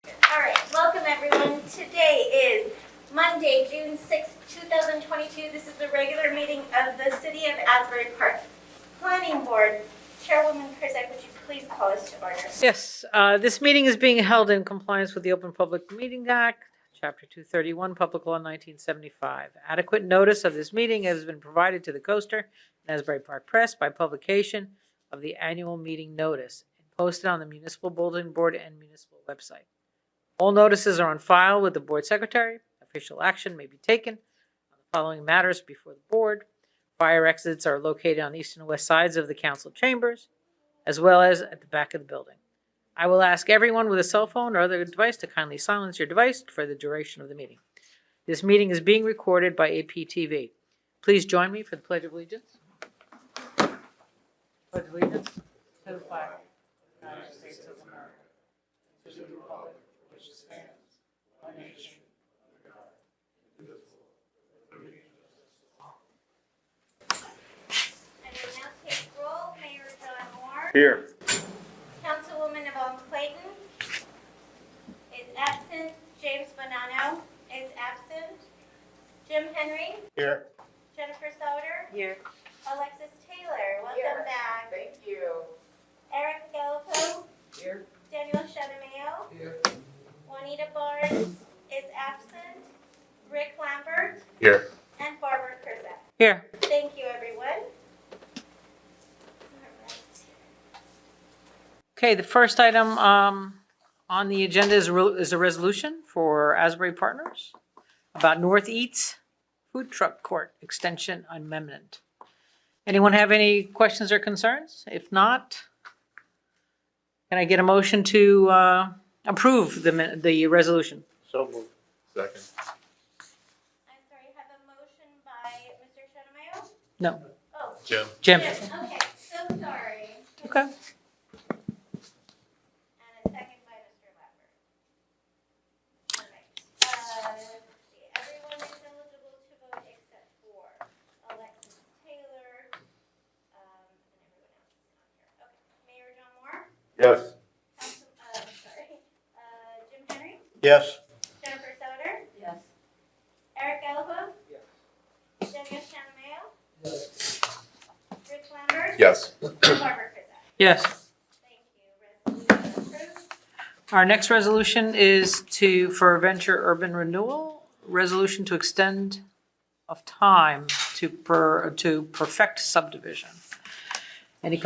All right, welcome everyone. Today is Monday, June 6th, 2022. This is the regular meeting of the City of Asbury Park Planning Board. Chairwoman Krizak, would you please call us to order? Yes, this meeting is being held in compliance with the Open Public Meeting Act, Chapter 231, Public Law 1975. Adequate notice of this meeting has been provided to the Coaster and Asbury Park Press by publication of the annual meeting notice and posted on the Municipal Bulletin Board and Municipal website. All notices are on file with the Board Secretary. Official action may be taken on the following matters before the Board. Fire exits are located on east and west sides of the Council chambers, as well as at the back of the building. I will ask everyone with a cell phone or other device to kindly silence your device for the duration of the meeting. This meeting is being recorded by APTV. Please join me for the Pledge of Allegiance. Pledge of Allegiance to the flag of the United States of America, to the republic which stands one nation. I will now take roll. Mayor John Moore. Here. Councilwoman Yvonne Clayton is absent. James Bonanno is absent. Jim Henry. Here. Jennifer Sauter. Here. Alexis Taylor. Welcome back. Thank you. Eric Gallipo. Here. Daniel Shadameo. Here. Juanita Barnes is absent. Rick Lambert. Here. And Barbara Krizak. Here. Thank you, everyone. All right. Okay, the first item on the agenda is a resolution for Asbury Partners about North Eats Food Truck Court Extension Amendment. Anyone have any questions or concerns? If not, can I get a motion to approve the resolution? So moved. Second. I'm sorry, have a motion by Mr. Shadameo? No. Oh, Jim. Jim? Okay, so sorry. Okay. And a second by Mr. Lambert. All right. Let's see, everyone is eligible to vote except for Alexis Taylor, and everyone else is on here. Okay, Mayor John Moore? Yes. Jim Henry? Yes. Jennifer Sauter? Yes. Eric Gallipo? Yes. Daniel Shadameo? Yes. Rick Lambert? Yes. Barbara Krizak? Yes. Thank you. Resolution approved. Our next resolution is for Venture Urban Renewal, resolution to extend of time to perfect subdivision. Any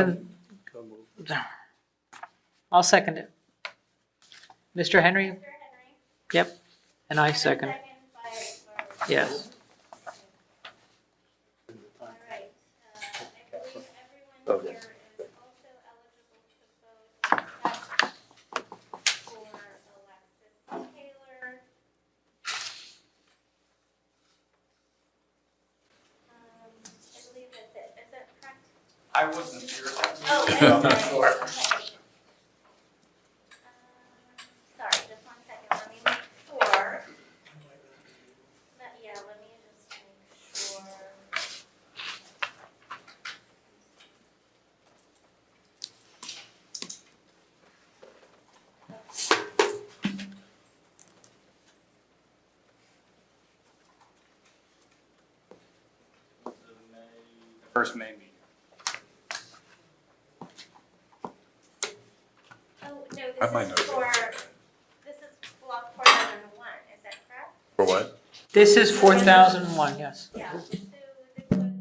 I'll second it. Mr. Henry? Mr. Henry? Yep. And I second. Second by Barbara. Yes. All right. I believe everyone here is also eligible to vote except for Alexis Taylor. I believe that's it. Is that correct? I wasn't here. Oh, I'm not okay. sure. Okay. Sorry, just one second. Let me make sure. Let me just make sure. First May meeting. Oh, no, I might this is know. this is block 4001, is that correct? For what? This is 4001, yes. Yeah. So this would. Try turning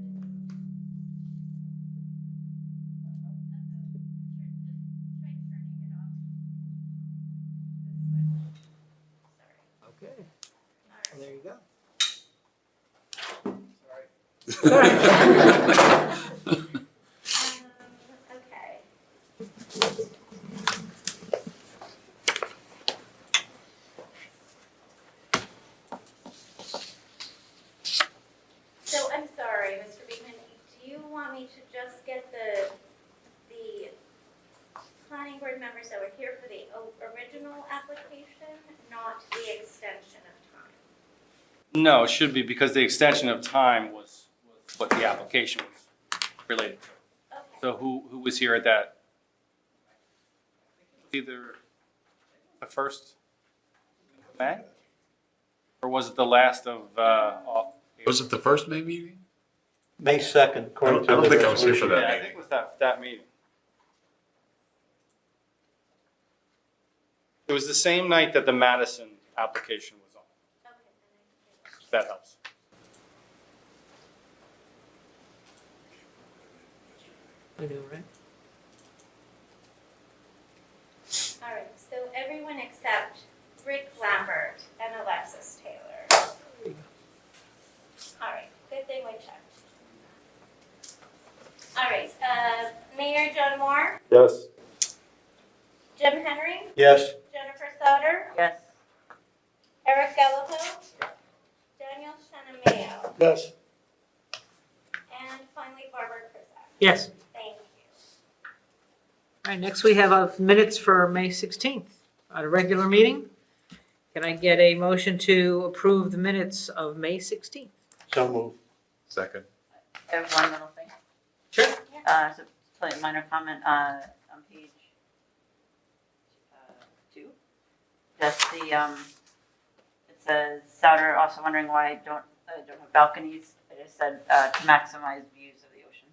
it off. Okay. Sorry. There you go. Okay. So I'm sorry, Mr. Beekman, do you want me to just get the planning board members that were here for the original application, not the extension of time? No, it should be because the extension of time was what the application was related to. Okay. So who was here at that? Either the first May? Or was it the last of, Was it the first May meeting? May 2nd, according to I don't the think I was here for resolution. that. Yeah, I think it was that meeting. It was the same night that the Madison application was on. Okay, then I can- That helps. I know, right? All right, so everyone except Rick Lambert and Alexis Taylor. All right, good thing we checked. All right, Mayor John Moore, Yes. Jim Henry, Yes, Jennifer Sauter, Yes. Eric Gallipo, Daniel Shinameo, yes, and finally Barbara Krizak. Yes. Thank you. All right, next we have minutes for May 16th, at a regular meeting. Can I get a motion to approve the minutes of May 16th? so moved. Second. I have one little thing. Sure. It's a slightly minor comment on page 2. Just the, it says, Souter also wondering why I don't have balconies. I just said to maximize views of the ocean.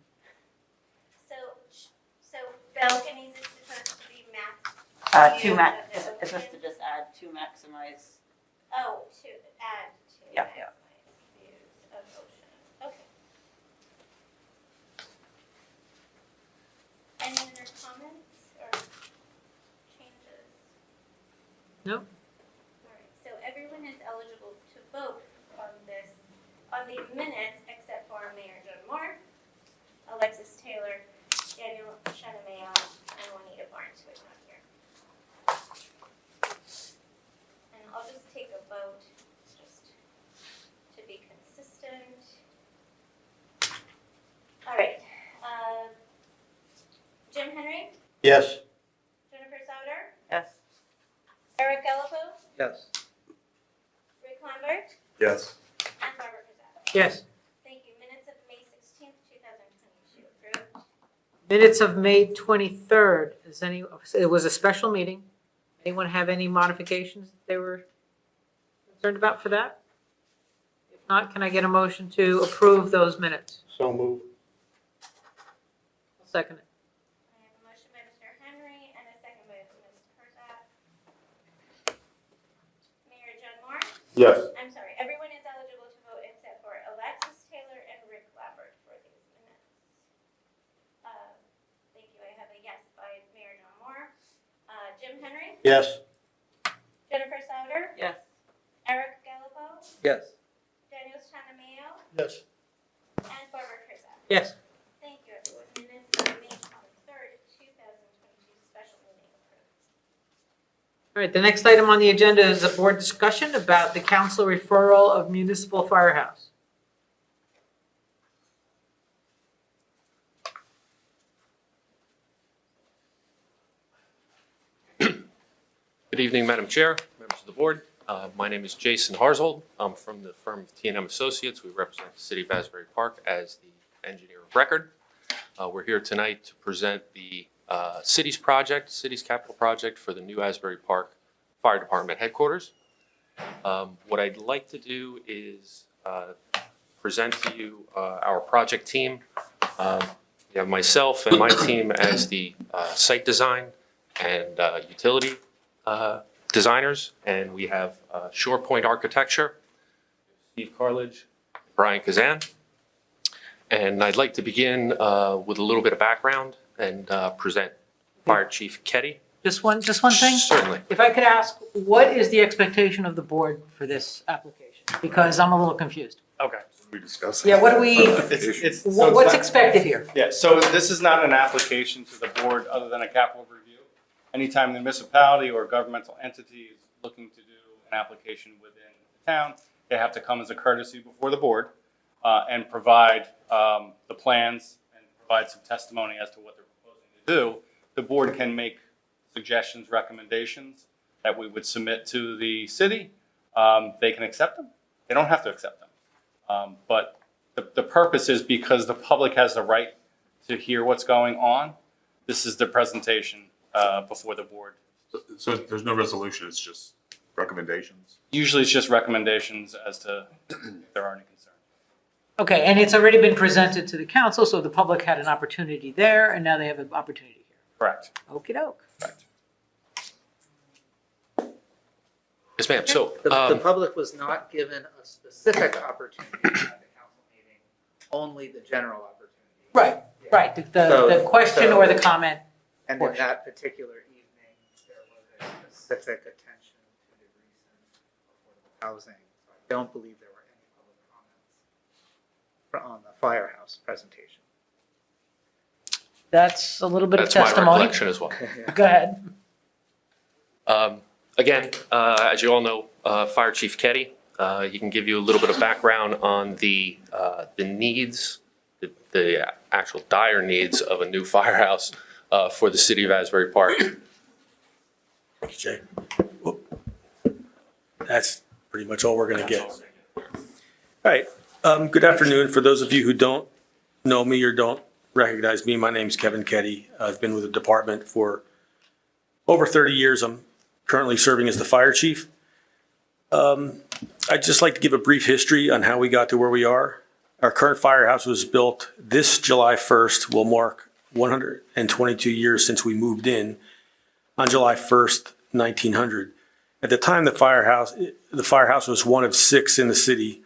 So balconies is supposed to be max. view of the It's supposed to ocean? just add to maximize. Oh, to add to. Yeah, yeah. maximize Views of ocean, okay. Any other comments or changes? No. All right, so everyone is eligible to vote on the minutes except for Mayor John Moore, Alexis Taylor, Daniel Shinameo, and Juanita Barnes, who is not here. And I'll just take a vote, just to be consistent. All right, Jim Henry, Yes, Jennifer Sauter, Yes. Eric Gallipo, yes, Rick Lambert, Yes. and Barbara Krizak. Yes. Thank you. Minutes of May 16th, 2022 approved. Minutes of May 23rd, it was a special meeting. Anyone have any modifications they were concerned about for that? If not, can I get a motion to approve those minutes? so moved. I'll second it. I have a motion by Mr. Henry and a second by Ms. Krizak. Mayor John Moore? Yes. I'm sorry, everyone is eligible to vote except for Alexis Taylor and Rick Lambert for these minutes. Thank you. I have a yes by Mayor John Moore. Jim Henry? Yes, Jennifer Sauter? Yes. Eric Gallipo? yes, Daniel Shinameo? yes, And Barbara Krizak. Yes. Thank you, everyone. Minutes of May 23rd, 2022 special meeting approved. All right, the next item on the agenda is a board discussion about the council referral of Municipal Firehouse. Good evening, Madam Chair, members of the board. My name is Jason Harzold. I'm from the firm of T&M Associates. We represent the city of Asbury Park as the engineer of record. We're here tonight to present the city's capital project for the new Asbury Park Fire Department headquarters. What I'd like to do is present to you our project team. You have myself and my team as the site design and utility designers, and we have Shore Point Architecture, Steve Carledge, Brian Kazan. And I'd like to begin with a little bit of background and present Fire Chief Ketty. Just one thing? Certainly. If I could ask, what is the expectation of the board for this application? Because I'm a little confused. Okay. We discussed. Yeah, what do we, what's expected here? Yeah, so this is not an application to the board other than a capital review. Anytime the municipality or governmental entity is looking to do an application within the town, they have to come as a courtesy before the board and provide the plans and provide some testimony as to what they're proposing to do. The board can make suggestions, recommendations that we would submit to the city. They can accept them. They don't have to accept them. But the purpose is because the public has the right to hear what's going on. This is the presentation before the board. So there's no resolution, it's just Recommendations? Usually it's just recommendations as to if there are any concerns. Okay, and it's already been presented to the council, so the public had an opportunity there, and now they have an opportunity here. Correct. Okey doke. Correct. Yes, ma'am. So, The public was not given a specific opportunity at the council meeting, only the general opportunity. Right, right, the question or the comment. And in that particular evening, there was a specific attention to the recent affordable housing. So I don't believe there were any public comments on the Firehouse presentation. That's a little bit of that's my testimony. recollection as well. Go ahead. Again, as you all know, Fire Chief Ketty, he can give you a little bit of background on the needs, the actual dire needs of a new firehouse for the city of Asbury Park. Thank you, Jay. Whoop. That's pretty much all we're going to get. All right. Good afternoon. For those of you who don't know me or don't recognize me, my name's Kevin Ketty. I've been with the department for over 30 years. I'm currently serving as the fire chief. I'd just like to give a brief history on how we got to where we are. Our current firehouse was built this July 1st, will mark 122 years since we moved in on July 1st, 1900. At the time, the firehouse was one of 6 in the city.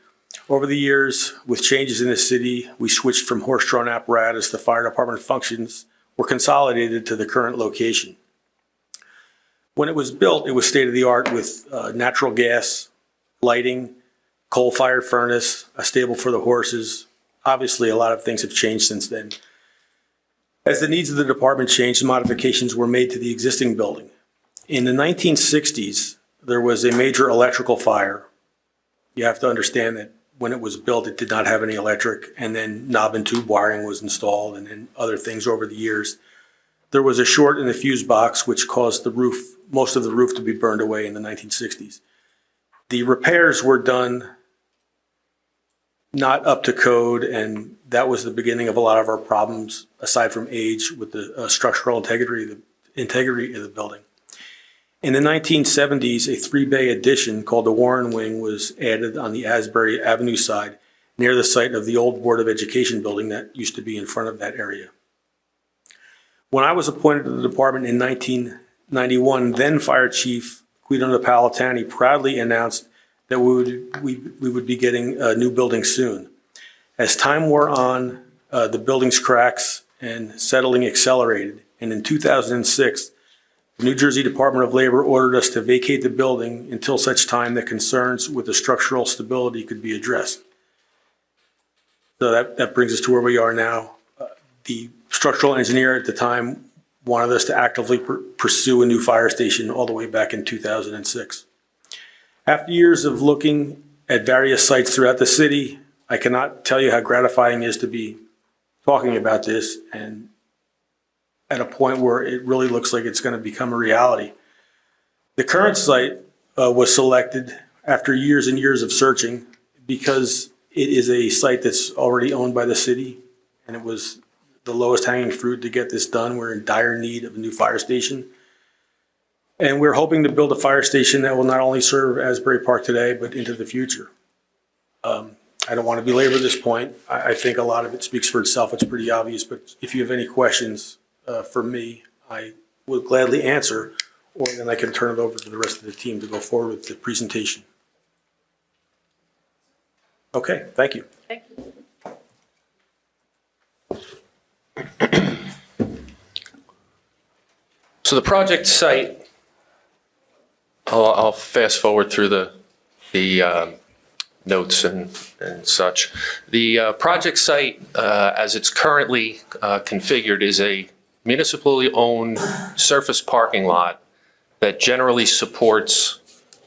Over the years, with changes in the city, we switched from horse-drawn apparatus. The fire department functions were consolidated to the current location. When it was built, it was state-of-the-art with natural gas, lighting, coal-fired furnace, a stable for the horses. Obviously, a lot of things have changed since then. As the needs of the department changed, modifications were made to the existing building. In the 1960s, there was a major electrical fire. You have to understand that when it was built, it did not have any electric, and then knob and tube wiring was installed, and then other things over the years. There was a short in the fuse box, which caused the roof, most of the roof, to be burned away in the 1960s. The repairs were done not up to code, and that was the beginning of a lot of our problems, aside from age, with the structural integrity of the building. In the 1970s, a 3-bay addition called the Warren Wing was added on the Asbury Avenue side, near the site of the old Board of Education building that used to be in front of that area. When I was appointed to the department in 1991, then Fire Chief Guido Napolitani proudly announced that we would be getting a new building soon. As time wore on, the building's cracks and settling accelerated, and in 2006, the New Jersey Department of Labor ordered us to vacate the building until such time that concerns with the structural stability could be addressed. So that brings us to where we are now. The structural engineer at the time wanted us to actively pursue a new fire station all the way back in 2006. After years of looking at various sites throughout the city, I cannot tell you how gratifying it is to be talking about this and at a point where it really looks like it's going to become a reality. The current site was selected after years and years of searching because it is a site that's already owned by the city, and it was the lowest hanging fruit to get this done. We're in dire need of a new fire station. And we're hoping to build a fire station that will not only serve Asbury Park today, but into the future. I don't want to belabor this point. I think a lot of it speaks for itself. It's pretty obvious, but if you have any questions for me, I will gladly answer, or then I can turn it over to the rest of the team to go forward with the presentation. Okay, thank you. Thank you. So the project site, I'll fast forward through the notes and such. The project site, as it's currently configured, is a municipally owned surface parking lot that generally supports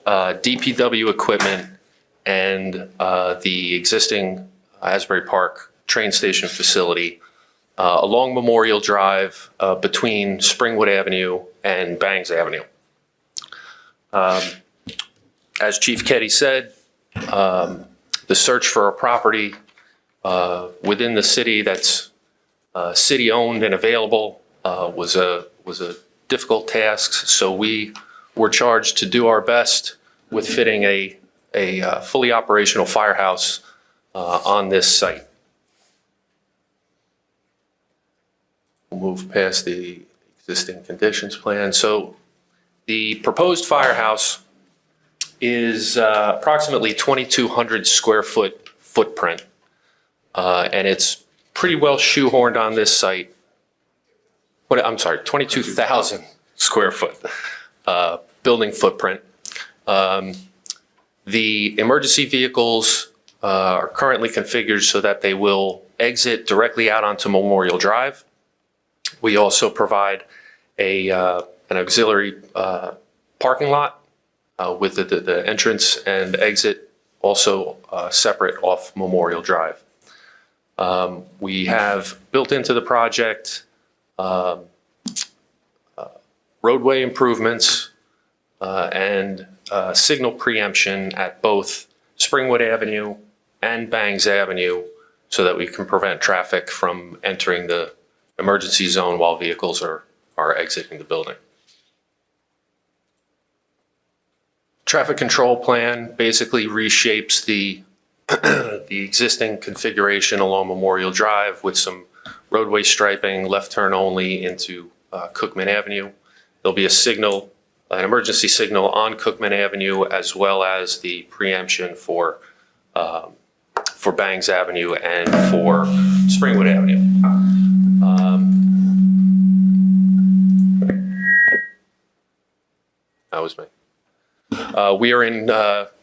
DPW equipment and the existing Asbury Park train station facility along Memorial Drive between Springwood Avenue and Bangs Avenue. As Chief Ketty said, the search for a property within the city that's city-owned and available was a difficult task. So we were charged to do our best with fitting a fully operational firehouse on this site. We'll move past the existing conditions plan. So the proposed firehouse is approximately 2,200 square foot footprint. And it's pretty well shoehorned on this site. I'm sorry, 22,000 square foot building footprint. The emergency vehicles are currently configured so that they will exit directly out onto Memorial Drive. We also provide an auxiliary parking lot with the entrance and exit also separate off Memorial Drive. We have built into the project roadway improvements and signal preemption at both Springwood Avenue and Bangs Avenue so that we can prevent traffic from entering the emergency zone while vehicles are exiting the building. Traffic control plan basically reshapes the existing configuration along Memorial Drive with some roadway striping, left turn only into Cookman Avenue. There'll be an emergency signal on Cookman Avenue, as well as the preemption for Bangs Avenue and for Springwood Avenue. That was me. We are in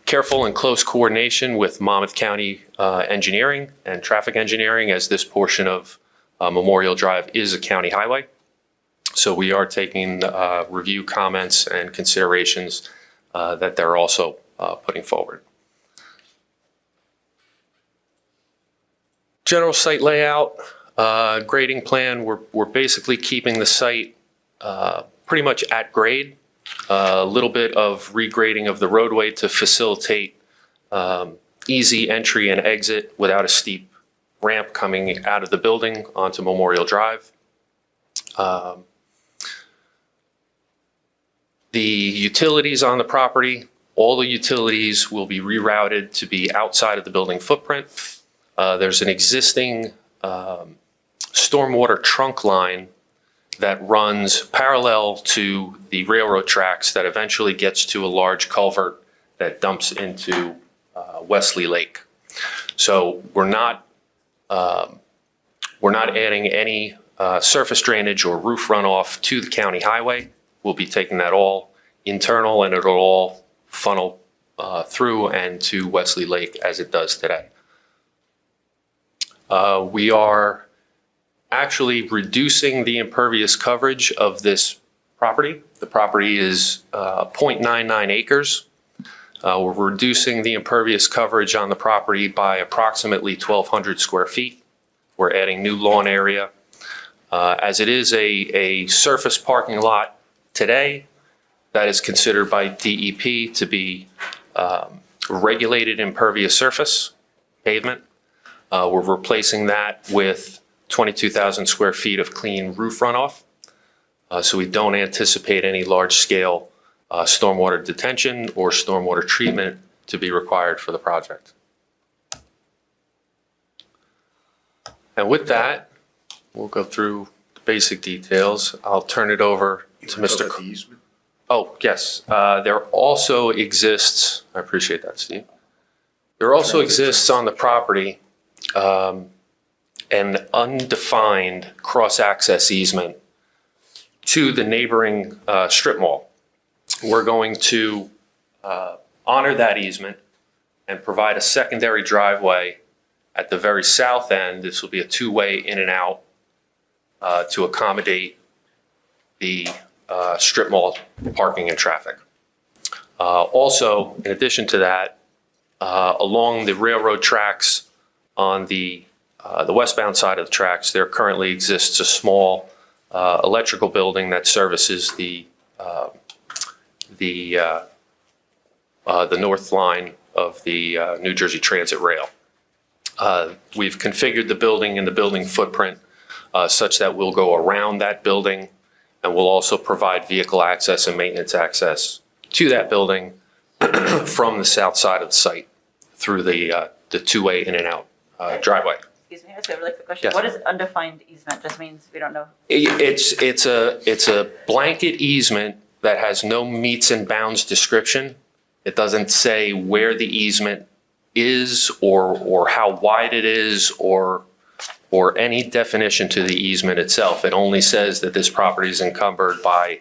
careful and close coordination with Monmouth County Engineering and Traffic Engineering, as this portion of Memorial Drive is a county highway. So we are taking review comments and considerations that they're also putting forward. General site layout, grading plan, we're basically keeping the site pretty much at grade. A little bit of regrading of the roadway to facilitate easy entry and exit without a steep ramp coming out of the building onto Memorial Drive. The utilities on the property, all the utilities will be rerouted to be outside of the building footprint. There's an existing stormwater trunk line that runs parallel to the railroad tracks that eventually gets to a large culvert that dumps into Wesley Lake. So we're not adding any surface drainage or roof runoff to the county highway. We'll be taking that all internal, and it'll all funnel through and to Wesley Lake as it does today. We are actually reducing the impervious coverage of this property. The property is 0.99 acres. We're reducing the impervious coverage on the property by approximately 1,200 square feet. We're adding new lawn area. As it is a surface parking lot today, that is considered by DEP to be regulated impervious surface pavement. We're replacing that with 22,000 square feet of clean roof runoff. So we don't anticipate any large-scale stormwater detention or stormwater treatment to be required for the project. And with that, we'll go through the basic details. I'll turn it over to Mr. The easement? Oh, yes. There also exists, I appreciate that, Steve. There also exists on the property an undefined cross-access easement to the neighboring strip mall. We're going to honor that easement and provide a secondary driveway at the very south end. This will be a two-way in and out to accommodate the strip mall parking and traffic. Also, in addition to that, along the railroad tracks on the westbound side of the tracks, there currently exists a small electrical building that services the north line of the New Jersey Transit Rail. We've configured the building and the building footprint such that we'll go around that building, and we'll also provide vehicle access and maintenance access to that building from the south side of the site through the two-way in and out driveway. Excuse me, I have a really quick question. Yes. What is undefined easement? Just means we don't know. It's a blanket easement that has no meets and bounds description. It doesn't say where the easement is or how wide it is or any definition to the easement itself. It only says that this property is encumbered by,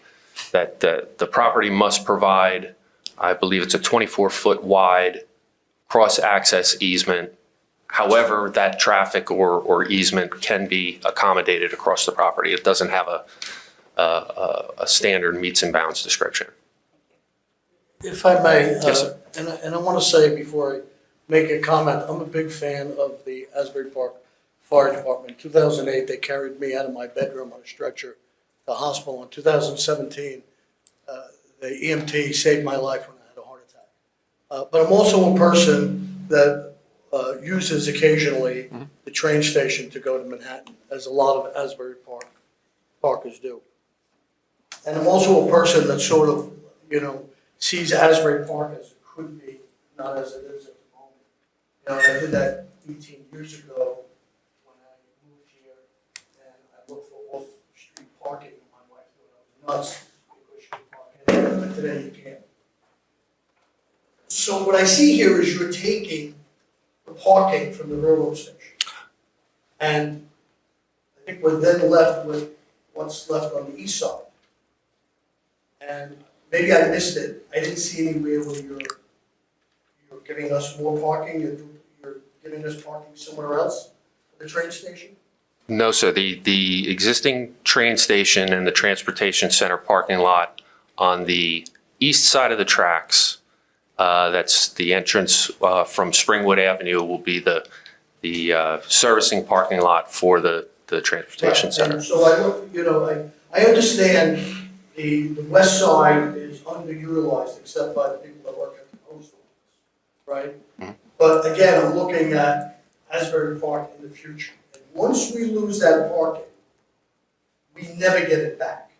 that the property must provide, I believe it's a 24-foot wide cross-access easement. However, that traffic or easement can be accommodated across the property. It doesn't have a standard meets and bounds description. If I may, Yes, sir. and I want to say before I make a comment, I'm a big fan of the Asbury Park Fire Department. In 2008, they carried me out of my bedroom on a stretcher to the hospital. In 2017, the EMT saved my life when I had a heart attack. But I'm also a person that uses occasionally the train station to go to Manhattan, as a lot of Asbury Parkers do. And I'm also a person that sort of, sees Asbury Park as it could be, not as it is at the moment. I did that 18 years ago when I moved here, and I looked for off-street parking. My wife thought I was nuts because she could park anywhere, but today you can't. So what I see here is you're taking the parking from the railroad station. And I think we're then left with what's left on the east side. And maybe I missed it. I didn't see anywhere where you're giving us more parking, you're giving us parking somewhere else, at the train station? No, sir. The existing train station and the transportation center parking lot on the east side of the tracks, that's the entrance from Springwood Avenue, will be the servicing parking lot for the transportation Right. center. And so I look, I understand the west side is underutilized except by the people that work at the post office, right? Mhm. But again, I'm looking at Asbury Park in the future. And once we lose that parking, we never get it back.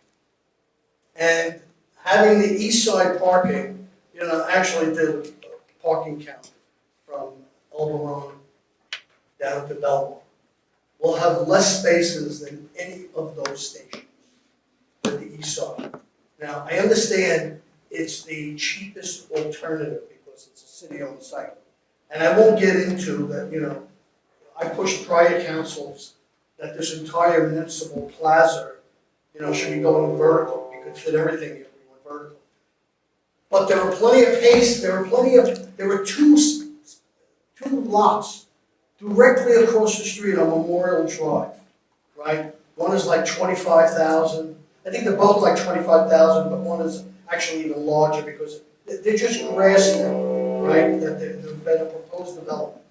And having the east side parking, actually did a parking count from Elberon down to Belmont. We'll have less spaces than any of those stations at the east side. Now, I understand it's the cheapest alternative because it's a city-owned site. And I won't get into that, I pushed prior councils that this entire municipal plaza, should be going vertical. You could fit everything if we went vertical. But there were plenty of there were two lots directly across the street on Memorial Drive, right? One is like 25,000. I think they're both like 25,000, but one is actually even larger because they're just grass now, right? They've been a proposed development.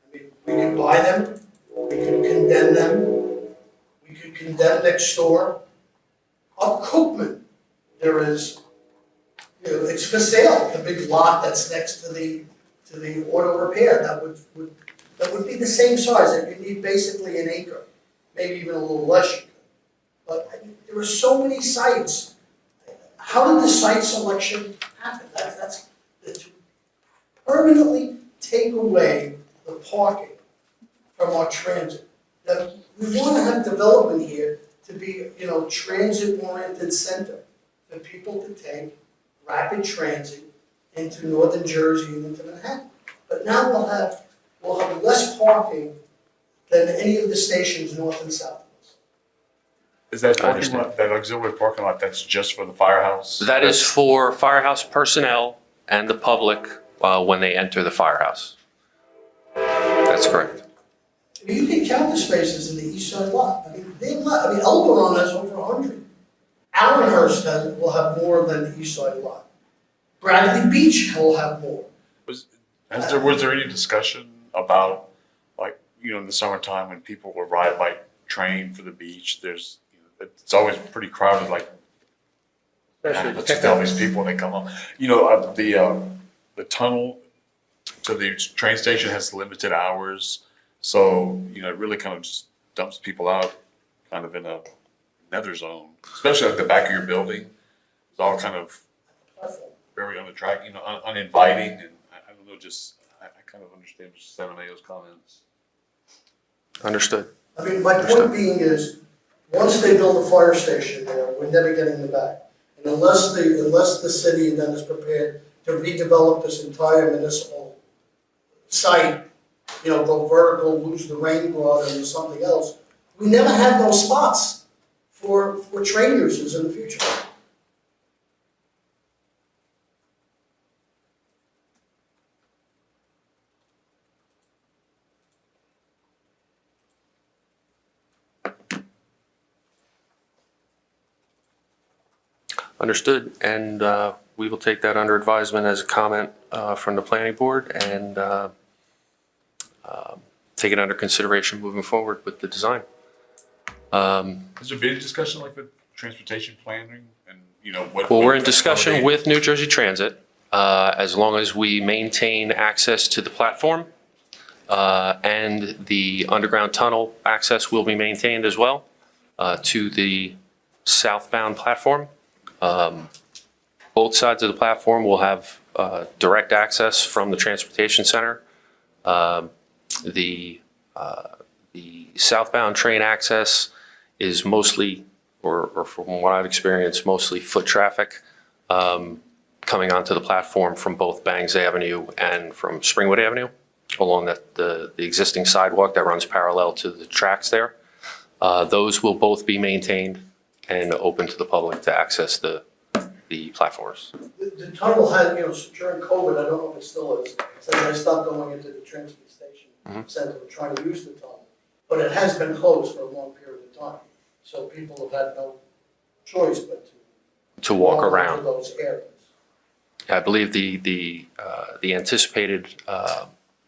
I mean, we could buy them, we could condemn them, we could condemn next door. Up Cookman, there is, it's for sale, the big lot that's next to the auto repair. That would be the same size. You need basically an acre, maybe even a little less. But there are so many sites. How did the site selection happen? That's to permanently take away the parking from our transit. Now, we want to have development here to be, transit-oriented center for people to take rapid transit into northern Jersey and into Manhattan. But now we'll have less parking than any of the stations north and south. Is that I parking lot, that auxiliary parking lot, that's just for the firehouse? That is for firehouse personnel and the public when they enter the firehouse. That's correct. I mean, you can count the spaces in the east side lot. Elberon has over 100. Allenhurst will have more than the east side lot. Bradley Beach will have more. Was there any discussion about, in the summertime when people will ride by train for the beach, it's always pretty crowded, Especially let's tell these people when they come up. The tunnel to the train station has limited hours, so, it really kind of just dumps people out kind of in a nether zone, especially at the back of your building. It's all kind of very unattractive, you know, uninviting, and I don't know, just, I kind of understand Mr. Sanamayo's comments. Understood. I mean, my point being is, once they build a fire station there, we're never getting them back. And unless the city then is prepared to redevelop this entire municipal site, you know, go vertical, lose the rain garden or something else, we never have those spots for train users in the future. Understood, and we will take that under advisement as a comment from the planning board and take it under consideration moving forward with the design. Has there been a discussion like the transportation planning and, you know, what? Well, we're in discussion with New Jersey Transit, as long as we maintain access to the platform, and the underground tunnel access will be maintained as well, to the southbound platform. Both sides of the platform will have direct access from the transportation center. The southbound train access is mostly, or from what I've experienced, mostly foot traffic coming onto the platform from both Bangs Avenue and from Springwood Avenue along the existing sidewalk that runs parallel to the tracks there. Those will both be maintained and open to the public to access the platforms. The tunnel had, you know, during COVID, I don't know if it still is, since I stopped going into the transfer station center trying to use the tunnel. But it has been closed for a long period of time. So people have had no choice but To walk into around. those areas. I believe the anticipated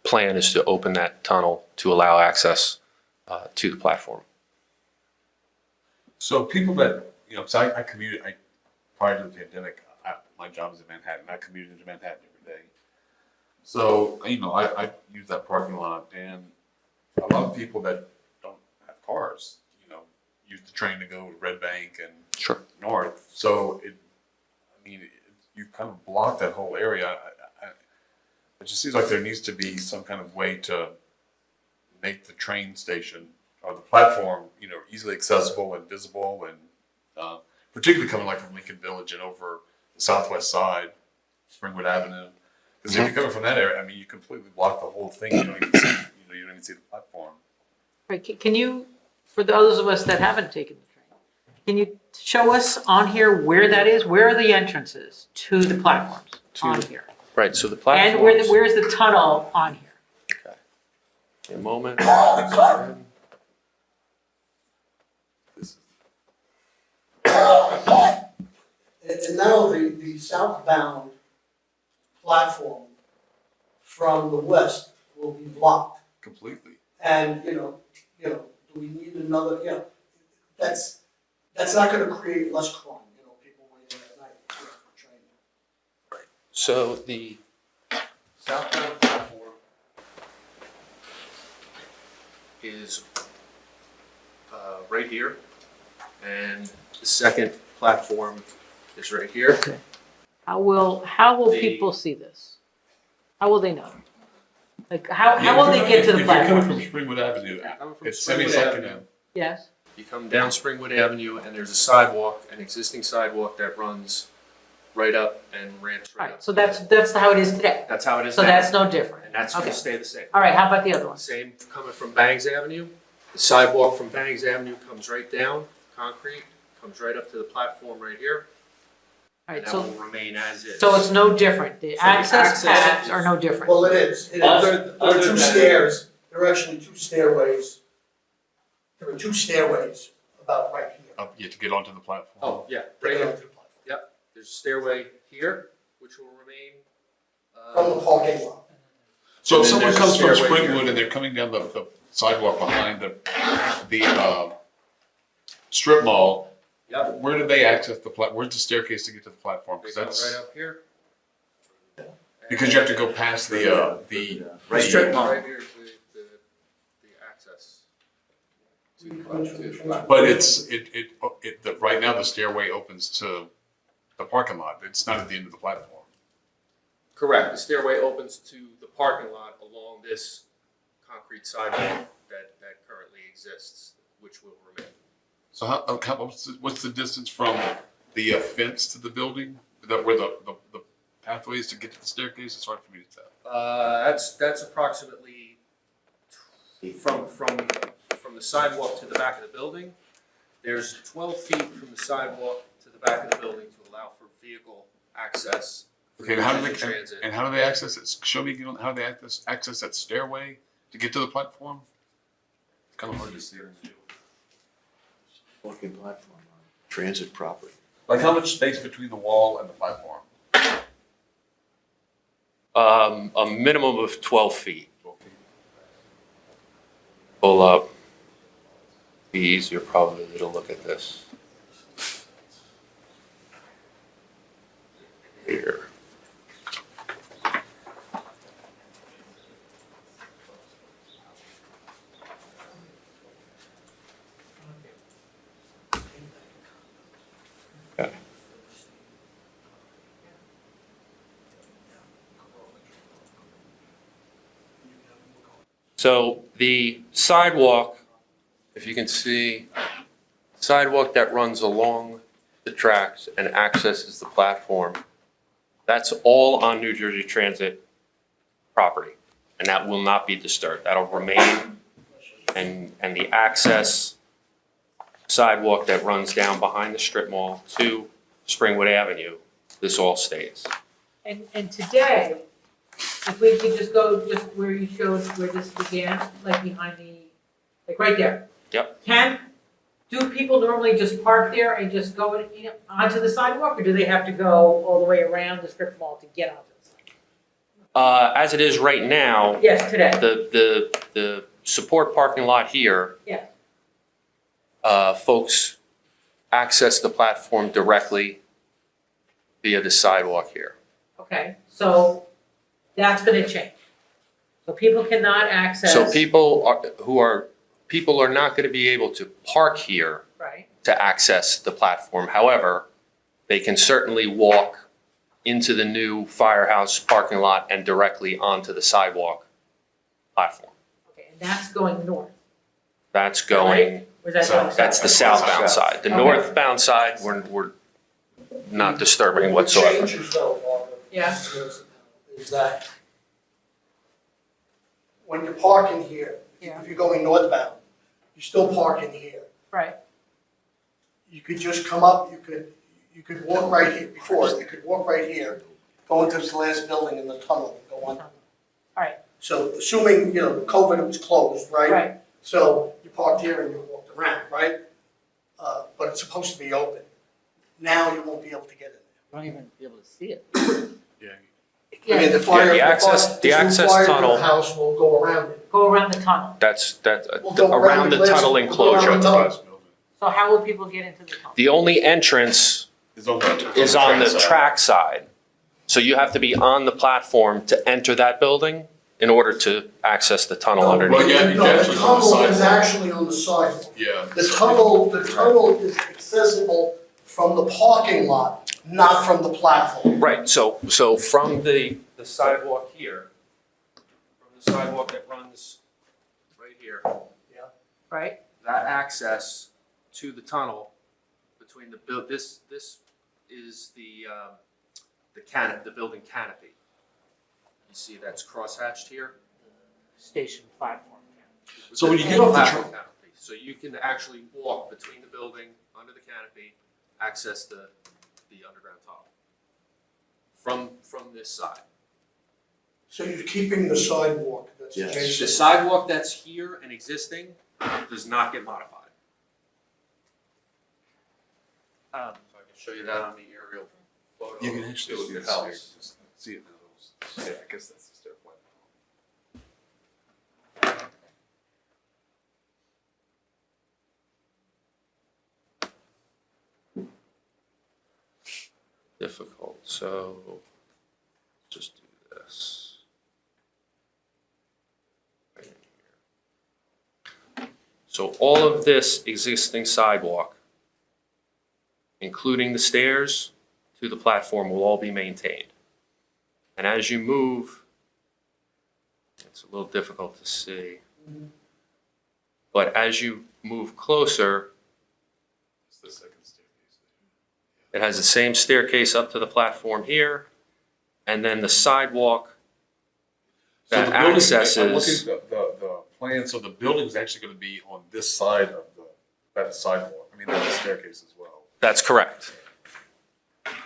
plan is to open that tunnel to allow access to the platform. So people that, you know, so I commuted, prior to the pandemic, my job was in Manhattan. I commuted into Manhattan every day. So, you know, I use that parking lot, and a lot of people that don't have cars, you know, use the train to go to Red Bank and Sure. north. So you kind of block that whole area. It just seems like there needs to be some kind of way to make the train station or the platform, you know, easily accessible and visible, and particularly coming like from Lincoln Village and over the southwest side, Springwood Avenue. Because if you're coming from that area, I mean, you completely block the whole thing. You don't even see, you don't even see the platform. Right, can you, for those of us that haven't taken the train, can you show us on here where that is? Where are the entrances to the platforms on here? Right, so the And platforms. where's the tunnel on here? Okay. A moment. And now the southbound platform from the west will be blocked. Completely. And, you know, do we need another, you know, that's not gonna create less crime, you know, people waiting at night, you know, for train. So the southbound platform is right here, and the second platform is right here. How will people see this? How will they know? Like, how will they get to the If you're coming platform? from Springwood Avenue, Coming from it's Springwood semi-sunken Avenue. in. Yes, You come down Springwood Avenue, and there's a sidewalk, an existing sidewalk that runs right up and ramps right right, up. so that's how it is today. That's how it is So now. that's no different. And that's going Okay. to stay the same. All right, how about the other one? Same coming from Bangs Avenue. The sidewalk from Bangs Avenue comes right down, concrete, comes right up to the platform right here. All And right, that will so, remain as is. so it's no different. The So the access access paths are no different. Well, it is. There are two stairs, there are actually two stairways. There are two stairways about right here. Up, you have to get onto the platform. Oh, yeah, To right get here. onto the platform. Yep, there's a stairway here, which will remain. From the parking lot. So if And then someone there's a comes from stairway here. Springwood and they're coming down the sidewalk behind the strip mall, Yep. where do they access the where's the staircase to get to the platform? They Because come that's, right up here. because you have to go past the Strip mall. Right here is the access. but right now the stairway opens to the parking lot. It's not at the end of the platform. Correct. The stairway opens to the parking lot along this concrete sidewalk that currently exists, which will remain. So what's the distance from the fence to the building? Where the pathways to get to the staircase? It's hard for me to tell. That's approximately from the sidewalk to the back of the building. There's 12 feet from the sidewalk to the back of the building to allow for vehicle access. Okay, and how do Transit. they access it? Show me again how they access that stairway to get to the platform? It's kind of hard to see. Walking platform on transit property. Like how much space between the wall and the platform? A minimum of 12 feet. Pull up. Be easier probably to look at this. Here. Okay. So the sidewalk, if you can see, sidewalk that runs along the tracks and accesses the platform, that's all on New Jersey Transit property, and that will not be disturbed. That'll remain, and the access sidewalk that runs down behind the strip mall to Springwood Avenue, this all stays. And today, if we could just go just where you showed where this began, like behind the, like right there. Yep. Do people normally just park there and just go onto the sidewalk, or do they have to go all the way around the strip mall to get onto the sidewalk? As it is right now, Yes, today. the support parking lot here, Yeah. folks access the platform directly via the sidewalk here. Okay, so that's gonna change. So people cannot access. So people are not going to be able to park here Right, to access the platform. However, they can certainly walk into the new Firehouse parking lot and directly onto the sidewalk platform. okay, and that's going north, That's going, or is that south? that's the southbound side. The Okay. northbound side, we're not disturbing whatsoever. The changes though, Barbara, Yeah. is that when you're parking here, Yeah. if you're going northbound, you're still parking here. Right, You could just come up, you could walk right here, before, you could walk right here, go into this last building in the tunnel, and go on. all right, So assuming, COVID, it was closed, right? right, So you parked here and you walked around, right? But it's supposed to be open. Now you won't be able to get in You won't even be able to see it. Yeah. there. I mean, the fire, the access- the new access fire tunnel- house will go around it. go around the tunnel. That's We'll go around the glass- tunnel we'll go around enclosure. the tunnel. So how will people get into the tunnel? The only entrance is on the track side. So you have to be on the platform to enter that building in order to access the tunnel Well, underneath. yeah, you No, can the actually on the tunnel is sidewalk. actually on the sidewalk. Yeah. The tunnel is accessible from the parking lot, not from the platform. Right, so from the sidewalk here, from the sidewalk that runs right here, Right, that access to the tunnel between this is the canopy, the building canopy. You see that's crosshatched here? Station platform. So when you get off the Platform canopy. So you can actually walk between the building, under the canopy, access the underground tunnel from this side. So you're keeping the sidewalk that's Yes. The adjacent. sidewalk that's here and existing does not get modified. So I can show you that on the aerial photo. You can actually of see the it. house. See it now. Yeah, I guess that's the stair plan. Difficult, so just do this. Right here. So all of this existing sidewalk, including the stairs to the platform, will all be maintained. And as you move, it's a little difficult to see, but as you move closer, It's the second staircase. it has the same staircase up to the platform here, and then the sidewalk So that the building, I'm accesses. looking at the plan, so the building's actually gonna be on this side of that sidewalk, I mean, that staircase as well. That's correct. Could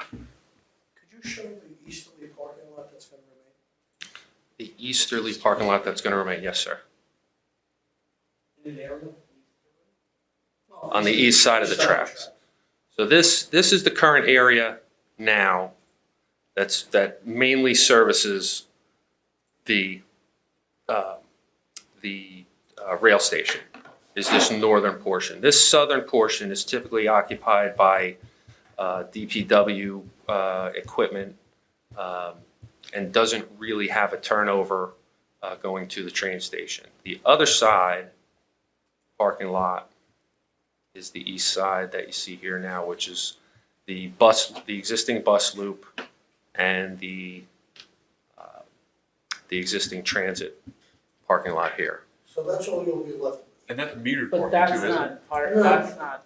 you show the easterly parking lot that's gonna remain? The easterly parking lot that's going to remain, yes, sir. In an area? On the east side of the tracks. So this is the current area now that mainly services the rail station, is this northern portion. This southern portion is typically occupied by DPW equipment and doesn't really have a turnover going to the train station. The other side parking lot is the east side that you see here now, which is the existing bus loop and the existing transit parking lot here. So that's all you'll be left with. And that's metered But parking that's too, isn't it? not part, that's not.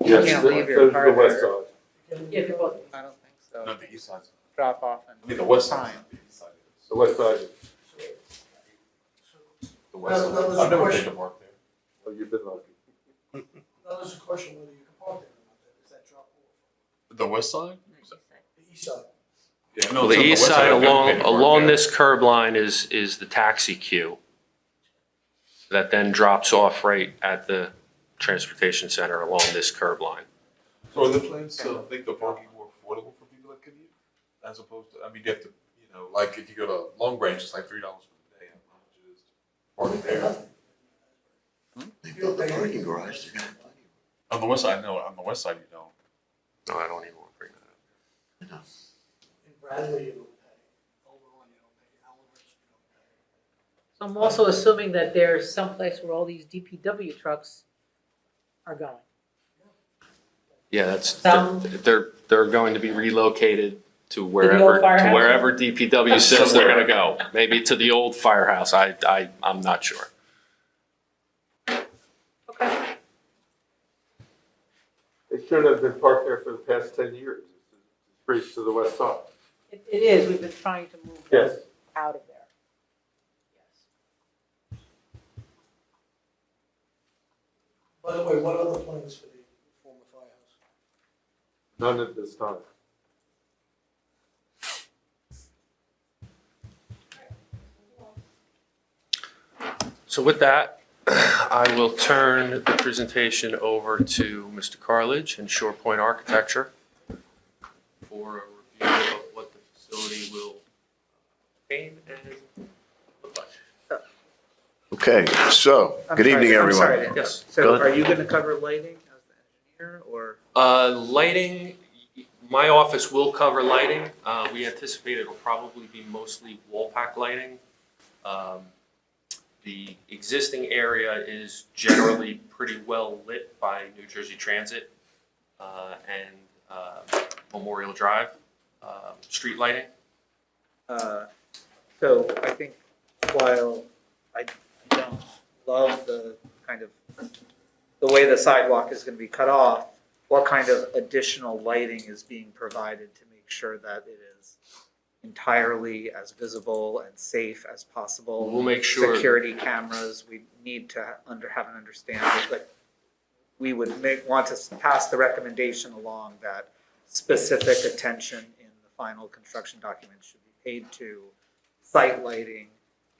Yes, can't the- leave your car the west there. side. Yeah, well, I don't think so. No, the east side. Drop off and. I mean, the west side. The east side is. The west side. The west Now, there's side. a I've never been question. to work there. Oh, you've been lucky. Now, there's a question whether you can park there or not, is that drop off? The west side? The east side? Yeah, no, Well, it's the on east west side I've never been to work along there. this curb line is the taxi queue that then drops off right at the transportation center along this curb line. So are the plans to make the parking more affordable for people that commute? As opposed to, I mean, you have to, you know, like if you go to Long Branch, it's like $3 for the day. How much it is to park there? They built the parking garage, they're gonna have plenty On the west side, no, on the west side, you don't. No, I don't even want to bring that up. of room. In Bradley, you don't pay. Overall, you don't pay. Elmhurst, you don't pay. So I'm also assuming that there's someplace where all these DPW trucks are going. Yeah, that's, Some- they're going to be relocated to old wherever firehouse? DPW says they're gonna go. Maybe to the old firehouse, I'm not sure. Okay. They should have been parked there for the past 10 years. It's straight to the west side. It is, we've been trying to move Yes. them out of there. Yes. By the way, what are the plans for the former firehouse? None at this time. So with that, I will turn the presentation over to Mr. Carledge and Shore Point Architecture for a review of what the facility will contain and look like. Okay, so, good evening, everyone. Yes. Go So ahead. are you going to cover lighting as the engineer or? Lighting, my office will cover lighting. We anticipate it'll probably be mostly wall pack lighting. The existing area is generally pretty well lit by New Jersey Transit and Memorial Drive street lighting. So I think while I don't love the kind of, the way the sidewalk is going to be cut off, what kind of additional lighting is being provided to make sure that it is entirely as visible and safe as possible? We'll make sure. Security cameras, we need to have an understanding, but we would want to pass the recommendation along that specific attention in the final construction document should be paid to site lighting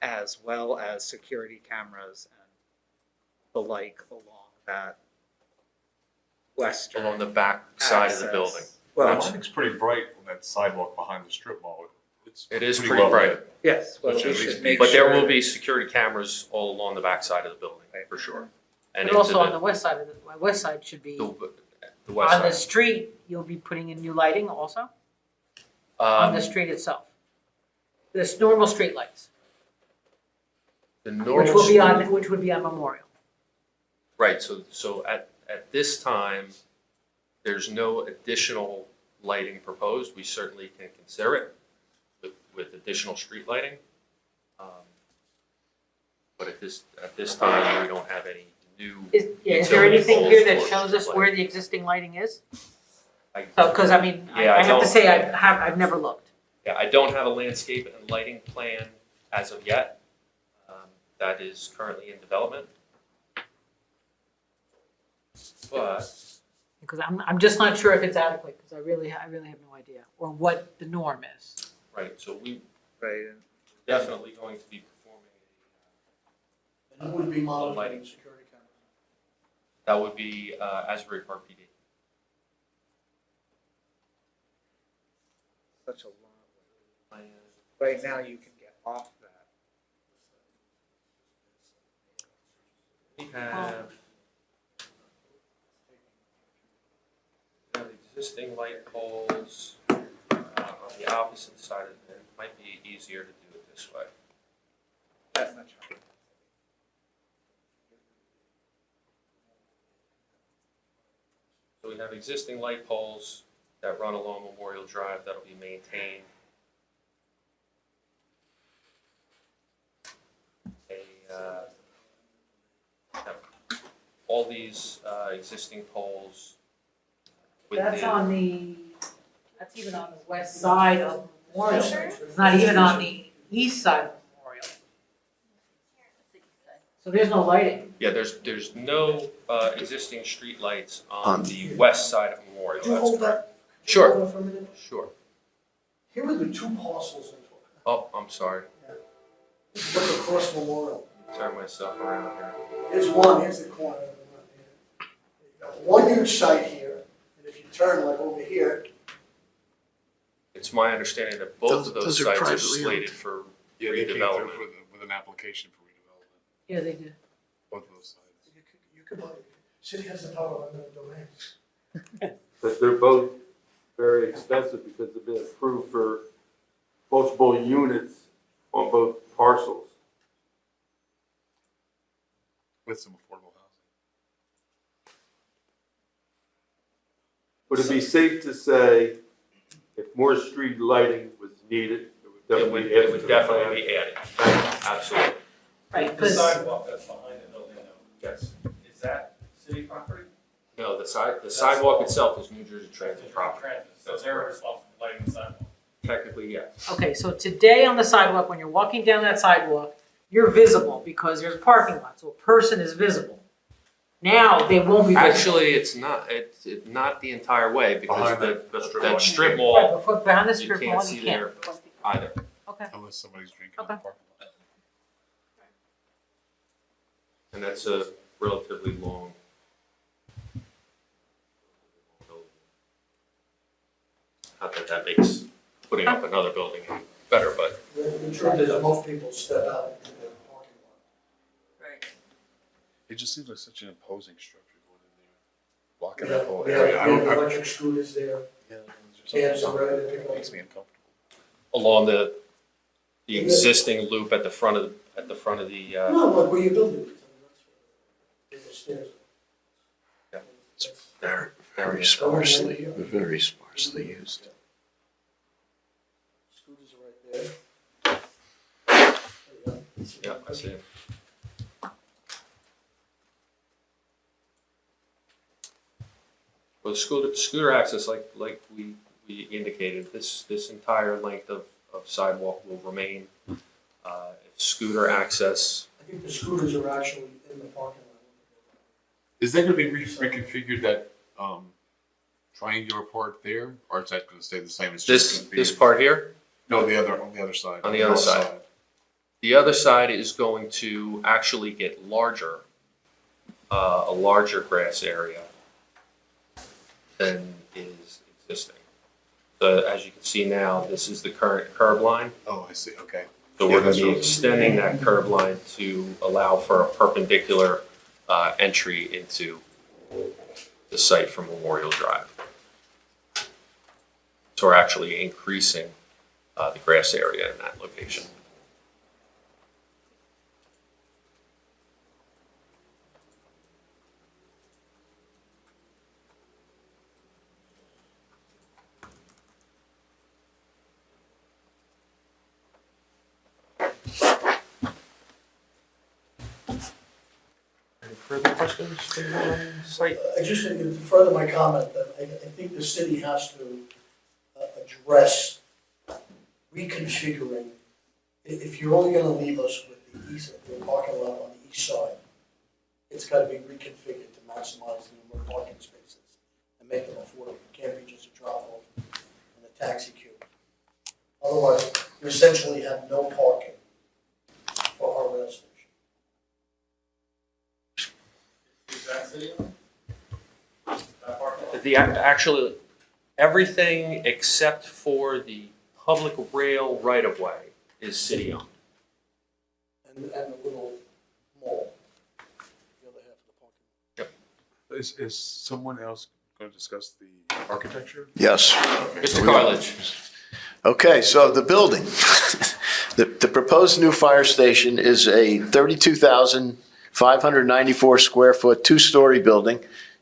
as well as security cameras and the like along that western Along the back side of the access. building. Well, I think it's pretty bright on that sidewalk behind the strip mall. It is pretty well bright. lit. yes, well, Which we at should least make But there sure. will be security cameras all along the back side of the building, for sure. And And also into on the west side west side should be, the west on the side. street, you'll be putting in new lighting also, on the street itself. There's normal street lights, The which normal will be on, street- which would be on Memorial. Right, so at this time, there's no additional lighting proposed. We certainly can consider it with with additional street lighting. But at this time, we don't have any new. Is there utility anything poles here that or shows us street where lighting. the existing lighting is? I- So, because I mean, Yeah, I I have to don't- say, I've never looked. Yeah, I don't have a landscape and lighting plan as of yet. That is currently in development. But Because I'm just not sure if it's adequate, because I really have no idea, or what the norm is. right, so we Right. definitely going to be performing And who would be monitoring lighting. the security cameras? that would be Asbury Park PD. Such a long way. Right now, you can get off that. We have existing light poles on the opposite side of it. It might be easier to do it this way. That's not true. So we have existing light poles that run along Memorial Drive that'll be maintained. All these existing poles with That's the, that's even on the west side of Memorial. It's not even on the east side of Memorial. So there's no lighting. yeah, there's no existing street lights on the west side of Memorial. Could you That's hold correct. that? Sure. Hold that for a minute? Sure. Here are the two parcels I'm talking Oh, I'm sorry. about. Look across Memorial. Turn myself around here. Here's one, here's the corner. You got one huge site here, and if you turn like over here, It's my understanding that both of those Those are sites are privately owned. slated for Yeah, they came through redevelopment. with an application for redevelopment, Yeah, they do. both of those sites. you could buy, city has the power of eminent domain. But they're both very expensive because they've been approved for multiple units on both parcels. With some affordable housing. Would it be safe to say if more street lighting was needed, It would definitely be added. Absolutely. Right, The because sidewalk that's behind the building, though, Yes. is that city property? No, the sidewalk itself is New Jersey Transit property. Transit, so That's they're correct. responsible for lighting the sidewalk. Technically, yes. okay, so today on the sidewalk, when you're walking down that sidewalk, you're visible because there's a parking lot, so a person is visible. Now, they won't be visible. Actually, it's not the entire way because Behind that strip Right, mall, before, behind the you strip can't mall, see you can't. either. Okay, Unless somebody's drinking in Okay. the parking lot. And that's a relatively long building. Not that that makes putting up another building any better, but The truth is, most people step out into their parking lot. Right. It just seems like such an imposing structure going in there, blocking We that have, whole we area. have electric scooters there, Yeah, cabs are ready to pick it up. makes me uncomfortable. along the existing loop at the front of the, No, like where you building it. There's stairs. Yeah. That's- Very sparsely used. Scooters are right there. There you go. yeah, I see it. Well, scooter access, like we indicated, this entire length of sidewalk will remain. If scooter access, I think the scooters are actually in the parking lot. Is that gonna be reconfigured, that triangular part there, or is that gonna stay the same? It's just gonna be- this part here, No, on the other side. On the other north side. the other side is going to actually get larger, a larger grass area than is existing. So as you can see now, this is the current curb line. Oh, I see, okay. So Yeah, we're going that's to be what- extending that curb line to allow for a perpendicular entry into the site from Memorial Drive. So we're actually increasing the grass area in that location. Any further questions from the site? I just, to further my comment, that I think the city has to address reconfiguring. If you're only gonna leave us with the parking lot on the east side, it's gotta be reconfigured to maximize the number of parking spaces and make them affordable. It can't be just a drop off in a taxi queue. Otherwise, you essentially have no parking for our rail station. Is that city? That parking lot? Actually, everything except for the public rail right-of-way is city-owned. And the little mall, the other half of the parking. Is someone else going to discuss the architecture? Yes. Mr. Carledge? Okay, so the building. The proposed new fire station is a 32,594 square foot, two-story building.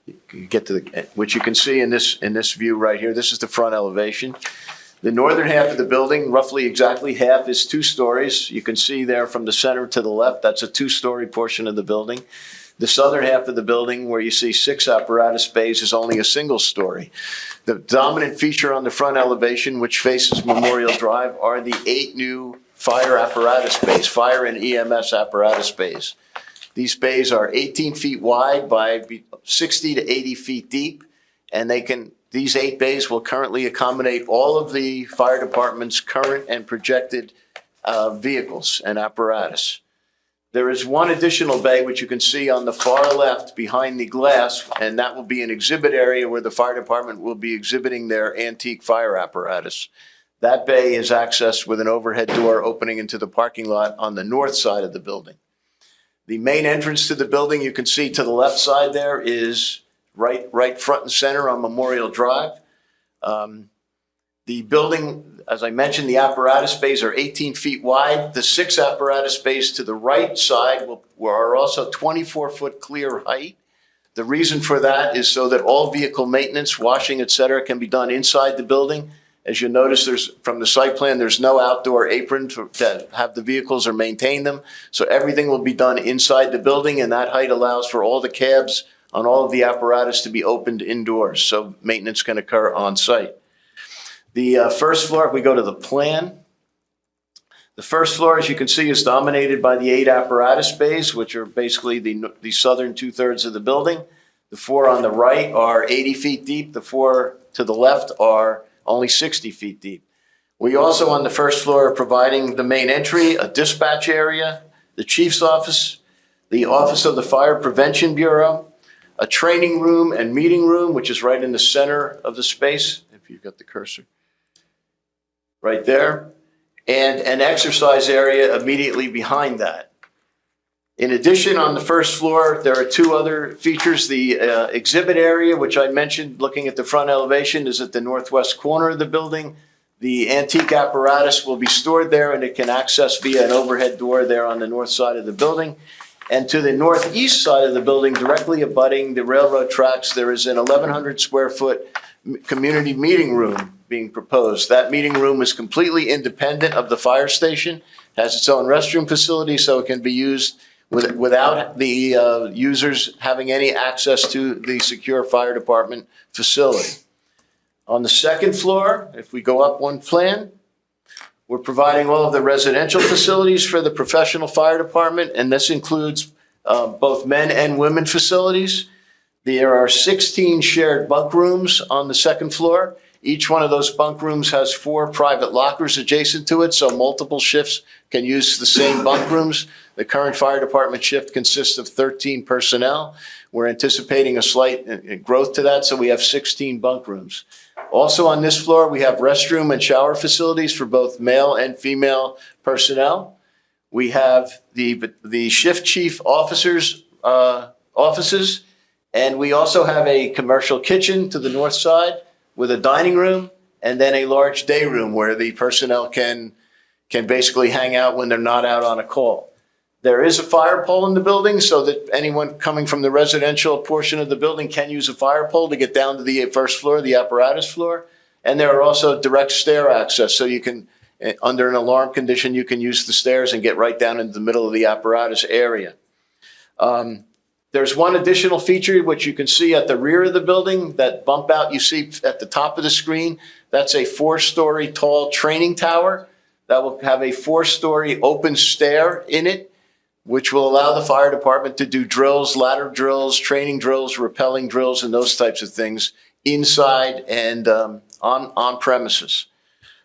You can get to which you can see in this view right here. This is the front elevation. The northern half of the building, roughly exactly half, is 2 stories. You can see there from the center to the left, that's a 2-story portion of the building. The southern half of the building, where you see 6 apparatus bays, is only a single story. The dominant feature on the front elevation, which faces Memorial Drive, are the 8 new fire apparatus bays, fire and EMS apparatus bays. These bays are 18 feet wide by 60 to 80 feet deep, and these 8 bays will currently accommodate all of the fire department's current and projected vehicles and apparatus. There is one additional bay, which you can see on the far left behind the glass, and that will be an exhibit area where the fire department will be exhibiting their antique fire apparatus. That bay is accessed with an overhead door opening into the parking lot on the north side of the building. The main entrance to the building, you can see to the left side there, is right front and center on Memorial Drive. The building, as I mentioned, the apparatus bays are 18 feet wide. The 6 apparatus bays to the right side are also 24-foot clear height. The reason for that is so that all vehicle maintenance, washing, et cetera, can be done inside the building. As you notice, from the site plan, there's no outdoor apron to have the vehicles or maintain them. So everything will be done inside the building, and that height allows for all the cabs on all of the apparatus to be opened indoors, so maintenance can occur on site. The first floor, if we go to the plan, the first floor, as you can see, is dominated by the 8 apparatus bays, which are basically the southern 2/3 of the building. The 4 on the right are 80 feet deep. The 4 to the left are only 60 feet deep. We also, on the first floor, are providing the main entry, a dispatch area, the chief's office, the office of the Fire Prevention Bureau, a training room and meeting room, which is right in the center of the space, if you've got the cursor, right there, and an exercise area immediately behind that. In addition, on the first floor, there are 2 other features. The exhibit area, which I mentioned, looking at the front elevation, is at the northwest corner of the building. The antique apparatus will be stored there, and it can access via an overhead door there on the north side of the building. And to the northeast side of the building, directly abutting the railroad tracks, there is an 1,100 square foot community meeting room being proposed. That meeting room is completely independent of the fire station, has its own restroom facility, so it can be used without the users having any access to the secure fire department facility. On the second floor, if we go up one plan, we're providing all of the residential facilities for the professional fire department, and this includes both men and women facilities. There are 16 shared bunk rooms on the second floor. Each one of those bunk rooms has 4 private lockers adjacent to it, so multiple shifts can use the same bunk rooms. The current fire department shift consists of 13 personnel. We're anticipating a slight growth to that, so we have 16 bunk rooms. Also on this floor, we have restroom and shower facilities for both male and female personnel. We have the shift chief officers' offices, and we also have a commercial kitchen to the north side with a dining room and then a large day room where the personnel can basically hang out when they're not out on a call. There is a fire pole in the building so that anyone coming from the residential portion of the building can use a fire pole to get down to the first floor, the apparatus floor. And there are also direct stair access, so you can, under an alarm condition, you can use the stairs and get right down into the middle of the apparatus area. There's one additional feature which you can see at the rear of the building, that bump out you see at the top of the screen. That's a 4-story tall training tower that will have a 4-story open stair in it, which will allow the fire department to do drills, ladder drills, training drills, rappelling drills, and those types of things inside and on premises.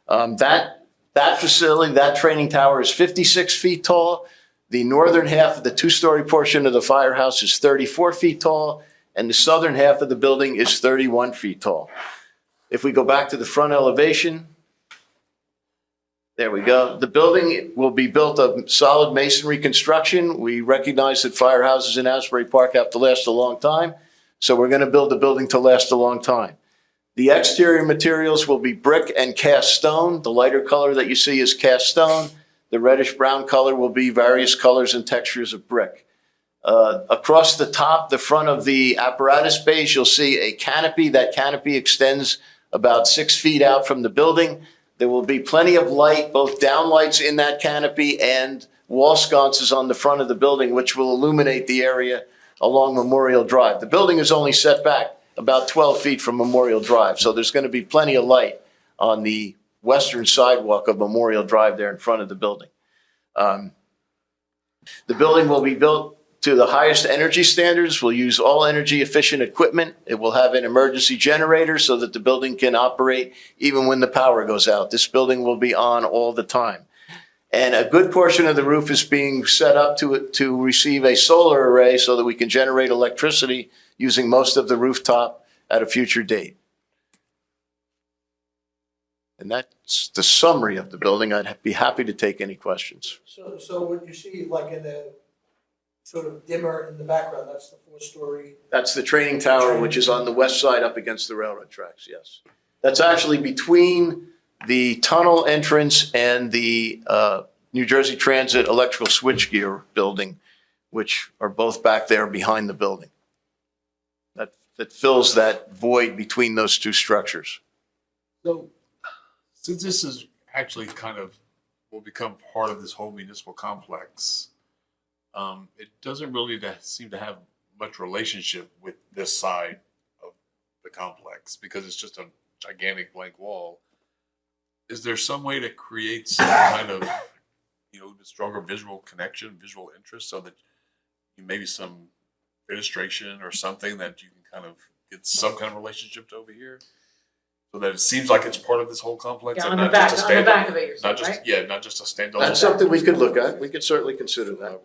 That facility, that training tower is 56 feet tall. The northern half of the 2-story portion of the firehouse is 34 feet tall, and the southern half of the building is 31 feet tall. If we go back to the front elevation, there we go. The building will be built of solid masonry construction. We recognize that firehouses in Asbury Park have to last a long time, so we're going to build the building to last a long time. The exterior materials will be brick and cast stone. The lighter color that you see is cast stone. The reddish brown color will be various colors and textures of brick. Across the top, the front of the apparatus bays, you'll see a canopy. That canopy extends about 6 feet out from the building. There will be plenty of light, both downlights in that canopy and wall sconces on the front of the building, which will illuminate the area along Memorial Drive. The building is only set back about 12 feet from Memorial Drive, so there's going to be plenty of light on the western sidewalk of Memorial Drive there in front of the building. The building will be built to the highest energy standards. We'll use all energy efficient equipment. It will have an emergency generator so that the building can operate even when the power goes out. This building will be on all the time. And a good portion of the roof is being set up to receive a solar array so that we can generate electricity using most of the rooftop at a future date. And that's the summary of the building. I'd be happy to take any questions. So what you see like in the sort of dimmer in the background, that's the 4-story? That's the training tower, which is on the west side up against the railroad tracks, yes. That's actually between the tunnel entrance and the New Jersey Transit electrical switchgear building, which are both back there behind the building. That fills that void between those two structures. So, since this is actually kind of will become part of this whole municipal complex, it doesn't really seem to have much relationship with this side of the complex because it's just a gigantic blank wall. Is there some way to create some kind of, stronger visual connection, visual interest, so that maybe some illustration or something that you can kind of get some kind of relationship to over here? So that it seems like it's part of this whole complex, Yeah, and on not the back, just a on the standalone. back of it, you're saying, Not just right? yeah, not just a standalone. That's something we could look at. We could certainly consider that.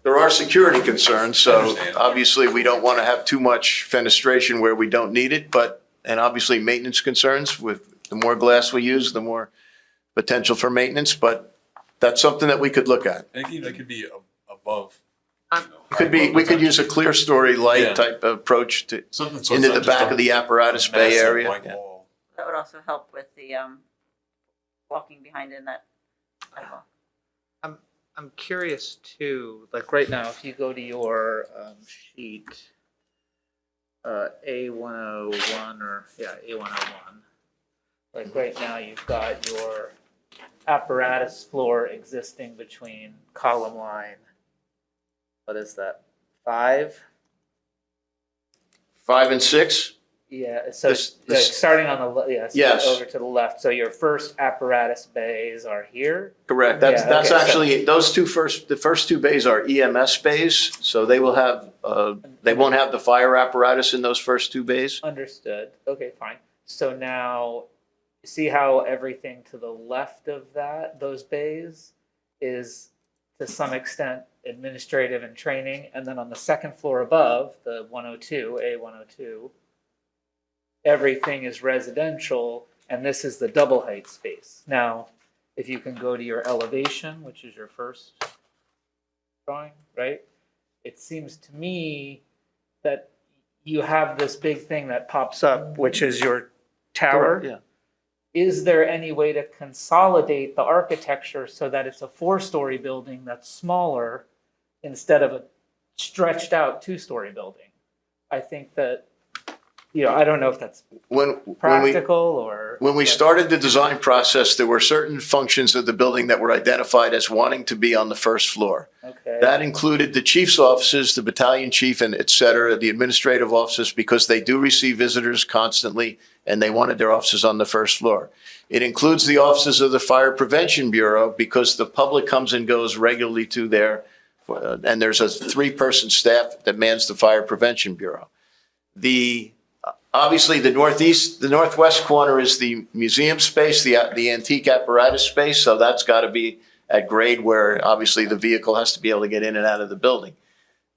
There are security concerns, so obviously we don't want to have too much fenestration where we don't need it, and obviously maintenance concerns. With the more glass we use, the more potential for maintenance, but that's something that we could look at. And it could be above. We could use a clear story light Yeah. type approach to Something so into it's the not just back a of the apparatus bay massive area. blank Yeah. wall. That would also help with the walking behind in that sidewalk. I'm curious too, like right now, if you go to your sheet, A101 A101, like right now you've got your apparatus floor existing between column line, what is that, 5? 5 and 6. Yeah, so This- like starting on the Yes. over to the left. So your first apparatus bays are here. Correct. That's Yeah, okay, so- actually the first two bays are EMS bays, so they will have they won't have the fire apparatus in those first two bays. Understood. Okay, fine. So now, see how everything to the left of those bays is to some extent administrative and training, and then on the second floor above, the 102, A102, everything is residential, and this is the double height space. Now, if you can go to your elevation, which is your first drawing, right? It seems to me that you have this big thing that pops up, which is your tower. Yeah. Is there any way to consolidate the architecture so that it's a 4-story building that's smaller instead of a stretched out 2-story building? I think that I don't know if that's When practical or. When we started the design process, there were certain functions of the building that were identified as wanting to be on the first floor. Okay. That included the chief's offices, the battalion chief, and et cetera, the administrative offices, because they do receive visitors constantly, and they wanted their offices on the first floor. It includes the offices of the Fire Prevention Bureau, because the public comes and goes regularly to there, and there's a 3-person staff that mans the Fire Prevention Bureau. Obviously, the northwest corner is the museum space, the antique apparatus space, so that's got to be at grade where obviously the vehicle has to be able to get in and out of the building.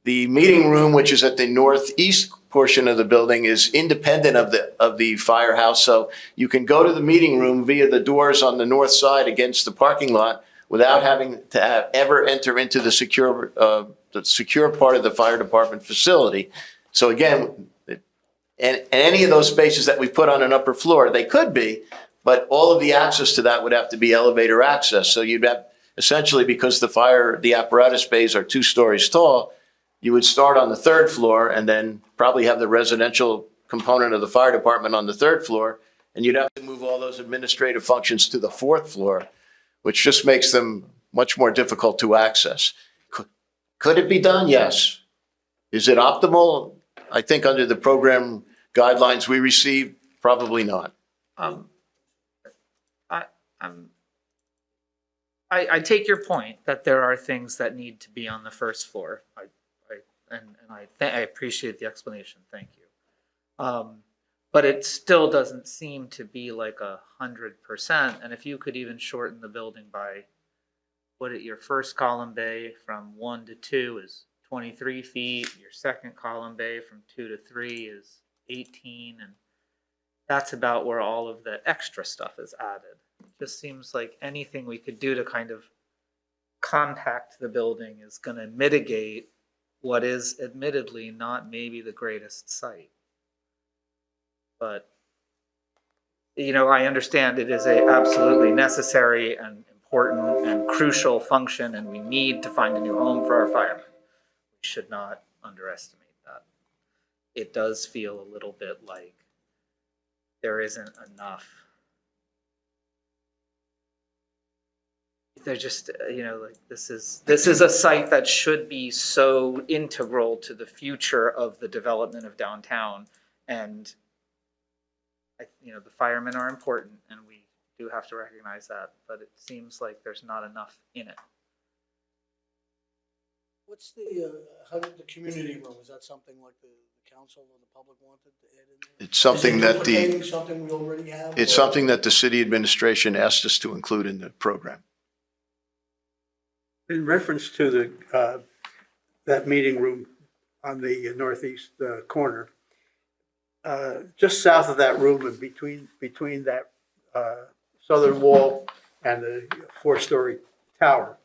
The meeting room, which is at the northeast portion of the building, is independent of the firehouse, so you can go to the meeting room via the doors on the north side against the parking lot without having to ever enter into the secure part of the fire department facility. So again, and any of those spaces that we put on an upper floor, they could be, but all of the access to that would have to be elevator access. So you'd have, essentially, because the apparatus bays are 2 stories tall, you would start on the 3rd floor and then probably have the residential component of the fire department on the 3rd floor. And you'd have to move all those administrative functions to the 4th floor, which just makes them much more difficult to access. Could it be done? Yes. Is it optimal? I think under the program guidelines we received, probably not. I take your point that there are things that need to be on the first floor. I appreciate the explanation. Thank you. But it still doesn't seem to be like 100%. And if you could even shorten the building by, your first column bay from 1 to 2 is 23 feet. Your second column bay from 2 to 3 is 18. And that's about where all of the extra stuff is added. It just seems like anything we could do to kind of compact the building is going to mitigate what is admittedly not maybe the greatest site. But, I understand it is a absolutely necessary and important and crucial function, and we need to find a new home for our firemen. We should not underestimate that. It does feel a little bit like there isn't enough. They're just, this is a site that should be so integral to the future of the development of downtown. And, the firemen are important, and we do have to recognize that, but it seems like there's not enough in it. What's how did the community room, is that something like the council or the public wanted to add in there? It's something that Something we already have? it's something that the city administration asked us to include in the program. In reference to that meeting room on the northeast corner, just south of that room and between that southern wall and the 4-story tower,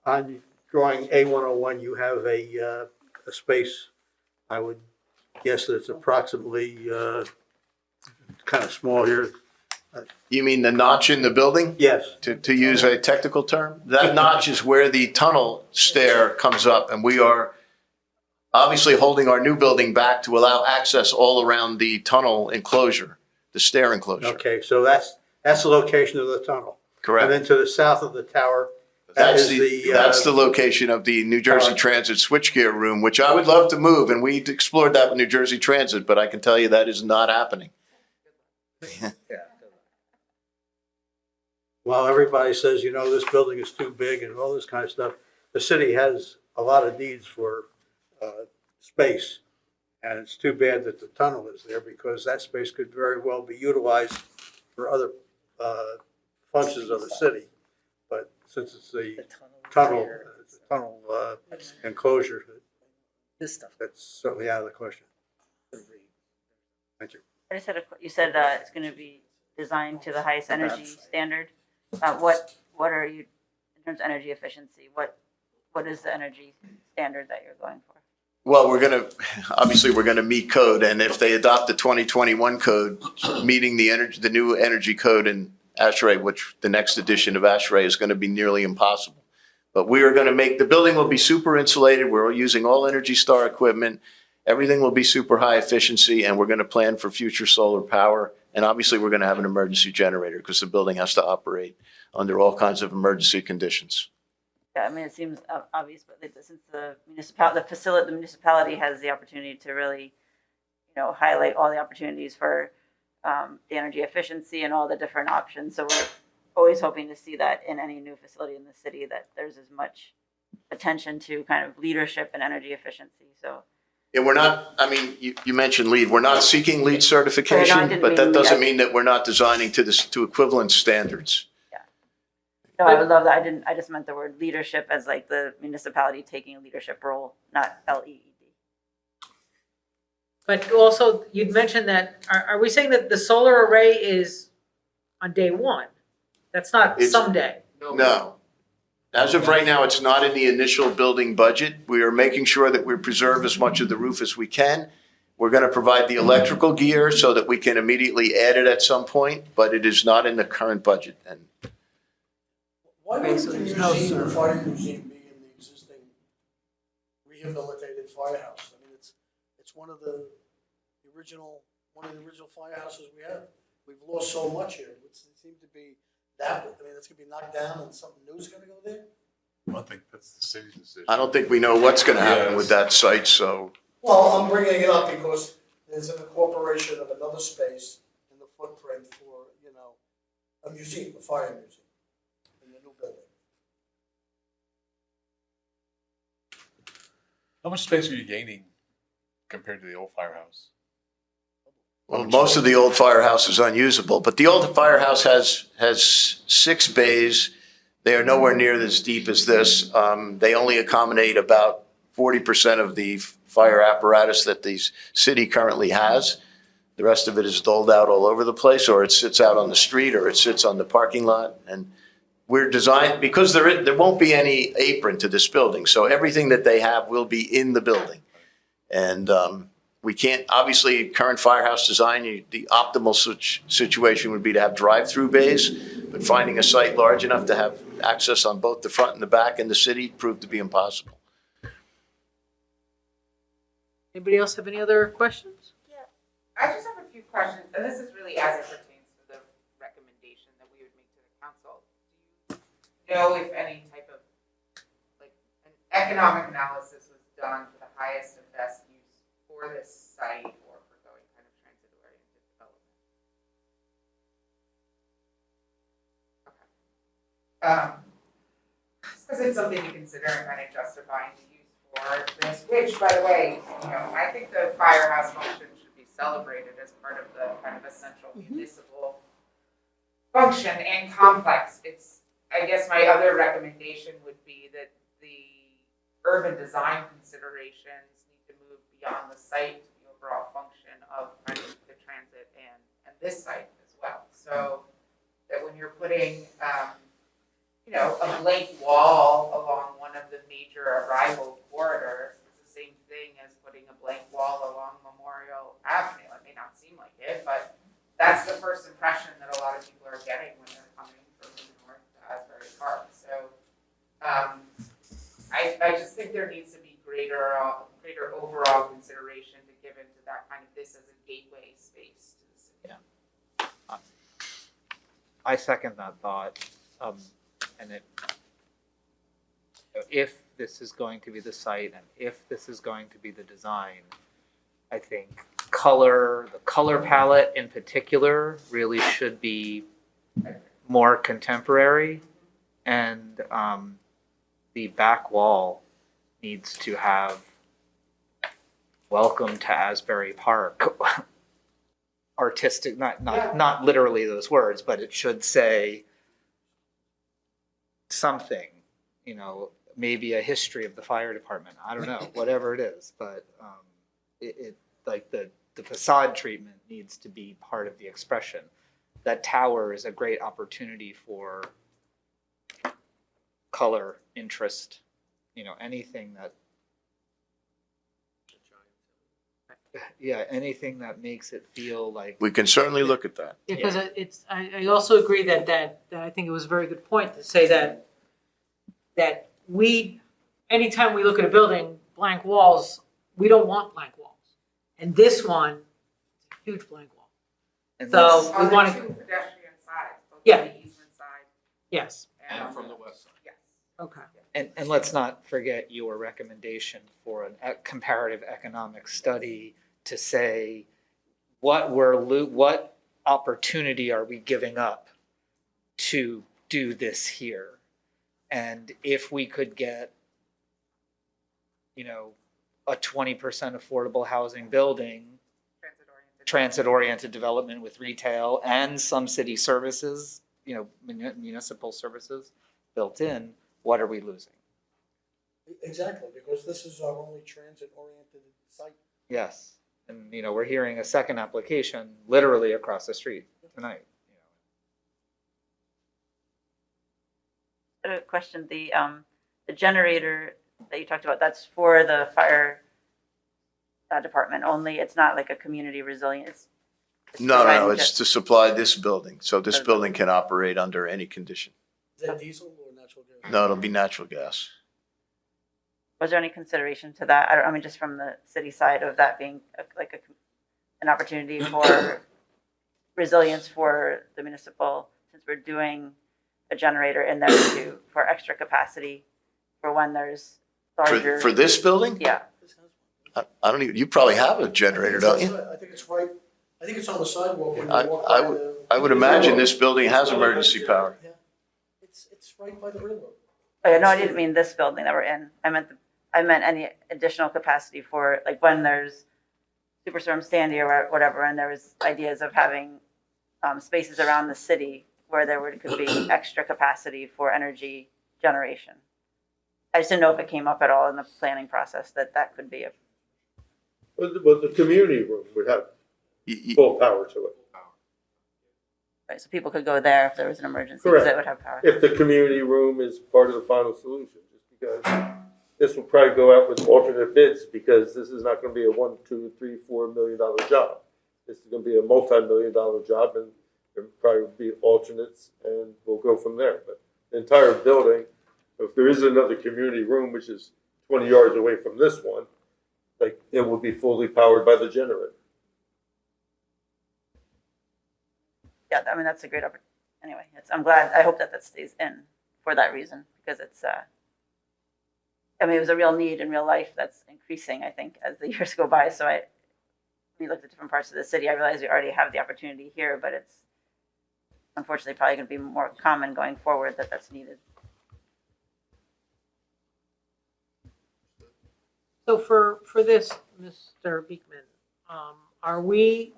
on drawing A101, you have a space, I would guess that it's approximately kind of small here. You mean the notch in the building? Yes. To use a technical term? That notch is where the tunnel stair comes up, and we are obviously holding our new building back to allow access all around the tunnel enclosure, the stair enclosure. Okay, so that's the location of the tunnel. Correct. And then to the south of the tower, That's the location of the New Jersey Transit switchgear room, which I would love to move, and we explored that with New Jersey Transit, but I can tell you that is not happening. While everybody says, this building is too big and all this kind of stuff, the city has a lot of needs for space. And it's too bad that the tunnel is there, because that space could very well be utilized for other functions of the city. But since it's the tunnel enclosure, This stuff. that's certainly out of the question. Thank you. I just had you said it's going to be designed to the highest energy standard. What are you, in terms of energy efficiency, what is the energy standard that you're going for? Well, we're going to meet code, and if they adopt the 2021 code, meeting the new energy code in Asbury, which the next edition of Asbury is going to be nearly impossible. But we are going to the building will be super insulated. We're using all Energy Star equipment. Everything will be super high efficiency, and we're going to plan for future solar power. And obviously, we're going to have an emergency generator because the building has to operate under all kinds of emergency conditions. Yeah, I mean, it seems obvious, but since the municipality has the opportunity to really, highlight all the opportunities for the energy efficiency and all the different options. So we're always hoping to see that in any new facility in the city, that there's as much attention to kind of leadership and energy efficiency. So. Yeah, we're not, I mean, you mentioned LEED. We're not seeking LEED certification, but that doesn't mean that we're not designing to equivalent standards. No, I would love that. I just meant the word leadership as like the municipality taking a leadership role, not LEED. But also, you'd mentioned that, are we saying that the solar array is on day one? That's not It's- someday. No. As of right now, it's not in the initial building budget. We are making sure that we preserve as much of the roof as we can. We're going to provide the electrical gear so that we can immediately add it at some point, but it is not in the current budget. And Why Okay, would so the there's no museum, the server. fire museum be in the existing rehabilitated firehouse? I mean, it's one of the original firehouses we have. We've lost so much here. It seems to be that, I mean, it's gonna be knocked down and something new is gonna go there? I think that's the city's decision. I don't think we know what's going to happen with that site, so. Well, I'm bringing it up because there's an incorporation of another space in the footprint for, a museum, a fire museum in the new building. How much space are you gaining compared to the old firehouse? Well, most of the old firehouse is unusable, but the old firehouse has 6 bays. They are nowhere near as deep as this. They only accommodate about 40% of the fire apparatus that the city currently has. The rest of it is doled out all over the place, or it sits out on the street, or it sits on the parking lot. And we're designed, because there won't be any apron to this building, so everything that they have will be in the building. And we can't, obviously, current firehouse design, the optimal situation would be to have drive-through bays, but finding a site large enough to have access on both the front and the back in the city proved to be impossible. Anybody else have any other questions? I just have a few questions, and this is really as it pertains to the recommendation that we would make to the council. Do you know if any type of, like, an economic analysis was done for the highest and best use for this site or for going kind of transit-oriented development? Okay. Just because it's something to consider and kind of justifying the use for this, which, by the way, I think the firehouse function should be celebrated as part of the kind of essential municipal function and complex. I guess my other recommendation would be that the urban design considerations need to move beyond the site to the overall function of kind of the transit and this site as well. So that when you're putting, a blank wall along one of the major arrival corridors, it's the same thing as putting a blank wall along Memorial Avenue. It may not seem like it, but that's the first impression that a lot of people are getting when they're coming from the north to Asbury Park. So I just think there needs to be greater overall consideration to give into that kind of this as a gateway space to the city. Yeah. I second that thought. And if this is going to be the site and if this is going to be the design, I think the color palette in particular really should be more contemporary, and the back wall needs to have "Welcome to Asbury Park" artistic, not literally those words, but it should say something, maybe a history of the fire department. I don't know, whatever it is, but it like the facade treatment needs to be part of the expression. That tower is a great opportunity for color, interest, anything that, anything that makes it feel like. We can certainly look at that. Because I also agree that I think it was a very good point to say that anytime we look at a building, blank walls, we don't want blank walls. And this one, huge blank wall. And So let's- we On the want two to, pedestrian sides, both Yeah. on the easement side yes, and on from the west side. Yes. okay. And let's not forget your recommendation for a comparative economic study to say what what opportunity are we giving up to do this here? And if we could get, a 20% affordable housing building, transit-oriented development with retail and some city services, municipal services built in, what are we losing? Exactly, because this is our only transit-oriented site. Yes. And, we're hearing a second application literally across the street tonight. A question, the generator that you talked about, that's for the fire department only? It's not like a community resilient, it's No, providing it's just- to supply this building, so this building can operate under any condition. Is that diesel or natural gas? No, it'll be natural gas. Was there any consideration to that? I mean, just from the city side of that being an opportunity for resilience for the municipal, since we're doing a generator in there for extra capacity for when there's larger. For this building? Yeah, I don't even, you probably have a generator, don't you? I think it's right, I think it's on the sidewalk when you I- walk I by would- the. I would imagine this building has emergency power. Yeah. It's right by the railroad. oh, yeah, no, I didn't mean this building that we're in. I meant any additional capacity for, like, when there's Superstorm Sandy or whatever, and there was ideas of having spaces around the city where could be extra capacity for energy generation. I just didn't know if it came up at all in the planning process that could be a. But the community room would have full power to it. Right, so people could go there if there was an emergency, because it would have power. If the community room is part of the final solution, just because this will probably go out with alternate bids, because this is not gonna be a $1, 2, 3, $4 million job. This is gonna be a multi-million-dollar job, and there probably will be alternates, and we'll go from there. But the entire building, if there is another community room, which is 20 yards away from this one, like, it will be fully powered by the generator. Yeah, I mean, that's a great opportunity. Anyway, I hope that stays in for that reason, because it's, I mean, it was a real need in real life that's increasing, I think, as the years go by. So we looked at different parts of the city. I realized we already have the opportunity here, but it's unfortunately probably going to be more common going forward that's needed. So for this, Mr. Beekman, are we,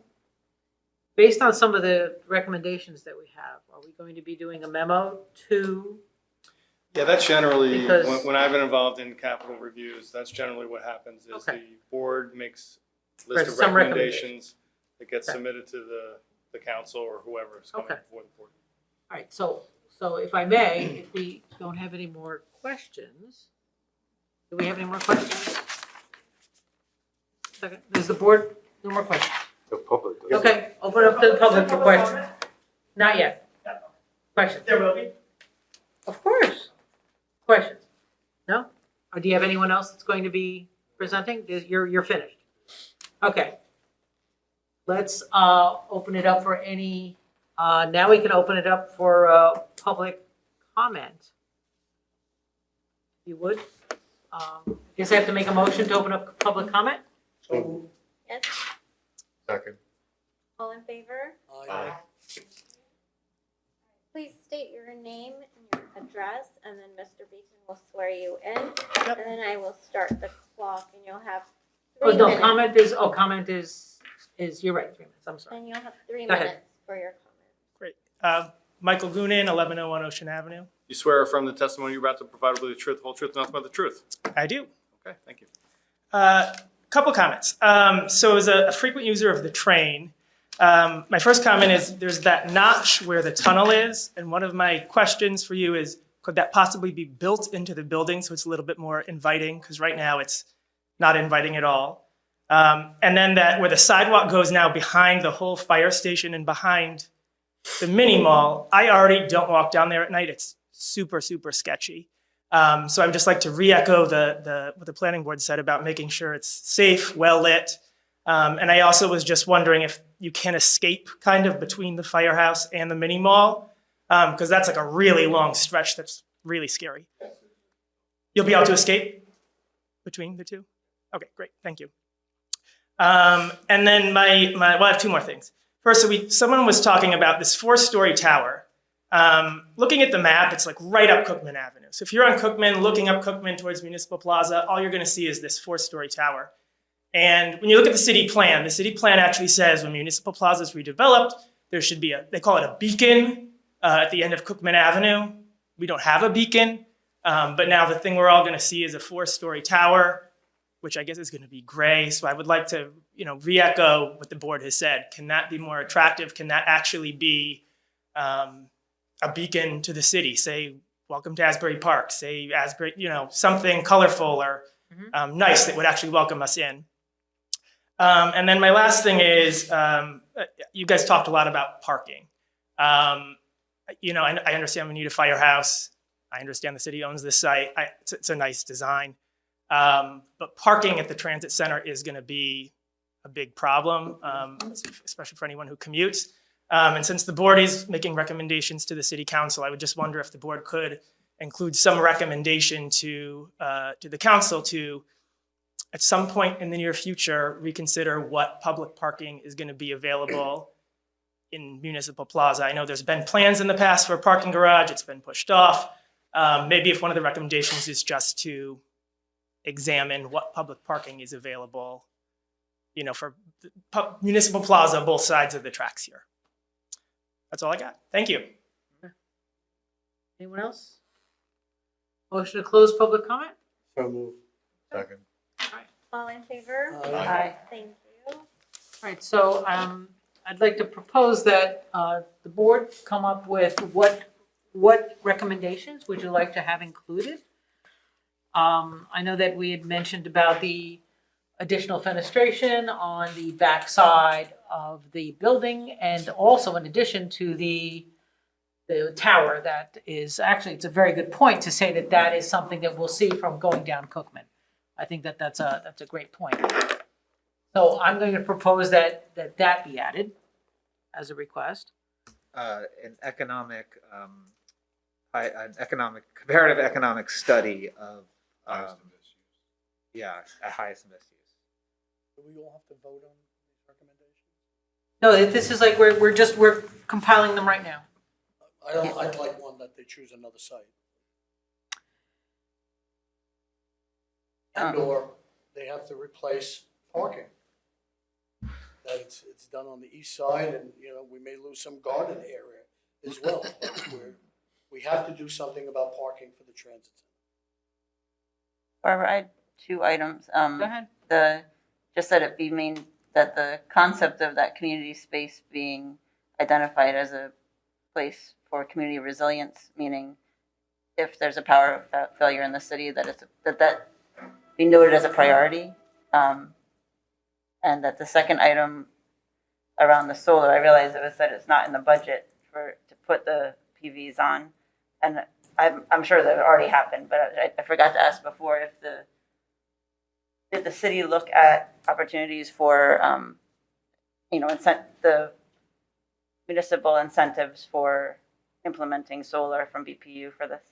based on some of the recommendations that we have, are we going to be doing a memo to? Yeah, that's generally, Because- when I've been involved in capital reviews, that's generally what happens is Okay. the board makes a list of Some recommendations that gets Okay. submitted to the council or whoever is coming Okay. before the board. All right, so if I may, if we don't have any more questions, do we have any more questions? Second, is the board, no more questions? The public. Okay, open up to the public for questions. Not yet. Questions? There will be. Of course. Questions? No? Or do you have anyone else that's going to be presenting? You're finished. Okay. Let's open it up for any, now we can open it up for public comment. If you would. Guess I have to make a motion to open up public comment? Yes, Second. all in favor? Aye. Please state your name and your address, and then Mr. Beekman will swear you in. And then I will start the clock, and you'll have Oh, 3 no, minutes. comment is, you're right, 3 minutes, I'm sorry. And you'll have 3 Go ahead. minutes for your comment. Great. Michael Goonan, 1101 Ocean Avenue. You swear affirm the testimony you're about to provide will be the truth, whole truth, and nothing but the truth. I do. Okay, thank you. Couple comments. So as a frequent user of the train, my first comment is there's that notch where the tunnel is. And one of my questions for you is, could that possibly be built into the building so it's a little bit more inviting? Because right now it's not inviting at all. And then that where the sidewalk goes now behind the whole fire station and behind the mini mall, I already don't walk down there at night. It's super, super sketchy. So I would just like to re-echo what the planning board said about making sure it's safe, well-lit. And I also was just wondering if you can escape kind of between the firehouse and the mini mall, because that's like a really long stretch that's really scary. You'll be able to escape between the two? Okay, great, thank you. And then well, I have two more things. First, someone was talking about this 4-story tower. Looking at the map, it's like right up Cookman Avenue. So if you're on Cookman, looking up Cookman towards Municipal Plaza, all you're gonna see is this 4-story tower. And when you look at the city plan actually says when Municipal Plaza is redeveloped, there should be they call it a beacon at the end of Cookman Avenue. We don't have a beacon, but now the thing we're all gonna see is a 4-story tower, which I guess is gonna be gray. So I would like to, re-echo what the board has said. Can that be more attractive? Can that actually be a beacon to the city? Say, welcome to Asbury Park, say Asbury, something colorful or nice that would actually welcome us in. And then my last thing is, you guys talked a lot about parking. I understand we need a firehouse. I understand the city owns this site. It's a nice design. But parking at the transit center is gonna be a big problem, especially for anyone who commutes. And since the board is making recommendations to the city council, I would just wonder if the board could include some recommendation to the council to, at some point in the near future, reconsider what public parking is going to be available in Municipal Plaza. I know there's been plans in the past for a parking garage. It's been pushed off. Maybe if one of the recommendations is just to examine what public parking is available, for Municipal Plaza, both sides of the tracks here. That's all I got. Thank you. Anyone else? Motion to close public comment? So moved. Second. All in favor? Aye. Thank you. All right, so I'd like to propose that the board come up with what recommendations would you like to have included? I know that we had mentioned about the additional fenestration on the back side of the building, and also in addition to the tower that is, actually, it's a very good point to say that is something that we'll see from going down Cookman. I think that's a great point. So I'm going to propose that be added as a request. An comparative economic study of, highest and best use. Do we all have to vote on these recommendations? No, this is like we're compiling them right now. I'd like one that they choose another site. And/or they have to replace parking. That it's done on the east side, and, we may lose some garden area as well. We have to do something about parking for the transit center. Barbara, I had 2 items. Go ahead. Just that that the concept of that community space being identified as a place for community resilience, meaning if there's a power failure in the city, that be noted as a priority. And that the second item around the solar, I realize it was said it's not in the budget to put the PVs on. And I'm sure that it already happened, but I forgot to ask before if did the city look at opportunities for, the municipal incentives for implementing solar from BPU for this?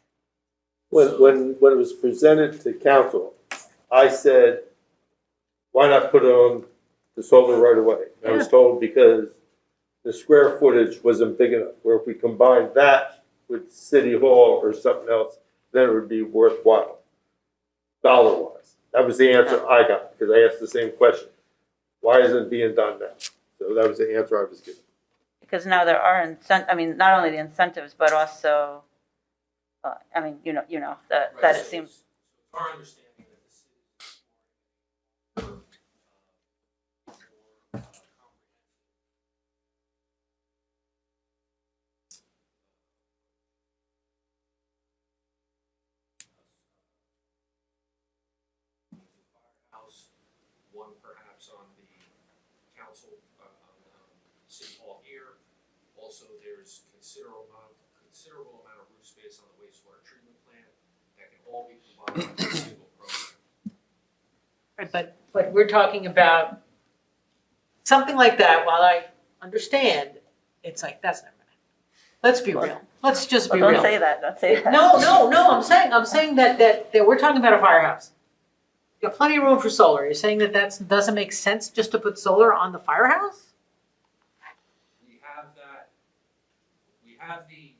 When it was presented to council, I said, why not put it on the solar right away? And I was told because the square footage wasn't big enough, where if we combined that with City Hall or something else, then it would be worthwhile, dollar-wise. That was the answer I got, because I asked the same question. Why isn't it being done now? So that was the answer I was given. Because now there are not only the incentives, but also, that it seems. Our understanding that the city is more Firehouse, one perhaps on the council, on City Hall here. Also, there's considerable amount of roof space on the wastewater treatment plant that can all be combined into a single program. Right, but we're talking about something like that, while I understand, it's like, that's never gonna happen. Let's be real. Let's just be Well, real. don't say that, don't say that. No, I'm saying that we're talking about a firehouse. You got plenty of room for solar. You're saying that doesn't make sense just to put solar on the firehouse? We have the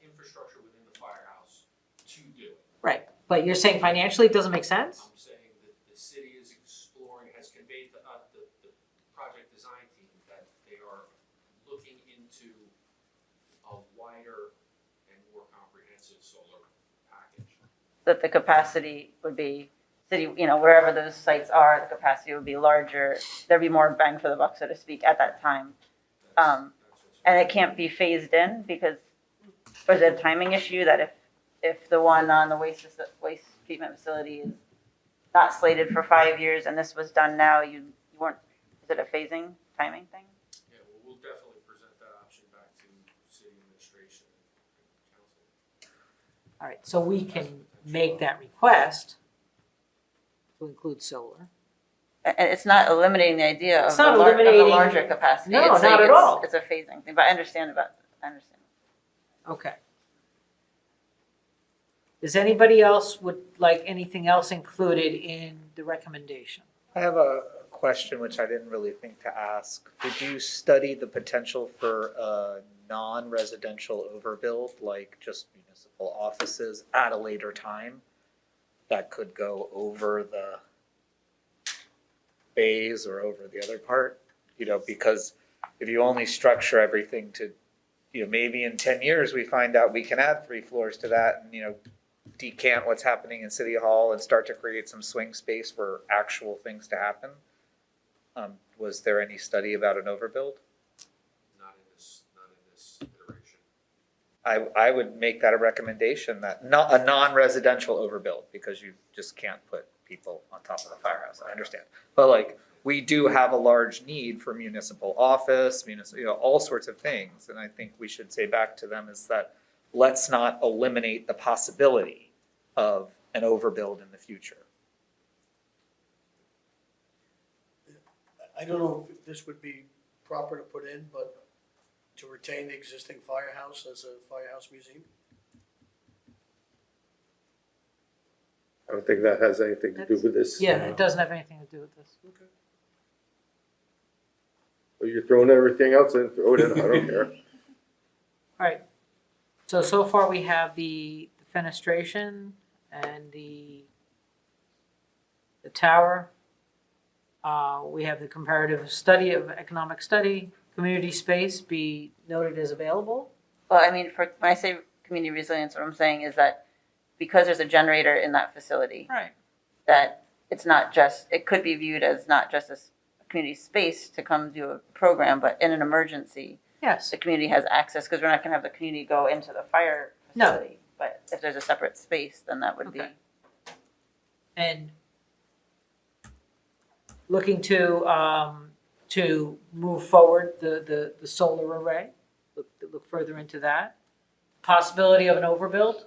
infrastructure within the firehouse to do it. Right, but you're saying financially it doesn't make sense? I'm saying that the city is exploring, has conveyed to the project design team that they are looking into a wider and more comprehensive solar package. That the capacity would be city, wherever those sites are, the capacity would be larger. There'd be more bang for the buck, so to speak, at that time. And it can't be phased in because there's a timing issue that if the one on the waste treatment facility is not slated for 5 years and this was done now, you weren't, is it a phasing timing thing? Yeah, well, we'll definitely present that option back to city administration and council. All right, so we can make that request to include solar. And it's not eliminating the idea of It's not of a eliminating- larger capacity. No, It's not at all. It's a phasing thing, but I understand. Okay. Does anybody else would like anything else included in the recommendation? I have a question which I didn't really think to ask. Did you study the potential for a non-residential overbuild, like just municipal offices at a later time that could go over the bays or over the other part? Because if you only structure everything to, maybe in 10 years we find out we can add 3 floors to that and, decant what's happening in City Hall and start to create some swing space for actual things to happen. Was there any study about an overbuild? Not in this iteration. I would make that a recommendation, that not a non-residential overbuild, because you just can't put people on top of the firehouse. I understand. But we do have a large need for municipal office, all sorts of things. And I think we should say back to them is that let's not eliminate the possibility of an overbuild in the future. I don't know if this would be proper to put in, but to retain the existing firehouse as a firehouse museum? I don't think that has anything to do with this. Yeah, it doesn't have anything to do with this. Okay. Well, you're throwing everything else in, throw it in, I don't care. All right. So far we have the fenestration and the tower. We have the comparative study of economic study, community space be noted as available. Well, when I say community resilience, what I'm saying is that because there's a generator in that facility, Right. that it could be viewed as not just a community space to come do a program, but in an emergency, Yes. the community has access, because we're not going to have the community go into the fire No. facility. But if there's a separate space, then that would be. Okay. And looking to move forward the solar array, look further into that. Possibility of an overbuild,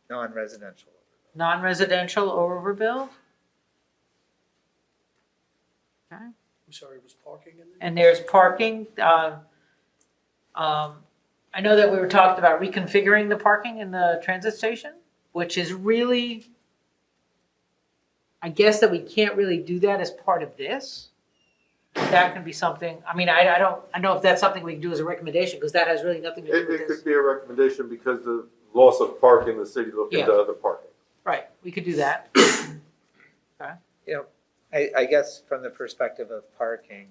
Non-residential. non-residential overbuild. Okay. I'm sorry, was parking in there? And there's parking. I know that we were talking about reconfiguring the parking in the transit station, which is really, I guess that we can't really do that as part of this. That can be something, I don't know if that's something we can do as a recommendation, because that has really nothing to do It with could this. be a recommendation because the loss of parking, the city looked into Yeah. other parking. Right, we could do that. I guess from the perspective of parking,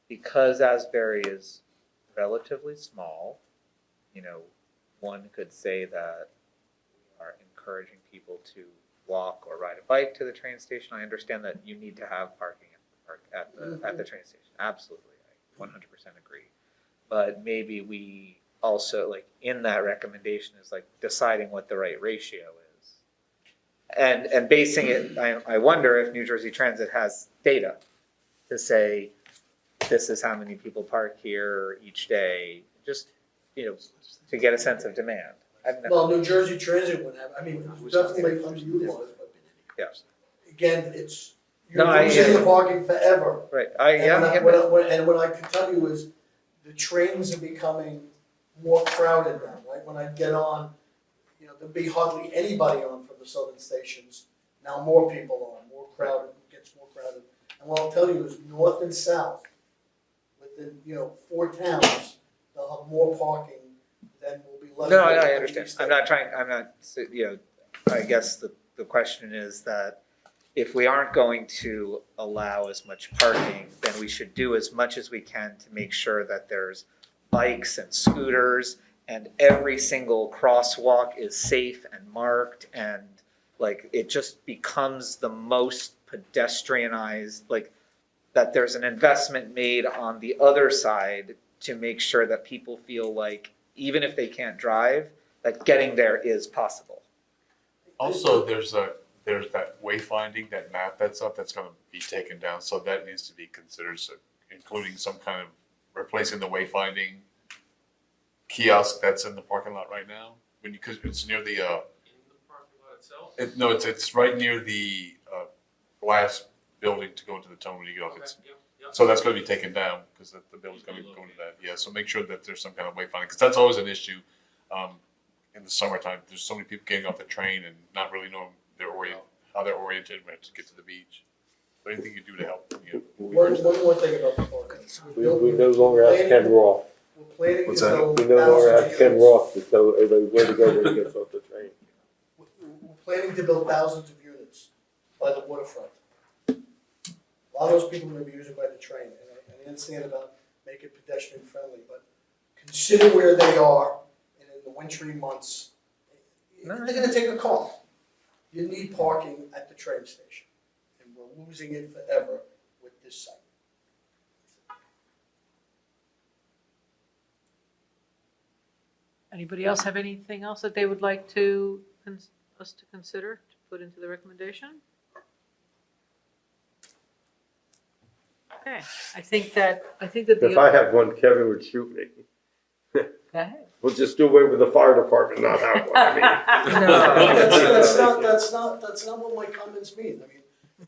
because Asbury is relatively small, one could say that we are encouraging people to walk or ride a bike to the train station. I understand that you need to have parking at the train station. Absolutely, I 100% agree. But maybe we also, in that recommendation is deciding what the right ratio is. And basing it, I wonder if New Jersey Transit has data to say, this is how many people park here each day, just, to get a sense of demand. Well, New Jersey Transit would have, I mean, it's definitely underutilized, but Yes. again, it's, No, you're I- losing the parking forever. Right, And what I can tell you is, the trains are becoming more crowded now, right? When I get on, you know, there'll be hardly anybody on from the southern stations. Now more people on, more crowded, it gets more crowded. And what I'll tell you is, north and south, within, you know, 4 towns, they'll have more parking than will be left. No, I understand. I'm not, you know, I guess the question is that if we aren't going to allow as much parking, then we should do as much as we can to make sure that there's bikes and scooters and every single crosswalk is safe and marked, and like it just becomes the most pedestrianized, like that there's an investment made on the other side to make sure that people feel like even if they can't drive, that getting there is possible. Also, there's that wayfinding, that map that's up, that's gonna be taken down, so that needs to be considered, so including some kind of replacing the wayfinding kiosk that's in the parking lot right now, when you, cause it's near the, In the parking lot itself? no, it's right near the, glass building to go into the tunnel when you get off. Okay, It's, yeah. so that's gonna be taken down, cause the building's gonna go into that, yeah, so make sure that there's some kind of wayfinding, cause that's always an issue, in the summertime, there's so many people getting off the train and not really knowing how they're oriented when to get to the beach. So anything you do to help, you know. One more thing about the parking. We no longer have Ken Roth. We're planning What's to that? build We no longer thousands have of Ken units. Roth to tell everybody where to go when he gets off the train. We're planning to build thousands of units by the waterfront. A lot of those people are gonna be using by the train, and I understand about make it pedestrian friendly, but consider where they are, and in the wintry months, they're gonna take a car. You need parking at the train station, and we're losing it forever with this site. Anybody else have anything else that they would like to, us to consider, to put into the recommendation? Okay, I think that If the. I had one, Kevin would shoot me. Go ahead. We'll just do away with the fire department, not have one, I mean. That's not what my comments mean, I mean.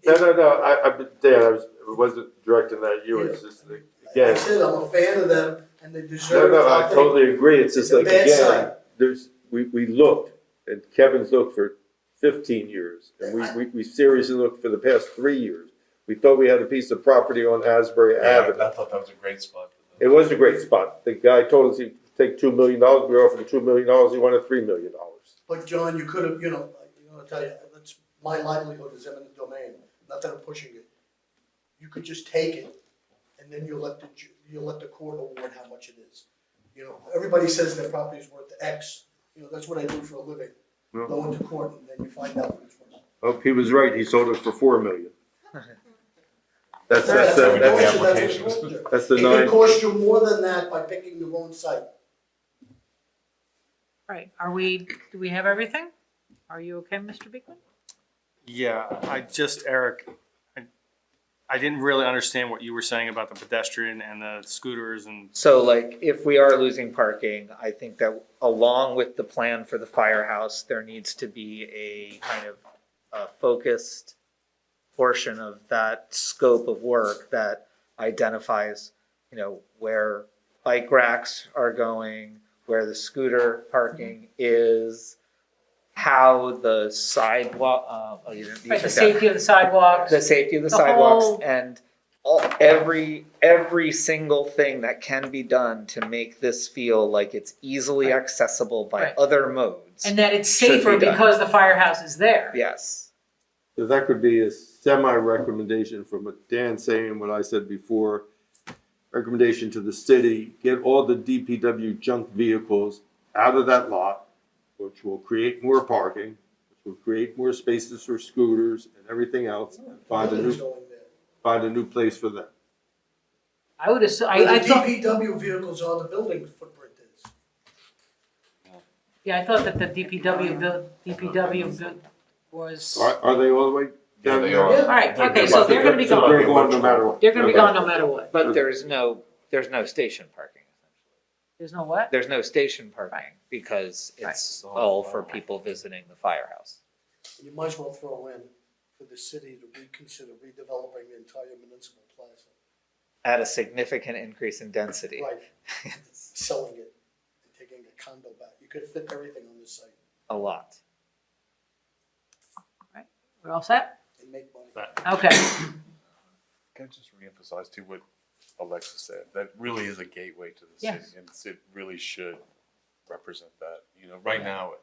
No, Dan, I wasn't directing that at you, it's just, Like again. I said, I'm a fan of them, and they No, deserve. I totally agree, it's just It's a like, bad again, sign. we looked, and Kevin's looked for 15 years, and we seriously looked for the past 3 years. We thought we had a piece of property on Asbury Avenue. I thought that was a great spot. It was a great spot. The guy told us he'd take $2 million, we offered him $2 million, he wanted $3 million. But John, you could have, I'll tell you, that's, my livelihood is eminent domain, not that I'm pushing it. You could just take it, and then you'll let the court award how much it is. You know, everybody says their property is worth X, that's what I do for a living. No. Go into court, and then you find out what it's worth. Oh, he was right, he sold it for $4 million. That's That's what the it costs you. that's the It nine. can cost you more than that by picking the wrong site. Right, do we have everything? Are you okay, Mr. Beekman? Yeah, Eric, I didn't really understand what you were saying about the pedestrian and the scooters and. So like, if we are losing parking, I think that along with the plan for the firehouse, there needs to be a kind of focused portion of that scope of work that identifies, where bike racks are going, where the scooter parking is, how the sidewalk, Right, the safety of the sidewalks. the safety of the The sidewalks, whole- and every single thing that can be done to make this feel like it's easily accessible by Right. other modes. And that it's should be safer done. because the firehouse is there. Yes. So that could be a semi-recommendation from what Dan's saying, what I said before. Recommendation to the city, get all the DPW junk vehicles out of that lot, which will create more parking, which will create more spaces for scooters and everything else, and find a new place for them. I would assume, Where I the thought, DPW vehicles are, the building footprint is. yeah, I thought that the DPW was, all Are they all the way Yeah, down they there? are. right, okay, so they're gonna be So gone. they're going no matter what. They're gonna be gone no matter what. But there's no station parking. There's no what? There's no station parking because Right. it's all for people visiting the firehouse. You might as well throw in for the city to reconsider redeveloping the entire municipal plaza. At a significant increase in density. Right, selling it and taking a condo back. You could fit everything on this site A lot. We're all set? and make money. Okay. Can I just reemphasize too what Alexa said? That really is a gateway to the Yes. city, and it really should represent that. You know, right now,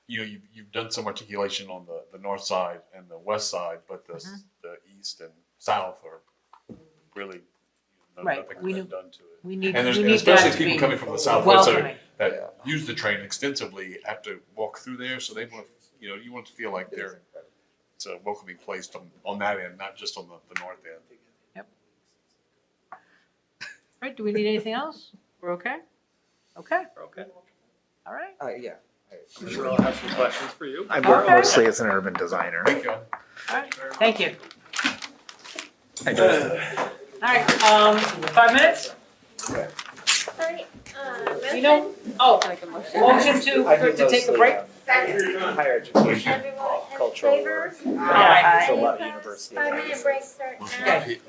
you know, you've done some articulation on the north side and the west side, but the east and south are really, Right. nothing's We been need- done to it. We need, And there's we and need that especially to people be coming from the southwest welcoming. that use the train extensively have to walk through there, so they want, you know, you want to feel like it's a welcoming place on that end, not just on the north end. Right, do we need anything else? We're okay? Okay, Okay. all right. Yeah. I'm sure I'll have some questions for you. I work Okay. mostly as an urban designer. Thank you. All right, thank you. I do. All right, 5 minutes? Alright, You know, oh, motion to take a break? Higher education, everyone in cultural favor? work. Aye. So a lot of universities. 5-minute break start now. Okay.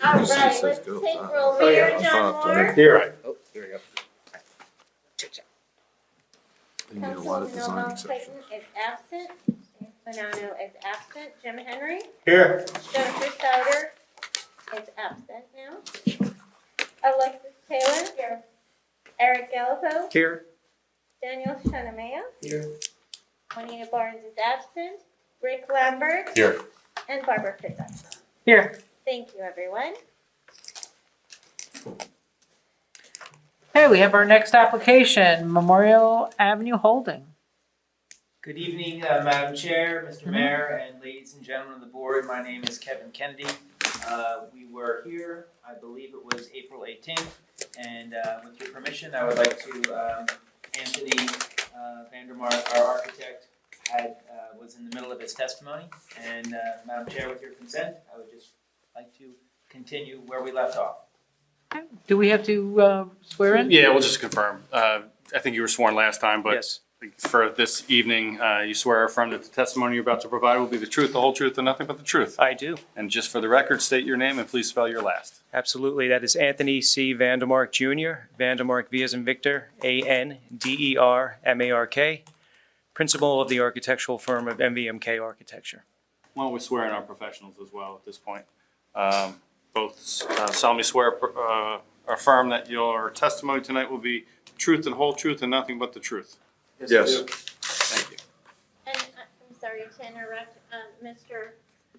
Alright, let's take roll reader, John Moore. Here. Oh, here we go. Councilwoman Noel Clayton is absent. Bonanno is absent. Jim Henry. Here. Jennifer Souter is absent now. Alexis Taylor. Here. Eric Gallipo. Here. Daniel Shanamea. Here. Juanita Barnes is absent. Rick Lambert. Here. And Barbara Pizza. Here. Thank you, everyone. Okay, we have our next application, Memorial Avenue Holding. Good evening, Madam Chair, Mr. Mayor, and ladies and gentlemen of the board. My name is Kevin Kennedy. We were here, I believe it was April 18th, and with your permission, I would like to, Anthony Vandermark, our architect, was in the middle of his testimony, and Madam Chair, with your consent, I would just like to continue where we left off. Do we have to swear in? Yeah, we'll just confirm. I think you were sworn last time, but Yes. for this evening, you swear or affirm that the testimony you're about to provide will be the truth, the whole truth, and nothing but the truth. I do. And just for the record, state your name and please spell your last. Absolutely. That is Anthony C. Vandermark Jr., Vandermark V as in Victor, ANDERMARK, principal of the architectural firm of MVMK Architecture. Why don't we swear in our professionals as well at this point? Both solemnly swear or affirm that your testimony tonight will be truth and whole truth and nothing but the truth. Yes. Thank you. And I'm sorry to interrupt, Mr.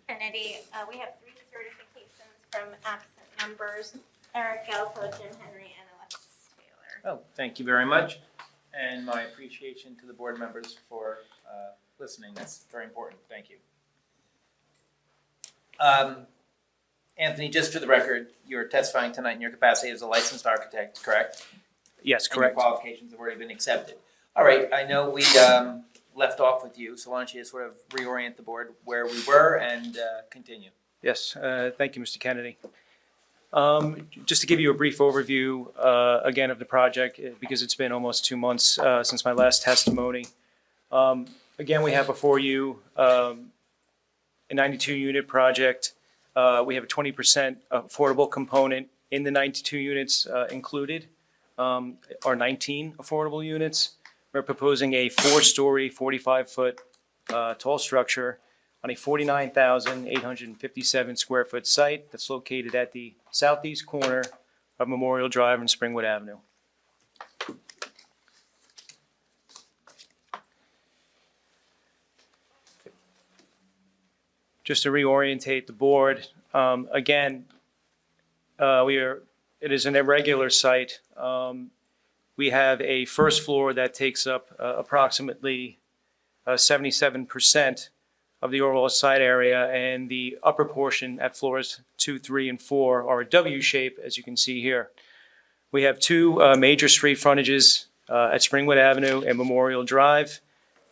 Kennedy. We have 3 certifications from absent members, Eric Galpo, Jim Henry, and Alexis Taylor. Oh, thank you very much. And my appreciation to the board members for listening. That's very important. Thank you. Anthony, just for the record, you're testifying tonight in your capacity as a licensed architect, correct? Yes, correct. And your qualifications have already been accepted. All right, I know we left off with you, so why don't you just sort of reorient the board where we were and continue? Yes, thank you, Mr. Kennedy. Just to give you a brief overview, again, of the project, because it's been almost 2 months since my last testimony. Again, we have before you a 92-unit project. We have a 20% affordable component in the 92 units included, are 19 affordable units. We're proposing a 4-story, 45-foot tall structure on a 49,857 square foot site that's located at the southeast corner of Memorial Drive and Springwood Avenue. Just to reorientate the board, again, it is an irregular site. We have a first floor that takes up approximately 77% of the overall site area, and the upper portion at floors 2, 3, and 4 are a W shape, as you can see here. We have 2 major street frontages at Springwood Avenue and Memorial Drive.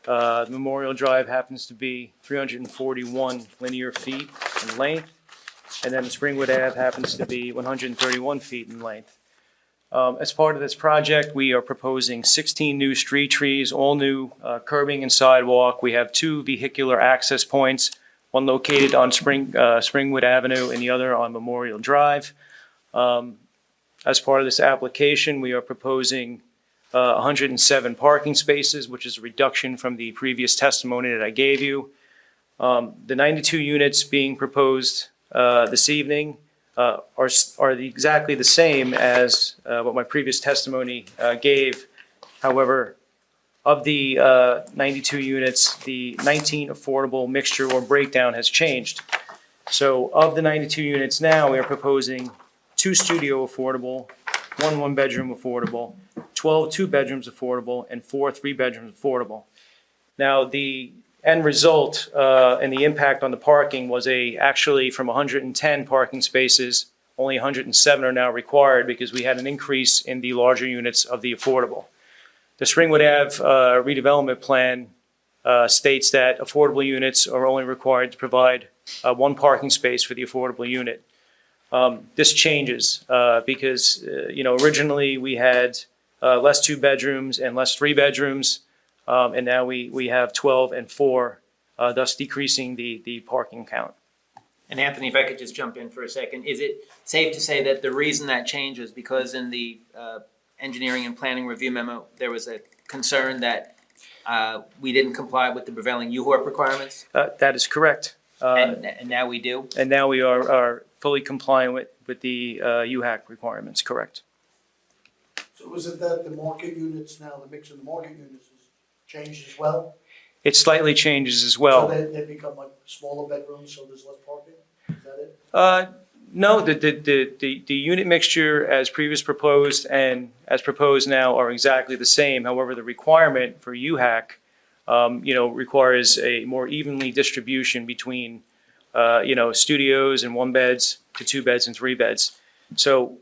Memorial Drive happens to be 341 linear feet in length, and then Springwood Ave happens to be 131 feet in length. As part of this project, we are proposing 16 new street trees, all new curbing and sidewalk. We have 2 vehicular access points, one located on Springwood Avenue and the other on Memorial Drive. As part of this application, we are proposing 107 parking spaces, which is a reduction from the previous testimony that I gave you. The 92 units being proposed this evening are exactly the same as what my previous testimony gave. However, of the 92 units, the 19 affordable mixture or breakdown has changed. So of the 92 units now, we are proposing 2 studio affordable, 1 one-bedroom affordable, 12 two-bedrooms affordable, and 4 three-bedrooms affordable. Now, the end result and the impact on the parking was actually from 110 parking spaces, only 107 are now required because we had an increase in the larger units of the affordable. The Springwood Ave redevelopment plan states that affordable units are only required to provide 1 parking space for the affordable unit. This changes because originally we had less 2 bedrooms and less 3 bedrooms, and now we have 12 and 4, thus decreasing the parking count. And Anthony, if I could just jump in for a second, is it safe to say that the reason that changes because in the engineering and planning review memo, there was a concern that we didn't comply with the prevailing UHORP requirements? That is correct. And now we do? And now we are fully compliant with the UHAC requirements, correct. So is it that the market units now, the mix of the market units has changed as well? It slightly changes as well. So they become like smaller bedrooms, so there's less parking? Is that it? No, the unit mixture as previous proposed and as proposed now are exactly the same. However, the requirement for UHAC, requires a more evenly distribution between, studios and 1 beds to 2 beds and 3 beds. So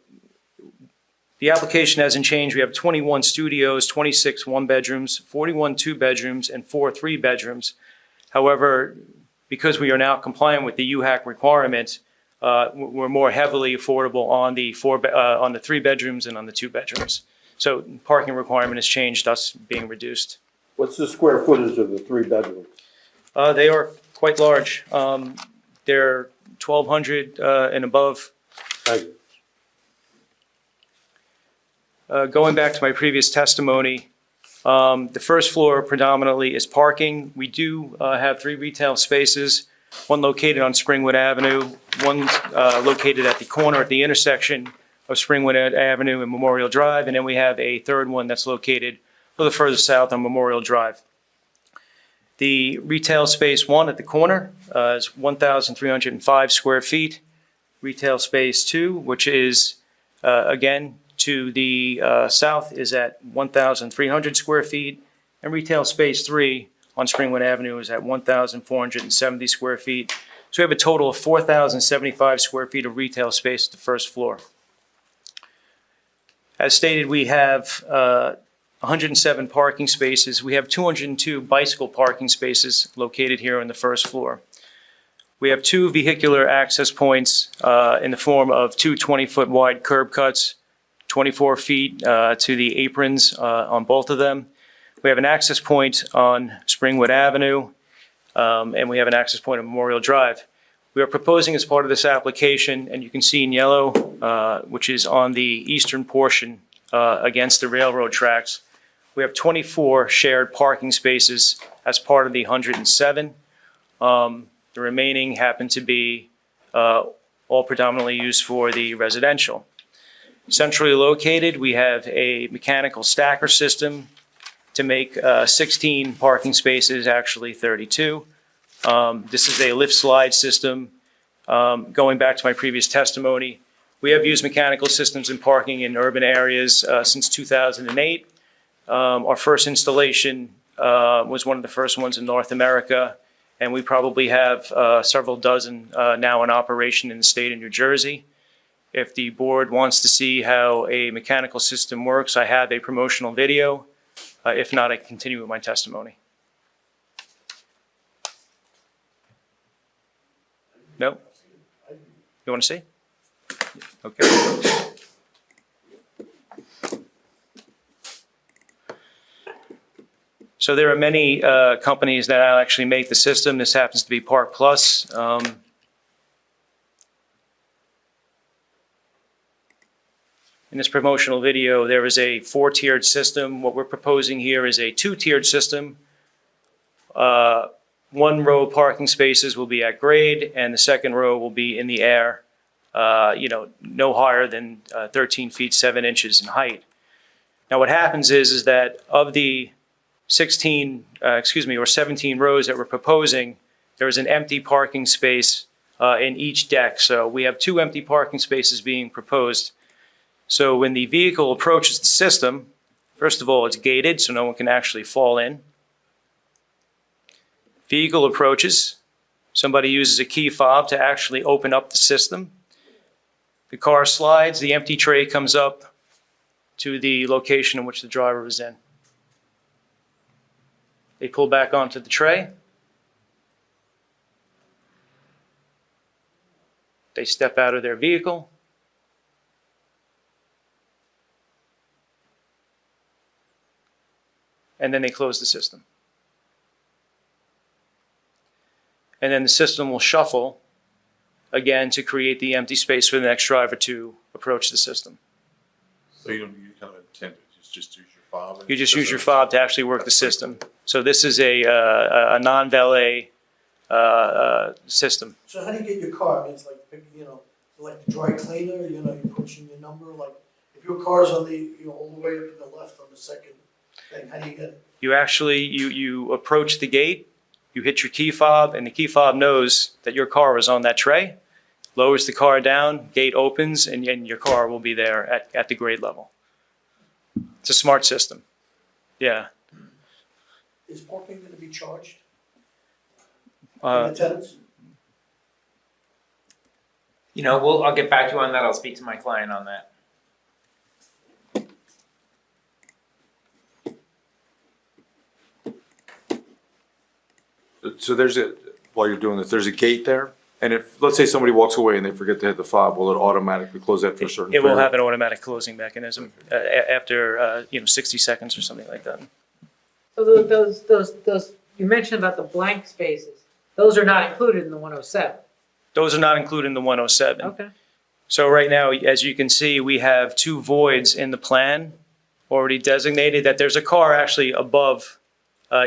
the application hasn't changed. We have 21 studios, 26 1 bedrooms, 41 2 bedrooms, and 4 3 bedrooms. However, because we are now compliant with the UHAC requirement, we're more heavily affordable on the 3 bedrooms and on the 2 bedrooms. So parking requirement has changed, thus being reduced. What's the square footage of the 3 bedrooms? They are quite large. They're 1,200 and above. Going back to my previous testimony, the first floor predominantly is parking. We do have 3 retail spaces, 1 located on Springwood Avenue, 1 located at the corner at the intersection of Springwood Avenue and Memorial Drive, and then we have a 3rd one that's located a little further south on Memorial Drive. The retail space 1 at the corner is 1,305 square feet. Retail space 2, which is, again, to the south is at 1,300 square feet, and retail space 3 on Springwood Avenue is at 1,470 square feet. So we have a total of 4,075 square feet of retail space at the first floor. As stated, we have 107 parking spaces. We have 202 bicycle parking spaces located here on the first floor. We have 2 vehicular access points in the form of 2 20-foot wide curb cuts, 24 feet to the aprons on both of them. We have an access point on Springwood Avenue, and we have an access point on Memorial Drive. We are proposing as part of this application, and you can see in yellow, which is on the eastern portion against the railroad tracks, we have 24 shared parking spaces as part of the 107. The remaining happen to be all predominantly used for the residential. Centrally located, we have a mechanical stacker system to make 16 parking spaces, actually 32. This is a lift slide system. Going back to my previous testimony, we have used mechanical systems in parking in urban areas since 2008. Our first installation was one of the first ones in North America, and we probably have several dozen now in operation in the state of New Jersey. If the board wants to see how a mechanical system works, I have a promotional video. If not, I continue with my testimony. No? You want to see? Okay. So there are many companies that actually make the system. This happens to be Park Plus. In this promotional video, there is a 4-tiered system. What we're proposing here is a 2-tiered system. 1 row of parking spaces will be at grade, and the second row will be in the air, no higher than 13 feet 7 inches in height. Now, what happens is that of the 17 rows that we're proposing, there is an empty parking space in each deck. So we have 2 empty parking spaces being proposed. So when the vehicle approaches the system, first of all, it's gated, so no one can actually fall in. Vehicle approaches, somebody uses a key fob to actually open up the system. The car slides, the empty tray comes up to the location in which the driver is in. They pull back onto the tray. They step out of their vehicle. And then they close the system. And then the system will shuffle again to create the empty space for the next driver to approach the system. So you kind of intend to just use your fob? You just use your fob to actually work the system. So this is a non-valet system. So how do you get your car? I mean, it's like, like the dry cleaner, you're pushing your number, like, if your car's on the, all the way up to the left on the second thing, how do you get it? You actually, you approach the gate, you hit your key fob, and the key fob knows that your car is on that tray, lowers the car down, gate opens, and your car will be there at the grade level. It's a smart system. Yeah. Is parking gonna be charged? Uh, The tenants? I'll get back to you on that. I'll speak to my client on that. So while you're doing this, there's a gate there, and if, let's say somebody walks away and they forget to hit the fob, will it automatically close after a certain It will period? have an automatic closing mechanism after 60 seconds or something like that. So those, you mentioned about the blank spaces. Those are not included in the 107. Those are not included in the 107. Okay. So right now, as you can see, we have 2 voids in the plan already designated, that there's a car actually above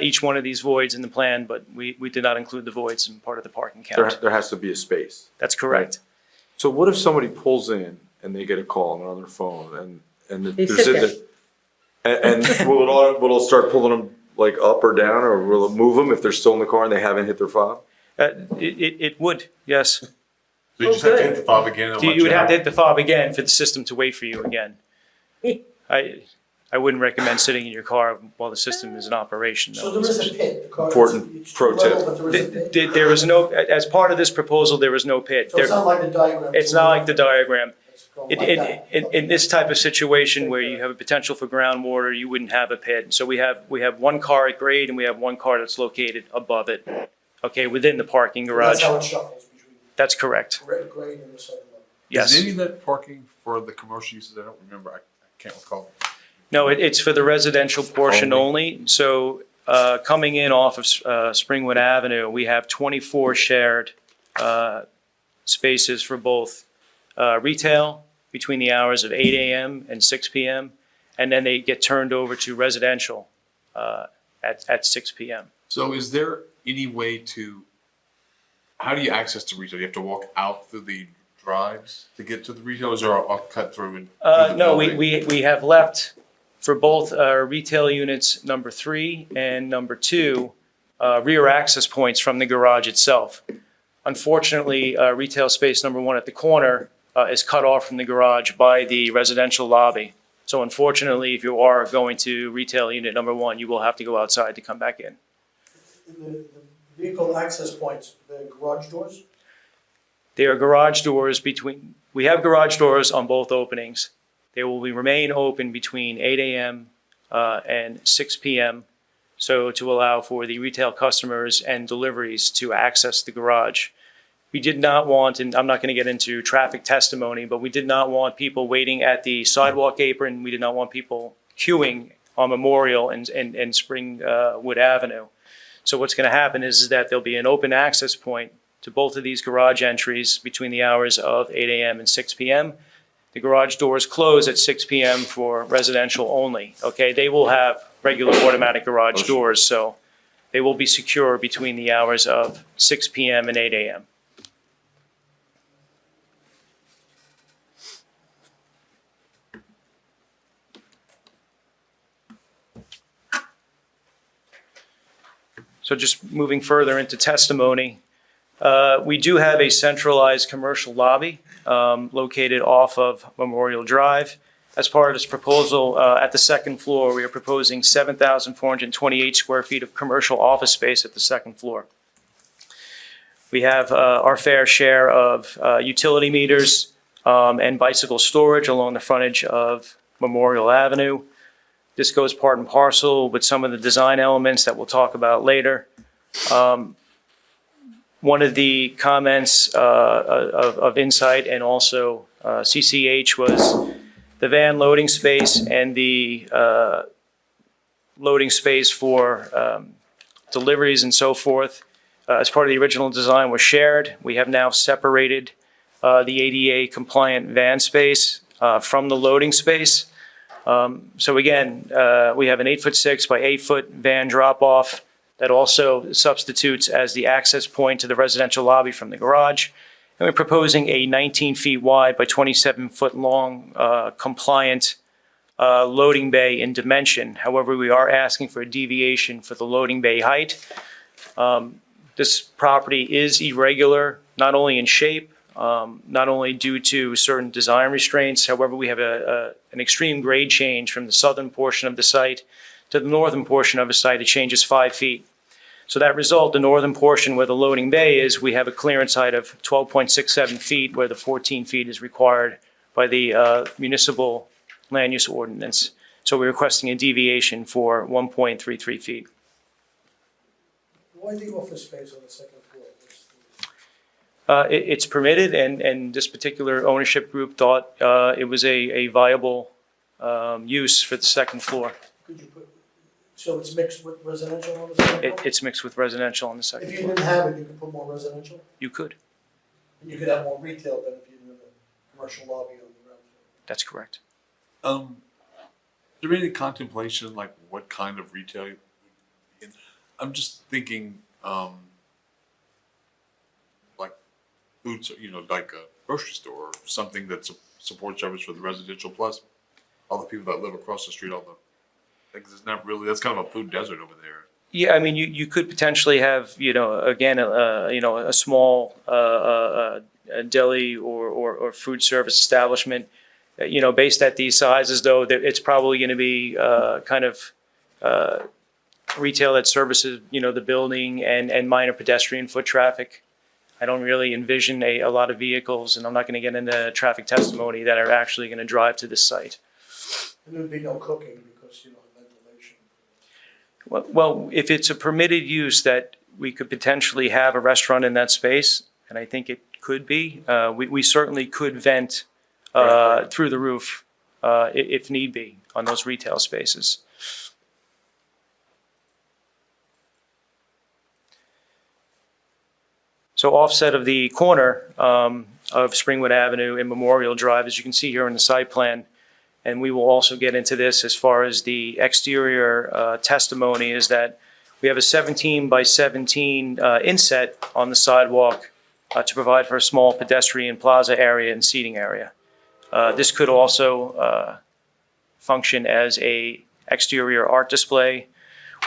each one of these voids in the plan, but we did not include the voids in part of the parking count. There has to be a space. That's correct. So what if somebody pulls in and they get a call and they're on their phone and They they're sit sitting there? And will it start pulling them like up or down, or will it move them if they're still in the car and they haven't hit their fob? It would, yes. So you just have to hit the fob again? And You would have to hit the fob again for the system to wait for you again. I wouldn't recommend sitting in your car while the system is in operation. So there is a pit. The car is- Important it's pro level, tip. but there is a pit. There was no, as part of this proposal, there was no pit. So it's not like the diagram. It's not like the diagram. It's going like that. In this type of situation where you have a potential for groundwater, you wouldn't have a pit. So we have 1 car at grade and we have 1 car that's located above it, okay, within the parking garage. That's how it shuffles between That's correct. grade and the second level. Yes. Is any of that parking for the commercial uses? I don't remember. I can't recall. No, it's for the residential portion only. So coming in off of Springwood Avenue, we have 24 shared spaces for both retail between the hours of 8 a.m. and 6 p.m. And then they get turned over to residential at 6 p.m. So is there any way how do you access the retail? You have to walk out through the drives to get to the retail, or is there a cut through? No, we have left for both retail units number 3 and number 2 rear access points from the garage itself. Unfortunately, retail space number 1 at the corner is cut off from the garage by the residential lobby. So unfortunately, if you are going to retail unit number 1, you will have to go outside to come back in. The vehicle access points, the garage doors? There are garage doors we have garage doors on both openings. They will remain open between 8 a.m. And 6 p.m. So to allow for the retail customers and deliveries to access the garage. We did not want, and I'm not going to get into traffic testimony, but we did not want people waiting at the sidewalk apron. We did not want people queuing on Memorial and Springwood Avenue. So what's going to happen is that there'll be an open access point to both of these garage entries between the hours of 8 a.m. and 6 p.m. The garage doors close at 6 p.m. for residential only, okay? They will have regular automatic garage doors, so they will be secure between the hours of 6 p.m. and 8 a.m. So just moving further into testimony, we do have a centralized commercial lobby located off of Memorial Drive. As part of this proposal, at the second floor, we are proposing 7,428 square feet of commercial office space at the second floor. We have our fair share of utility meters and bicycle storage along the frontage of Memorial Avenue. This goes part and parcel with some of the design elements that we'll talk about later. One of the comments of Insight and also CCH was the van loading space and the loading space for deliveries and so forth as part of the original design was shared. We have now separated the ADA compliant van space from the loading space. So again, we have an 8'6" by 8' van drop-off that also substitutes as the access point to the residential lobby from the garage. And we're proposing a 19 feet wide by 27 foot long compliant loading bay in dimension. However, we are asking for a deviation for the loading bay height. This property is irregular, not only in shape, not only due to certain design restraints. However, we have an extreme grade change from the southern portion of the site to the northern portion of the site. It changes 5 feet. So that result, the northern portion where the loading bay is, we have a clearance height of 12.67 feet where the 14 feet is required by the municipal land use ordinance. So we're requesting a deviation for 1.33 feet. Why the office space on the second floor? It's permitted, and this particular ownership group thought it was a viable use for the second floor. Could you put, so it's mixed with residential on the second floor? It's mixed with residential on the second If you floor. didn't have it, you could put more residential? You could. And you could have more retail than if you didn't have a commercial lobby on the ground floor. That's correct. Is there any contemplation like what kind of retail you would be in? I'm just thinking, like food, like a grocery store or something that's a support service for the residential plus all the people that live across the street, all the things. It's not really, that's kind of a food desert over there. Yeah, I mean, you could potentially have, again, a small a deli or food service establishment, based at these sizes, though, it's probably going to be kind of retail that services, the building and minor pedestrian foot traffic. I don't really envision a lot of vehicles, and I'm not going to get into traffic testimony, that are actually going to drive to this site. And there'd be no cooking because, ventilation. Well, if it's a permitted use that we could potentially have a restaurant in that space, and I think it could be, we certainly could vent through the roof if need be on those retail spaces. So offset of the corner of Springwood Avenue and Memorial Drive, as you can see here in the site plan, and we will also get into this as far as the exterior testimony, is that we have a 17 by 17 inset on the sidewalk to provide for a small pedestrian plaza area and seating area. This could also function as a exterior art display.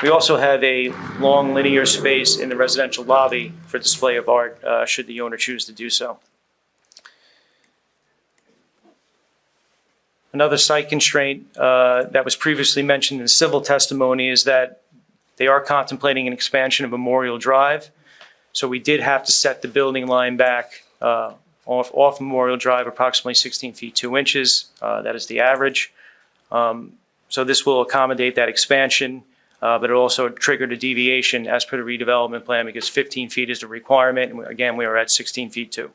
We also have a long linear space in the residential lobby for display of art, should the owner choose to do so. Another site constraint that was previously mentioned in civil testimony is that they are contemplating an expansion of Memorial Drive. So we did have to set the building line back off Memorial Drive approximately 16 feet 2 inches. That is the average. So this will accommodate that expansion, but it also triggered a deviation as per the redevelopment plan because 15 feet is the requirement. And again, we are at 16 feet 2.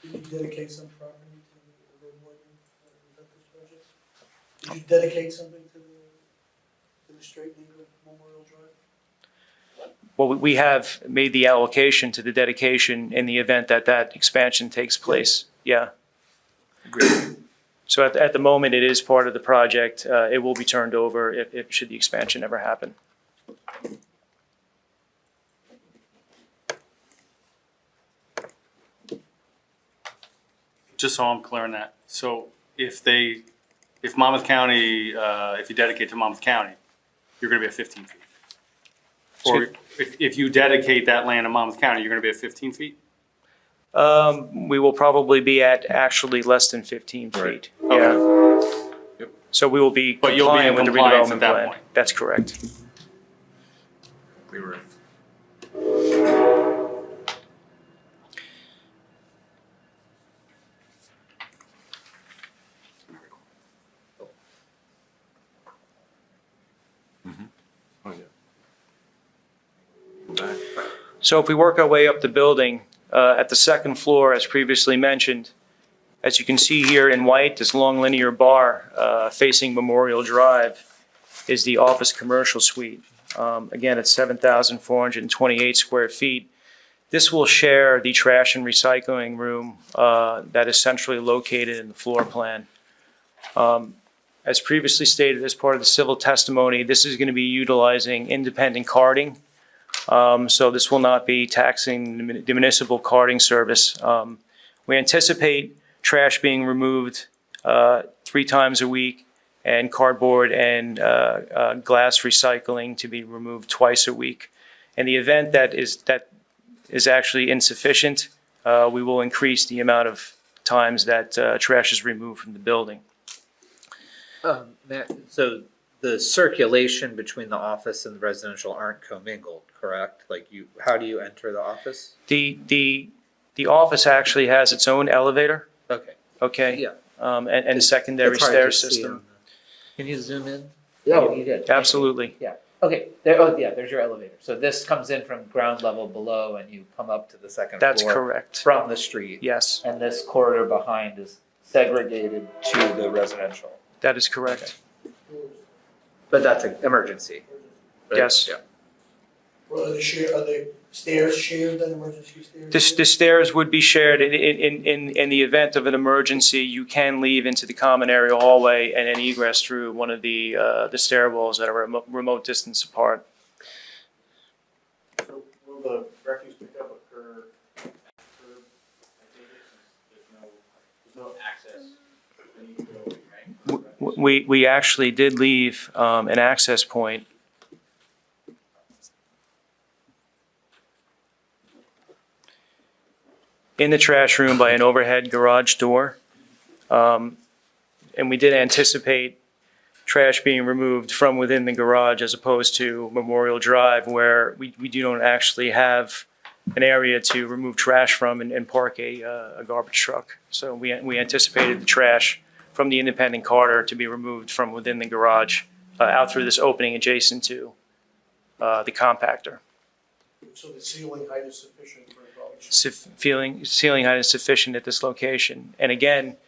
Did you dedicate some property to the road widening? Did you dedicate something to the the straightening of Memorial Drive? Well, we have made the allocation to the dedication in the event that that expansion takes place. Yeah. So at the moment, it is part of the project. It will be turned over if should the expansion ever happen. Just so I'm clear on that, so if Monmouth County, if you dedicate to Monmouth County, you're gonna be at 15 feet. Or if you dedicate that land to Monmouth County, you're gonna be at 15 feet? We will probably be at actually less than 15 feet. Yeah. So we will be But you'll be in compliant with the compliance at redevelopment that plan. point. That's correct. We were. So if we work our way up the building, at the second floor, as previously mentioned, as you can see here in white, this long linear bar facing Memorial Drive is the office commercial suite. Again, it's 7,428 square feet. This will share the trash and recycling room that is centrally located in the floor plan. As previously stated as part of the civil testimony, this is going to be utilizing independent carting. So this will not be taxing the municipal carting service. We anticipate trash being removed 3 times a week and cardboard and glass recycling to be removed twice a week. In the event that is actually insufficient, we will increase the amount of times that trash is removed from the building. So the circulation between the office and the residential aren't commingled, correct? Like how do you enter the office? The office actually has its own elevator. Okay. Okay. Yeah. And secondary It's hard stair to see system. on the- Can you zoom in? Oh, you did. Absolutely. Yeah. Okay. There's your elevator. So this comes in from ground level below, and you come up to the second floor. That's correct. From the street. Yes. And this corridor behind is segregated to the residential. That is correct. But that's an emergency. Right? Yes. Yeah. Well, are the stairs shared, then emergency stairs? The stairs would be shared. In the event of an emergency, you can leave into the common area hallway and then egress through one of the stairwells that are remote distance apart. So will the refuse pickup occur at the curb? There's no access. Then you can go, right? We actually did leave an access point. In the trash room by an overhead garage door. And we did anticipate trash being removed from within the garage as opposed to Memorial Drive where we don't actually have an area to remove trash from and park a garbage truck. So we anticipated the trash from the independent carter to be removed from within the garage out through this opening adjacent to the compactor. So the ceiling height is sufficient for a garbage? Ceiling height is sufficient at this location. And again,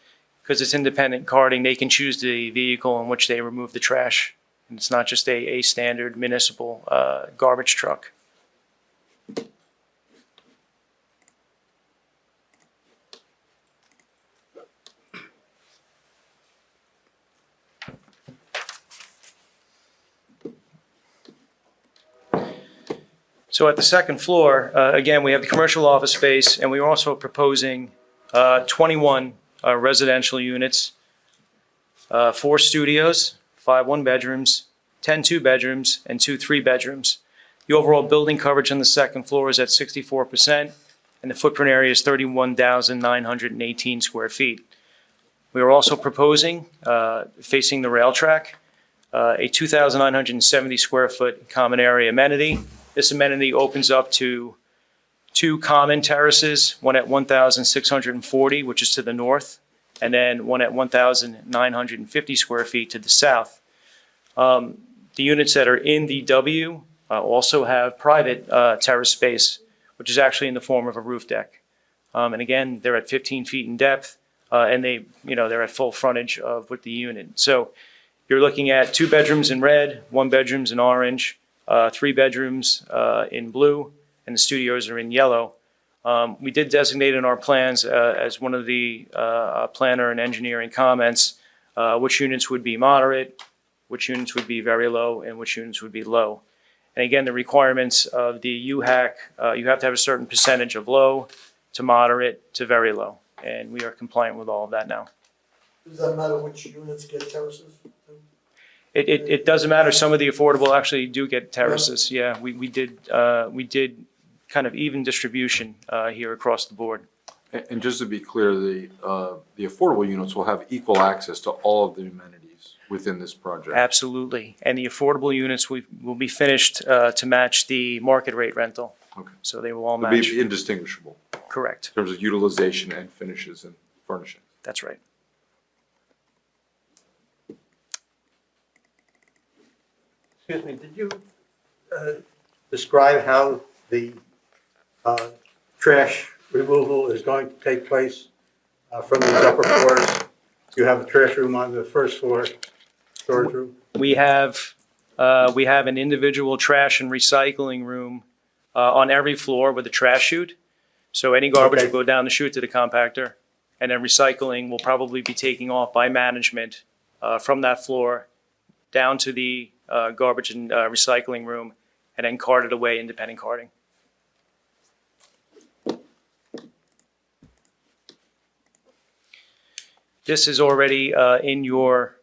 because it's independent carting, they can choose the vehicle in which they remove the trash. And it's not just a standard municipal garbage truck. So at the second floor, again, we have the commercial office space, and we are also proposing 21 residential units, 4 studios, 5 one-bedrooms, 10 two-bedrooms, and 2 three-bedrooms. The overall building coverage on the second floor is at 64%, and the footprint area is 31,918 square feet. We are also proposing, facing the rail track, a 2,970 square foot common area amenity. This amenity opens up to 2 common terraces, one at 1,640, which is to the north, and then one at 1,950 square feet to the south. The units that are in the W also have private terrace space, which is actually in the form of a roof deck. And again, they're at 15 feet in depth, and they're at full frontage with the unit. So You're looking at 2 bedrooms in red, 1 bedrooms in orange, 3 bedrooms in blue, and the studios are in yellow. We did designate in our plans as one of the planner and engineering comments which units would be moderate, which units would be very low, and which units would be low. And again, the requirements of the UHAC, you have to have a certain percentage of low to moderate to very low. And we are compliant with all of that now. Does that matter which units get terraces? It doesn't matter. Some of the affordable actually do get terraces. Yeah, we did kind of even distribution here across the board. And just to be clear, the affordable units will have equal access to all of the amenities within this project. Absolutely. And the affordable units will be finished to match the market rate rental. Okay. So they will all They'll match. be indistinguishable Correct. in terms of utilization and finishes and furnishings. That's right. Excuse me, did you describe how the trash removal is going to take place from these upper floors? You have a trash room on the first floor, storage room? We have an individual trash and recycling room on every floor with a trash chute. So any garbage Okay. will go down the chute to the compactor, and then recycling will probably be taking off by management from that floor down to the garbage and recycling room, and then carted away, independent carting. This is already in your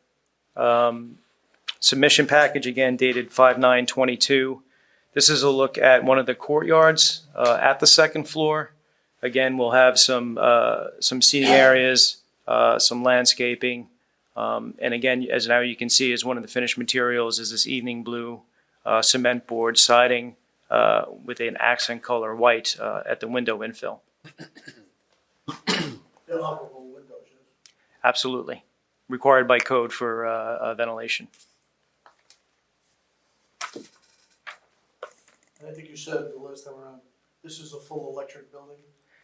submission package, again dated 5/9/22. This is a look at one of the courtyards at the second floor. Again, we'll have some seating areas, some landscaping. And again, as now you can see, as one of the finished materials is this evening blue cement board siding with an accent color white at the window infill. They're operable windows, yes? Absolutely. Required by code for ventilation. And I think you said the last time around, this is a full electric building,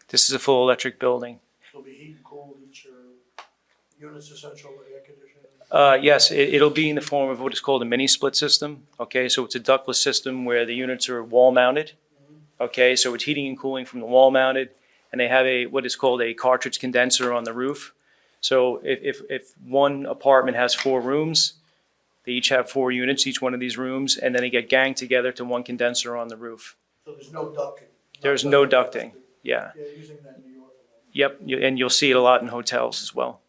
This is a full electric building. so it'll be heat and cooled, each unit's essential air conditioning. Yes, it'll be in the form of what is called a mini split system. Okay, so it's a ductless system where the units are wall mounted. Okay, so it's heating and cooling from the wall mounted, and they have what is called a cartridge condenser on the roof. So if one apartment has 4 rooms, they each have 4 units, each one of these rooms, and then they get ganged together to one condenser on the roof. So there's no ducting? There's no ducting, yeah. Yeah, using that in New York. Yep, and you'll see it a lot in hotels as well.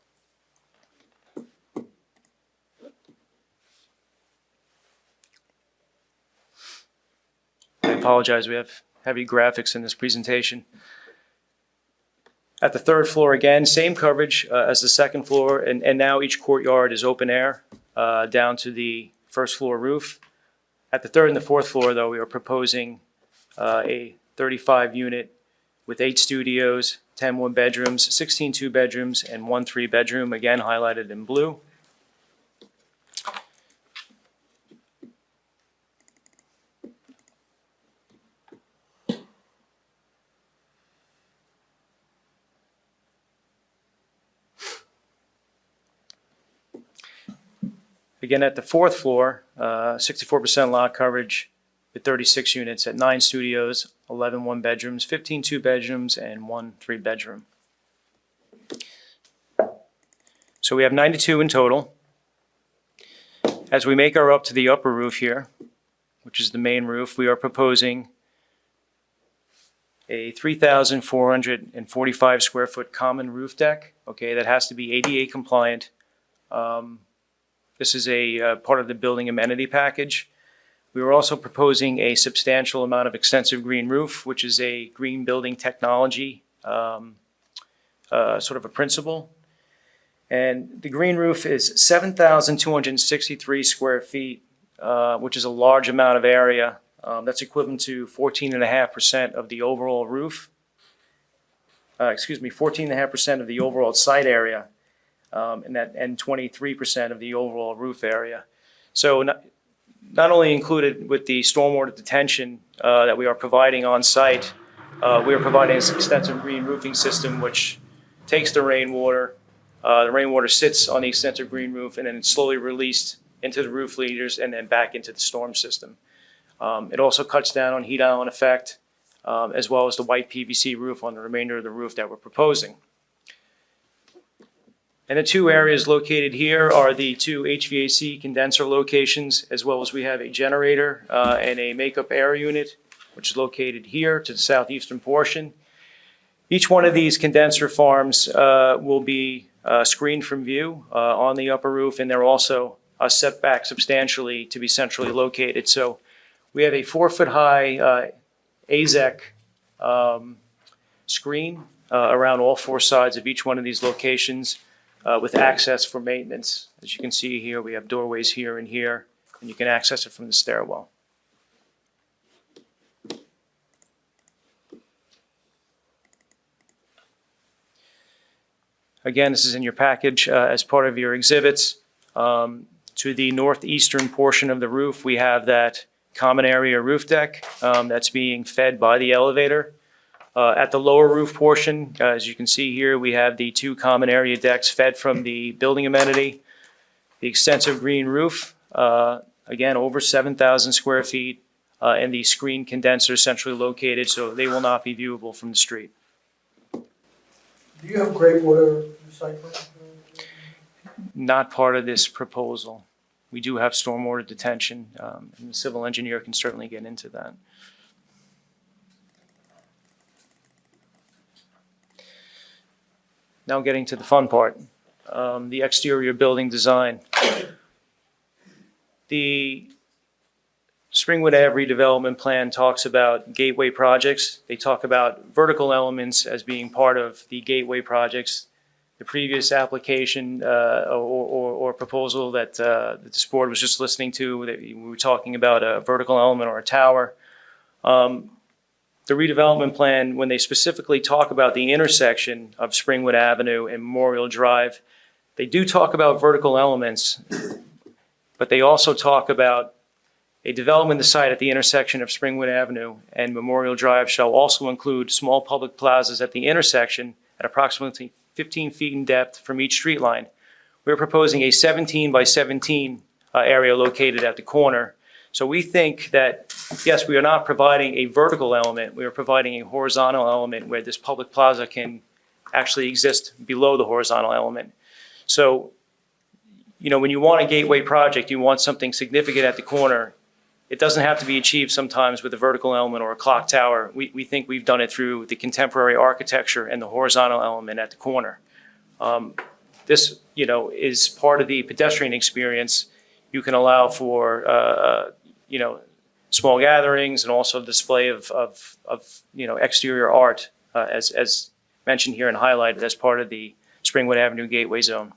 I apologize, we have heavy graphics in this presentation. At the third floor, again, same coverage as the second floor, and now each courtyard is open air down to the first floor roof. At the third and the fourth floor, though, we are proposing a 35-unit with 8 studios, 10 one-bedrooms, 16 two-bedrooms, and 1 three-bedroom, again highlighted in blue. Again, at the fourth floor, 64% lot coverage with 36 units at 9 studios, 11 one-bedrooms, 15 two-bedrooms, and 1 three-bedroom. So we have 92 in total. As we make our up to the upper roof here, which is the main roof, we are proposing a 3,445 square foot common roof deck, okay, that has to be ADA compliant. This is a part of the building amenity package. We were also proposing a substantial amount of extensive green roof, which is a green building technology sort of a principle. And the green roof is 7,263 square feet, which is a large amount of area. That's equivalent to 14.5% of the overall roof. 14.5% of the overall site area. And 23% of the overall roof area. So not only included with the stormwater detention that we are providing on site, we are providing this extensive green roofing system which takes the rainwater. The rainwater sits on the extensive green roof and then it's slowly released into the roof leaders, and then back into the storm system. It also cuts down on heat island effect, as well as the white PVC roof on the remainder of the roof that we're proposing. And the two areas located here are the two HVAC condenser locations, as well as we have a generator and a makeup air unit, which is located here to the southeastern portion. Each one of these condenser farms will be screened from view on the upper roof, and they're also set back substantially to be centrally located. So we have a 4-foot-high AZEC screen around all four sides of each one of these locations with access for maintenance. As you can see here, we have doorways here, and you can access it from the stairwell. Again, this is in your package as part of your exhibits. To the northeastern portion of the roof, we have that common area roof deck that's being fed by the elevator. At the lower roof portion, as you can see here, we have the two common area decks fed from the building amenity. The extensive green roof, again, over 7,000 square feet, and the screen condensers centrally located, so they will not be viewable from the street. Do you have gray water recycling? Not part of this proposal. We do have stormwater detention, and the civil engineer can certainly get into that. Now getting to the fun part, the exterior building design. The Springwood Ave redevelopment plan talks about gateway projects. They talk about vertical elements as being part of the gateway projects. The previous application or proposal that this board was just listening to, that we were talking about a vertical element or a tower. The redevelopment plan, when they specifically talk about the intersection of Springwood Avenue and Memorial Drive, they do talk about vertical elements, but they also talk about a development site at the intersection of Springwood Avenue and Memorial Drive shall also include small public plazas at the intersection at approximately 15 feet in depth from each street line. We're proposing a 17 by 17 area located at the corner. So we think that, yes, we are not providing a vertical element, we are providing a horizontal element where this public plaza can actually exist below the horizontal element. So, you know, when you want a gateway project, you want something significant at the corner. It doesn't have to be achieved sometimes with a vertical element or a clock tower. We think we've done it through the contemporary architecture and the horizontal element at the corner. This, you know, is part of the pedestrian experience. You can allow for, you know, small gatherings and also display of you know, exterior art as mentioned here and highlighted as part of the Springwood Avenue Gateway Zone.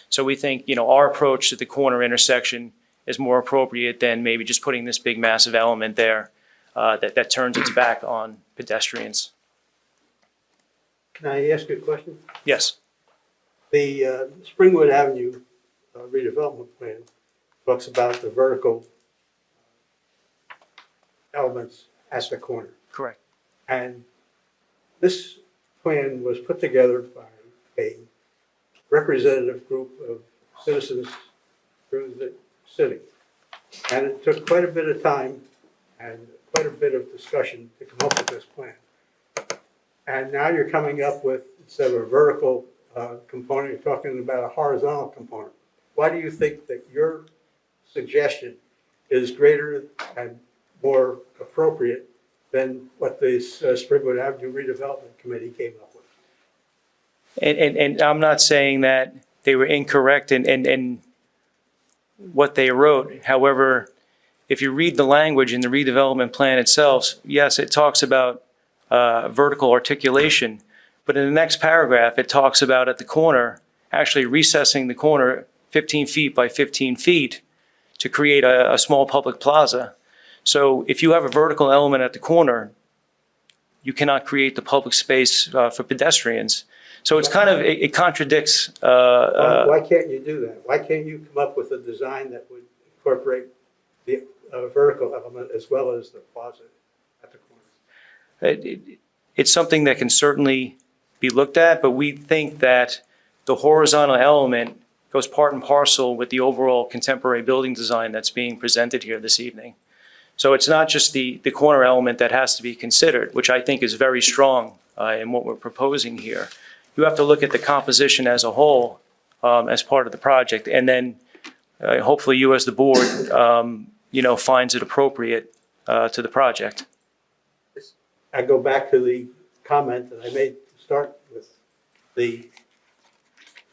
So we think, you know, our approach to the corner intersection is more appropriate than maybe just putting this big massive element there that turns its back on pedestrians. Can I ask you a question? Yes. The Springwood Avenue redevelopment plan talks about the vertical elements at the corner. Correct. And this plan was put together by a representative group of citizens through the city. And it took quite a bit of time and quite a bit of discussion to come up with this plan. And now you're coming up with, instead of a vertical component, you're talking about a horizontal component. Why do you think that your suggestion is greater and more appropriate than what the Springwood Avenue Redevelopment Committee came up with? And I'm not saying that they were incorrect in what they wrote. However, if you read the language in the redevelopment plan itself, yes, it talks about vertical articulation, but in the next paragraph, it talks about at the corner, actually recessing the corner 15 feet by 15 feet to create a small public plaza. So if you have a vertical element at the corner, you cannot create the public space for pedestrians. So it's kind of, it contradicts. Why can't you do that? Why can't you come up with a design that would incorporate the vertical element as well as the plaza at the corner? It's something that can certainly be looked at, but we think that the horizontal element goes part and parcel with the overall contemporary building design that's being presented here this evening. So it's not just the corner element that has to be considered, which I think is very strong in what we're proposing here. You have to look at the composition as a whole as part of the project, and then hopefully you as the board, finds it appropriate to the project. I go back to the comment that I made to start with. The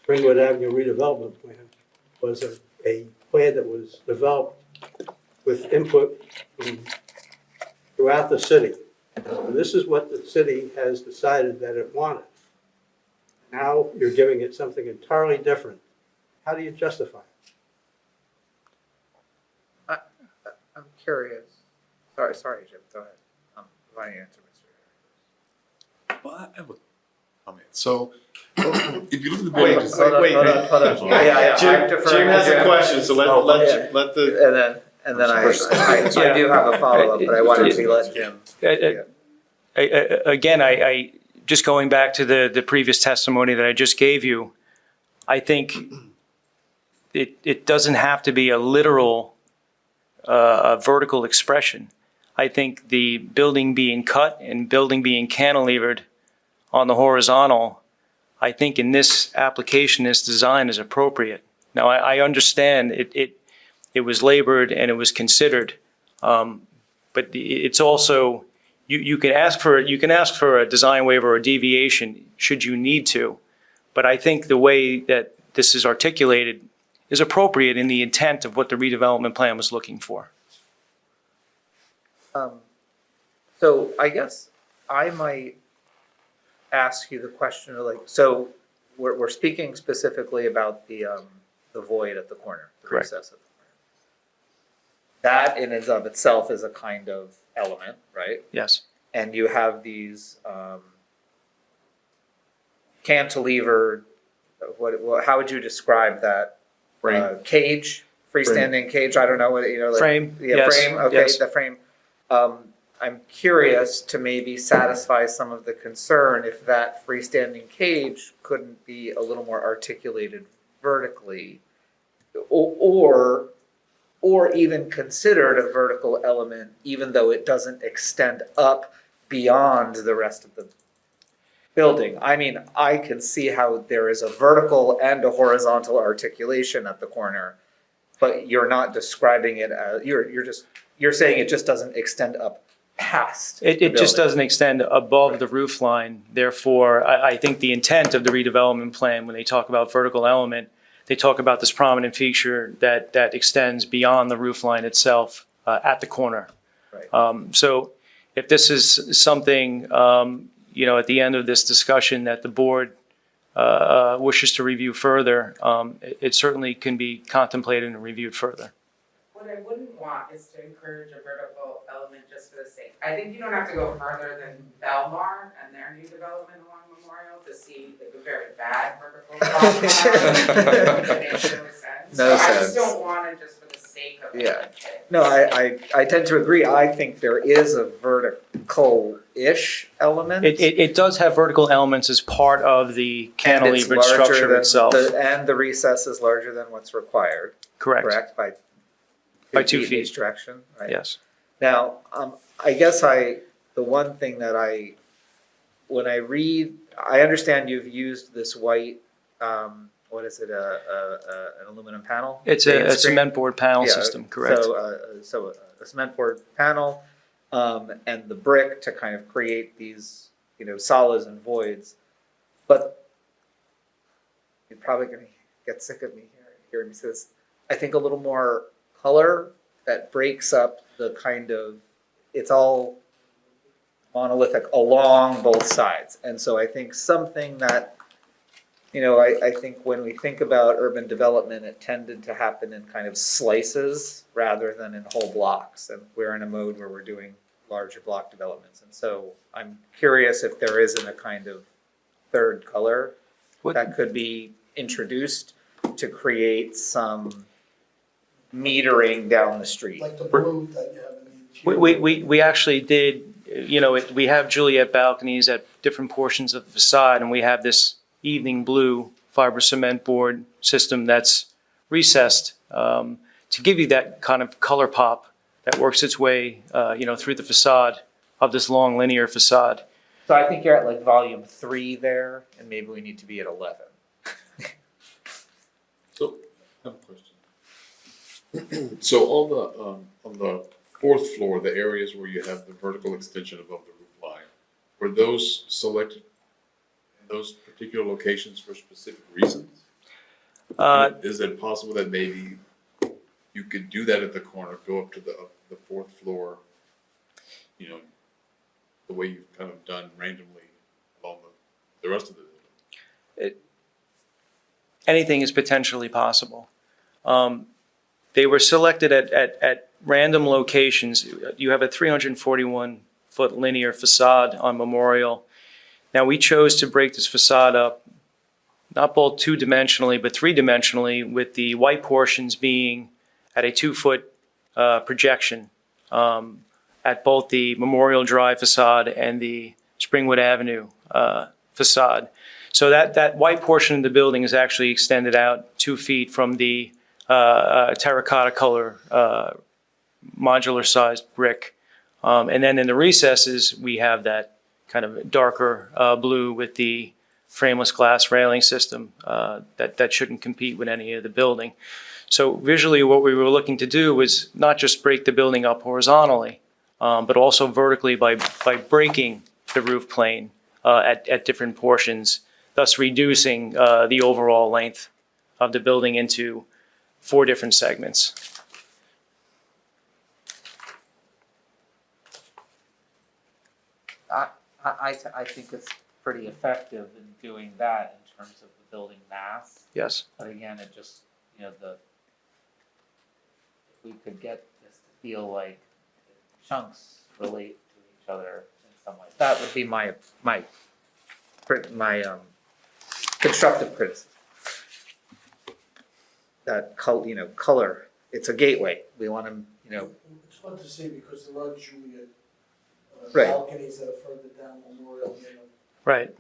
Springwood Avenue redevelopment plan was a plan that was developed with input from throughout the city. And this is what the city has decided that it wanted. Now you're giving it something entirely different. How do you justify it? I'm curious. Sorry, Jim, go ahead. Why don't you answer, Mr. Well, I have a comment. So, if you look at the Wait, building, hold on. Yeah, Jim has a question, so let the. And then I do have a follow-up, but I wanted to let Jim. Again, I just going back to the previous testimony that I just gave you, I think it doesn't have to be a literal vertical expression. I think the building being cut and building being cantilevered on the horizontal, I think in this application, this design is appropriate. Now, I understand it was labored and it was considered, but it's also, you can ask for a design waiver or deviation should you need to, but I think the way that this is articulated is appropriate in the intent of what the redevelopment plan was looking for. So I guess I might ask you the question of so we're speaking specifically about the void at the corner, the Correct. recess at the corner. That in and of itself is a kind of element, right? Yes. And you have these cantilever, how would you describe that? Cage, freestanding cage, I don't know what, Frame, Yeah, yes, frame, okay, yes. the frame. I'm curious to maybe satisfy some of the concern if that freestanding cage couldn't be a little more articulated vertically, or even considered a vertical element, even though it doesn't extend up beyond the rest of the building. I mean, I can see how there is a vertical and a horizontal articulation at the corner, but you're not describing it as, you're saying it just doesn't extend up past. It just doesn't extend above the roof line. Therefore, I think the intent of the redevelopment plan, when they talk about vertical element, they talk about this prominent feature that extends beyond the roof line itself at the corner. Right. So if this is something, at the end of this discussion that the board wishes to review further, it certainly can be contemplated and reviewed further. What I wouldn't want is to encourage a vertical element just for the sake. I think you don't have to go further than Belmar and their new development along Memorial to see like a very bad vertical crosswalk. It makes no sense. No I sense. just don't want it just for the sake of it. Yeah. No, I tend to agree. I think there is a vertical-ish element. It does have vertical elements as part of the cantilevered structure itself. And the recess is larger than what's required. Correct. By 2 in feet. each direction, right? Yes. Now, I guess the one thing that when I read, I understand you've used this white, what is it, an aluminum panel? It's a cement board panel system, correct. So a cement board panel, and the brick to kind of create these, solids and voids. But you're probably going to get sick of me hearing me say this. I think a little more color that breaks up the kind of, it's all monolithic along both sides. And so I think something that, I think when we think about urban development, it tended to happen in kind of slices rather than in whole blocks. And we're in a mode where we're doing larger block developments. And so I'm curious if there isn't a kind of third color that could be introduced to create some metering down the street. Like the blue that you have in the. We actually did, we have Juliet balconies at different portions of the facade, and we have this evening blue fiber cement board system that's recessed to give you that kind of color pop that works its way, through the facade of this long linear facade. So I think you're at like volume 3 there, and maybe we need to be at 11. So, I have a question. So on the fourth floor, the areas where you have the vertical extension above the roof line, were those selected in those particular locations for specific reasons? Is it possible that maybe you could do that at the corner, go up to the fourth floor, the way you've kind of done randomly along the rest of the building? Anything is potentially possible. They were selected at random locations. You have a 341-foot linear facade on Memorial. Now, we chose to break this facade up, not both two-dimensionally, but three-dimensionally, with the white portions being at a 2-foot projection at both the Memorial Drive facade and the Springwood Avenue facade. So that white portion of the building is actually extended out 2 feet from the terracotta color modular sized brick. And then in the recesses, we have that kind of darker blue with the frameless glass railing system that shouldn't compete with any of the building. So visually, what we were looking to do was not just break the building up horizontally, but also vertically by breaking the roof plane at different portions, thus reducing the overall length of the building into 4 different segments. I think it's pretty effective in doing that in terms of the building mass. Yes. But again, it just, if we could get this to feel like chunks relate to each other in some way, that would be my constructive criticism. That color, it's a gateway. We want to, It's hard to see because there are Juliet Right. balconies that are further down Memorial. Right.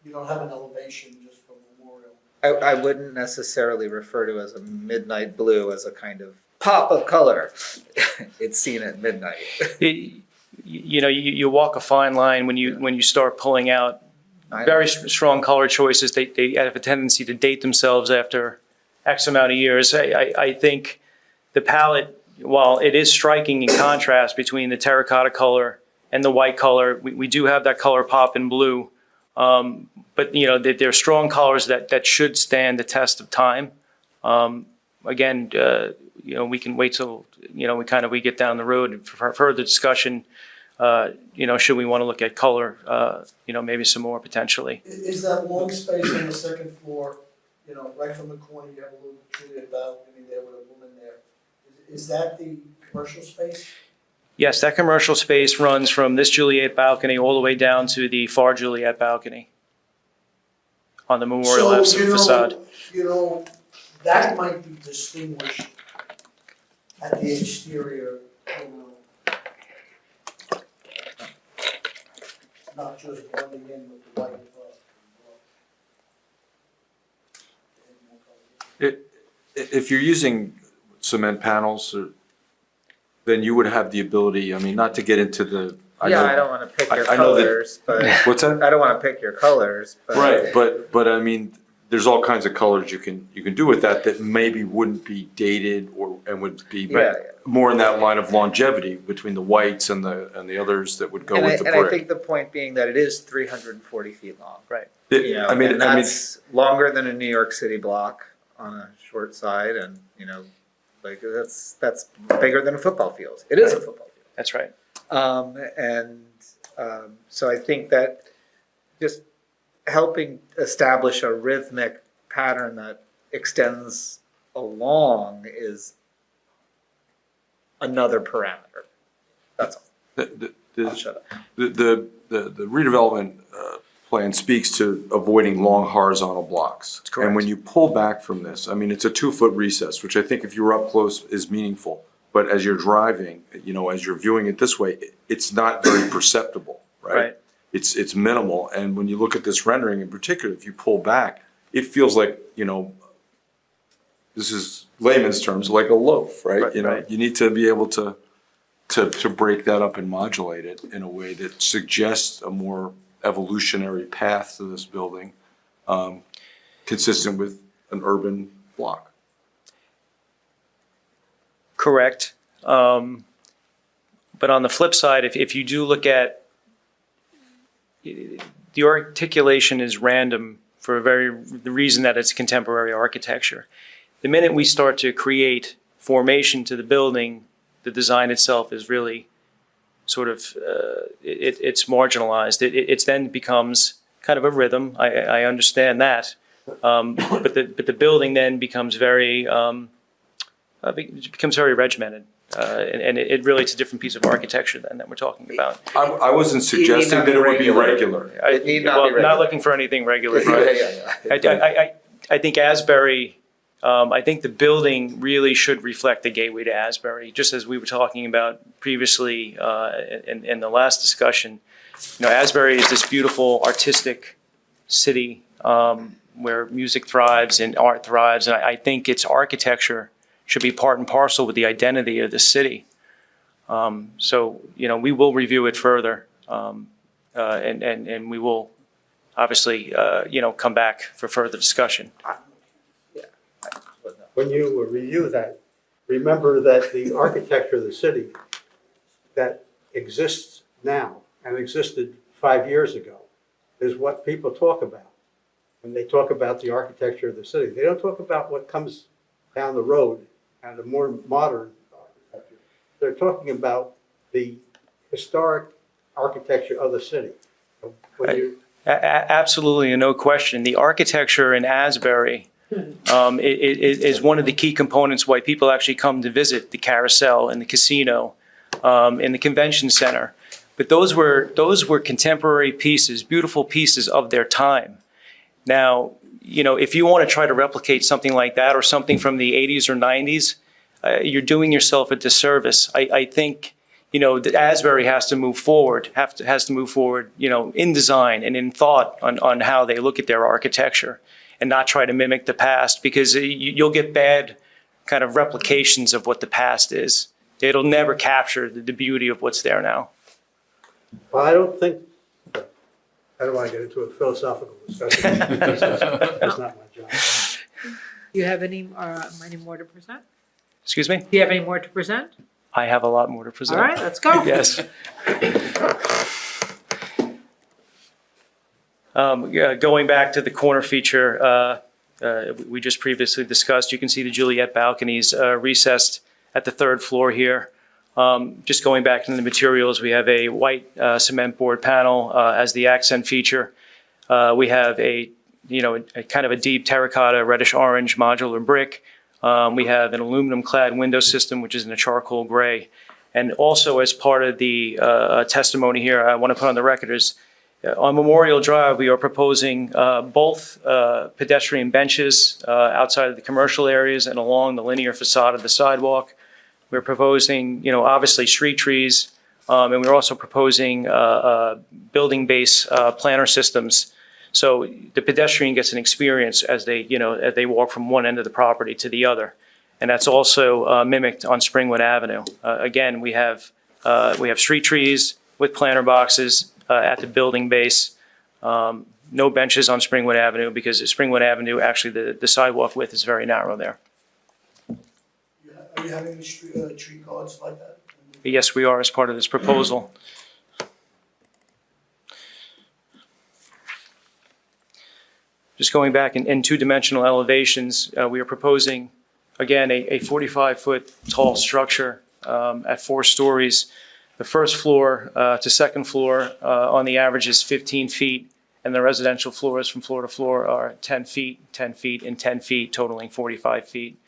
You don't have an elevation just from Memorial. I wouldn't necessarily refer to as a midnight blue as a kind of pop of color. It's seen at midnight. You walk a fine line when you start pulling out very strong color choices. They have a tendency to date themselves after X amount of years. I think the palette, while it is striking in contrast between the terracotta color and the white color, we do have that color pop in blue. But they're strong colors that should stand the test of time. Again, we can wait till we get down the road for further discussion. Should we want to look at color? Maybe some more potentially. Is that long space on the second floor, right from the corner, you have a little Juliet balcony there with a woman there. Is that the commercial space? Yes, that commercial space runs from this Juliet balcony all the way down to the far Juliet balcony on the Memorial Ave facade. That might be distinguished at the exterior, not just blending in with the white above. If you're using cement panels, then you would have the ability, not to get into the. I don't want to pick your colors, but what's that? I don't want to pick your colors, but right, but there's all kinds of colors you can do with that maybe wouldn't be dated and would be more in that line of longevity between the whites and the others that would go with the brick. And I think the point being that it is 340 feet long. Right. That's longer than a New York City block on a short side, and that's bigger than a football field. It is a football field. That's right. So I think that just helping establish a rhythmic pattern that extends along is another parameter. That's all. I'll shut up. The redevelopment plan speaks to avoiding long horizontal blocks. That's correct. And when you pull back from this, it's a 2-foot recess, which I think if you're up close is meaningful. But as you're driving, as you're viewing it this way, it's not very perceptible, right? it's minimal. And when you look at this rendering in particular, if you pull back, it feels like, this is layman's terms, like a loaf, right? Right. You need to be able to break that up and modulate it in a way that suggests a more evolutionary path to this building, consistent with an urban block. Correct. But on the flip side, if you do look at, the articulation is random for the reason that it's contemporary architecture. The minute we start to create formation to the building, the design itself is really sort of, it's marginalized. It then becomes kind of a rhythm. I understand that. But the building then becomes very regimented. And it really, it's a different piece of architecture then that we're talking about. I wasn't suggesting that it would be regular. It need not be regular. Not looking for anything regular. Yeah. I think Asbury, I think the building really should reflect the gateway to Asbury, just as we were talking about previously in the last discussion. Asbury is this beautiful artistic city where music thrives and art thrives, and I think its architecture should be part and parcel with the identity of the city. So, we will review it further, and we will obviously, come back for further discussion. When you review that, remember that the architecture of the city that exists now and existed 5 years ago is what people talk about. When they talk about the architecture of the city, they don't talk about what comes down the road and the more modern architecture. They're talking about the historic architecture of the city. Absolutely, and no question. The architecture in Asbury is one of the key components why people actually come to visit the Carousel and the casino and the convention center. But those were contemporary pieces, beautiful pieces of their time. Now, if you want to try to replicate something like that or something from the 80s or 90s, you're doing yourself a disservice. I think, that Asbury has to move forward, in design and in thought on how they look at their architecture and not try to mimic the past, because you'll get bad kind of replications of what the past is. It'll never capture the beauty of what's there now. Well, I don't want to get into a philosophical discussion. That's not my job. Do you have any more to present? Excuse me? Do you have any more to present? I have a lot more to present. All right, let's go. Yes. Going back to the corner feature we just previously discussed, you can see the Juliet balconies recessed at the third floor here. Just going back into the materials, we have a white cement board panel as the accent feature. We have a kind of a deep terracotta reddish orange modular brick. We have an aluminum clad window system, which is in a charcoal gray. And also as part of the testimony here, I want to put on the record is on Memorial Drive, we are proposing both pedestrian benches outside of the commercial areas and along the linear facade of the sidewalk. We're proposing, obviously street trees, and we're also proposing building base planter systems. So the pedestrian gets an experience as they walk from one end of the property to the other. And that's also mimicked on Springwood Avenue. Again, we have street trees with planter boxes at the building base. No benches on Springwood Avenue because at Springwood Avenue, actually the sidewalk width is very narrow there. Are you having tree guards like that? Yes, we are as part of this proposal. Just going back in two-dimensional elevations, we are proposing, again, a 45-foot tall structure at 4 stories. The first floor to second floor on the average is 15 feet, and the residential floors from floor to floor are 10 feet, 10 feet, and 10 feet, totaling 45 feet.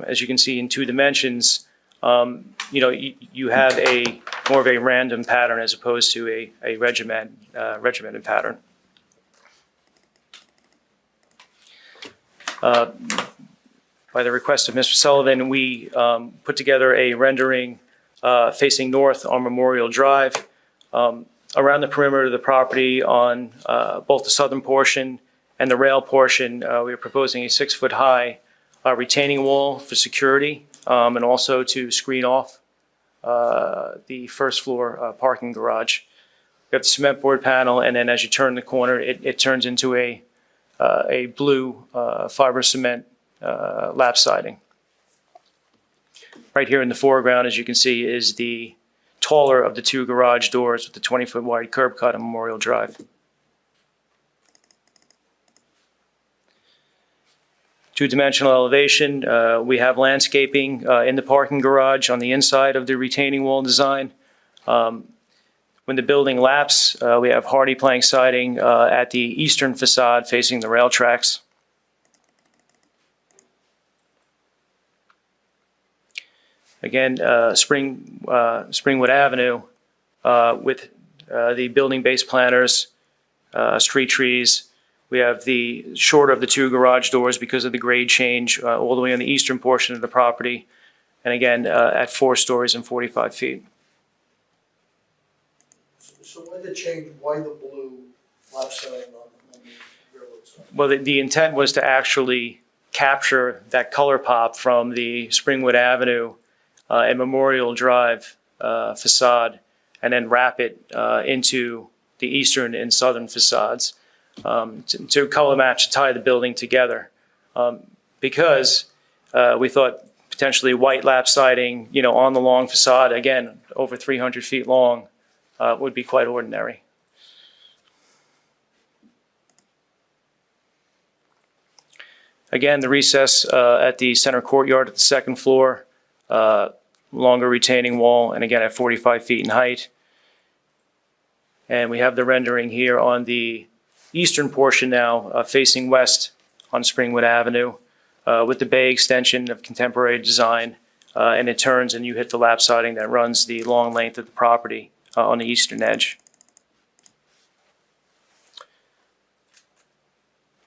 As you can see in 2 dimensions, you have more of a random pattern as opposed to a regimented pattern. By the request of Mr. Sullivan, we put together a rendering facing north on Memorial Drive. around the perimeter of the property on both the southern portion and the rail portion, we are proposing a 6-foot-high retaining wall for security and also to screen off the first floor parking garage. We have the cement board panel, and then as you turn the corner, it turns into a blue fiber cement lap siding. Right here in the foreground, as you can see, is the taller of the two garage doors with the 20-foot wide curb cut on Memorial Drive. Two-dimensional elevation. We have landscaping in the parking garage on the inside of the retaining wall design. When the building laps, we have hardy plank siding at the eastern facade facing the rail tracks. Again, Springwood Avenue with the building-based planters, street trees. We have the shorter of the two garage doors because of the grade change all the way on the eastern portion of the property. And again, at 4 stories and 45 feet. So why the change, why the blue lap siding on the railroad side? Well, the intent was to actually capture that color pop from the Springwood Avenue and Memorial Drive facade, and then wrap it into the eastern and southern facades to color match, to tie the building together. Because we thought potentially white lap siding, on the long facade, again, over 300 feet long, would be quite ordinary. Again, the recess at the center courtyard at the second floor, longer retaining wall, and again at 45 feet in height. And we have the rendering here on the eastern portion now, facing west on Springwood Avenue, with the bay extension of contemporary design, and it turns and you hit the lap siding that runs the long length of the property on the eastern edge.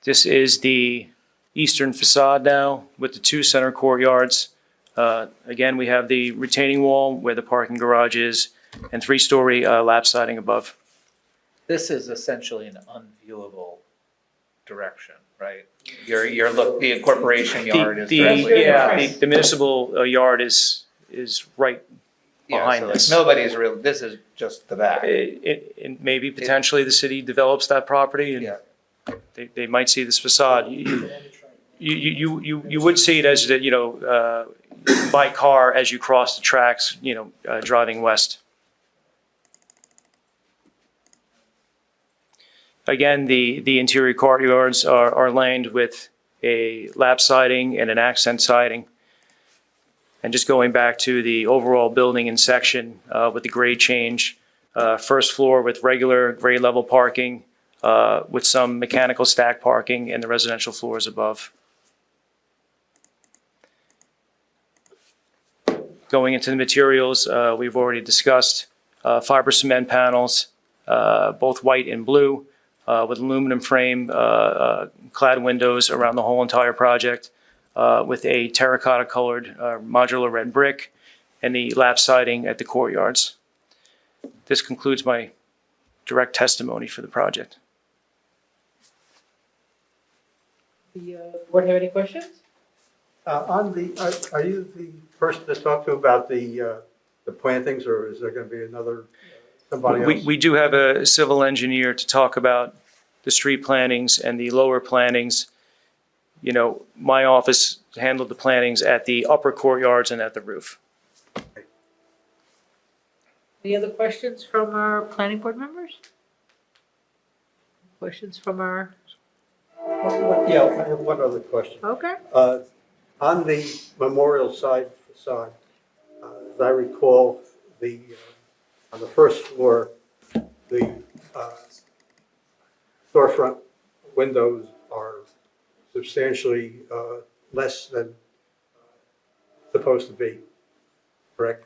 This is the eastern facade now with the 2 center courtyards. Again, we have the retaining wall where the parking garage is, and 3-story lap siding above. This is essentially an unviewable direction, right? The incorporation yard is directly. The municipal yard is right behind this. This is just the back. Maybe potentially the city develops that property and they might see this facade. You would see it as that, by car as you cross the tracks, driving west. Again, the interior courtyards are lined with a lap siding and an accent siding. And just going back to the overall building and section with the grade change, first floor with regular grade level parking with some mechanical stack parking and the residential floors above. Going into the materials, we've already discussed fiber cement panels, both white and blue, with aluminum frame clad windows around the whole entire project, with a terracotta colored modular red brick and the lap siding at the courtyards. This concludes my direct testimony for the project. The board have any questions? Are you the person to talk to about the plantings, or is there going to be somebody else? We do have a civil engineer to talk about the street plantings and the lower plantings. My office handled the plantings at the upper courtyards and at the roof. Any other questions from our planning board members? Questions from our? Yeah, I have one other question. Okay. On the memorial side facade, as I recall, on the first floor, the storefront windows are substantially less than supposed to be, correct?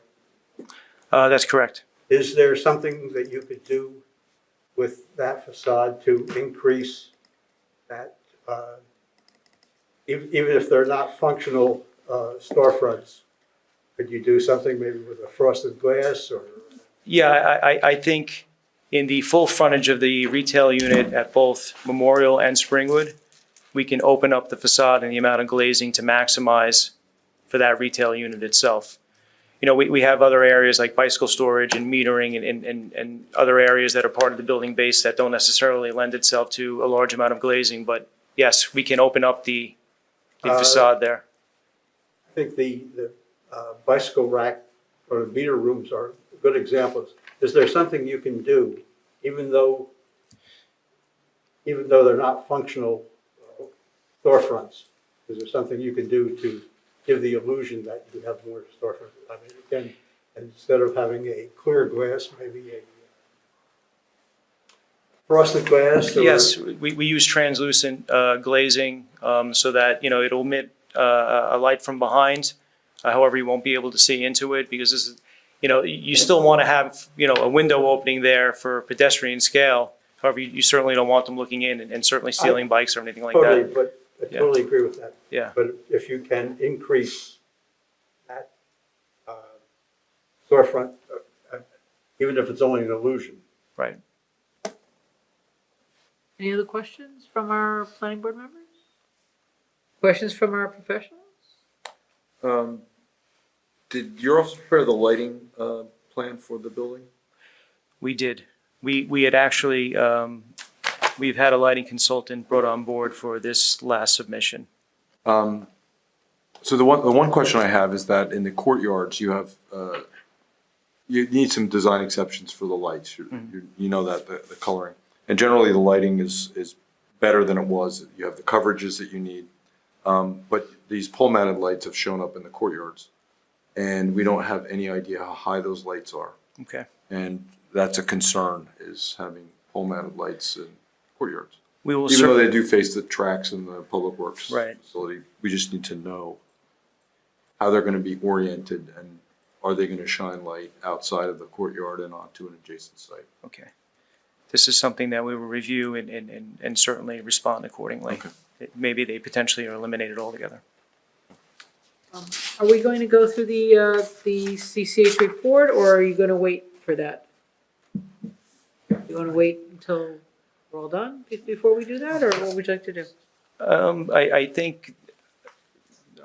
That's correct. Is there something that you could do with that facade to increase that, even if they're not functional storefronts? Could you do something maybe with a frosted glass or? Yeah, I think In the full frontage of the retail unit at both Memorial and Springwood, we can open up the facade and the amount of glazing to maximize for that retail unit itself. You know, we have other areas like bicycle storage and metering and other areas that are part of the building base that don't necessarily lend itself to a large amount of glazing, but yes, we can open up the facade there. I think the bicycle rack or the meter rooms are good examples. Is there something you can do, even though they're not functional storefronts? Is there something you can do to give the illusion that you have more storefronts? I mean, again, instead of having a clear glass, maybe a frosted glass? Or... Yes, we use translucent glazing so that, you know, it'll emit a light from behind. However, you won't be able to see into it because this is, you know, you still want to have, you know, a window opening there for pedestrian scale. However, you certainly don't want them looking in and certainly stealing bikes or anything like totally, that. But I totally agree with that. Yeah. But if you can increase that storefront, even if it's only an illusion. Right. Any other questions from our planning board members? Questions from our professionals? Did your office prepare the lighting plan for the building? We did. We had actually, we've had a lighting consultant brought on board for this last submission. So the one question I have is that in the courtyards, you have, you need some design exceptions for the lights. You know that, the coloring. And generally, the lighting is better than it was. You have the coverages that you need. But these pole-mounted lights have shown up in the courtyards. And we don't have any idea how high those lights are. Okay. And that's a concern, is having pole-mounted lights in courtyards. We will Even though they do face the tracks in the Public Works facility, we just need to know how they're going to be oriented and are they going to shine light outside of the courtyard and onto an adjacent site. Okay. This is something that we will review and certainly respond accordingly. Okay. Maybe they potentially are eliminated altogether. Are we going to go through the CCH report, or are you going to wait for that? You want to wait until we're all done before we do that, or what would you like to do? I think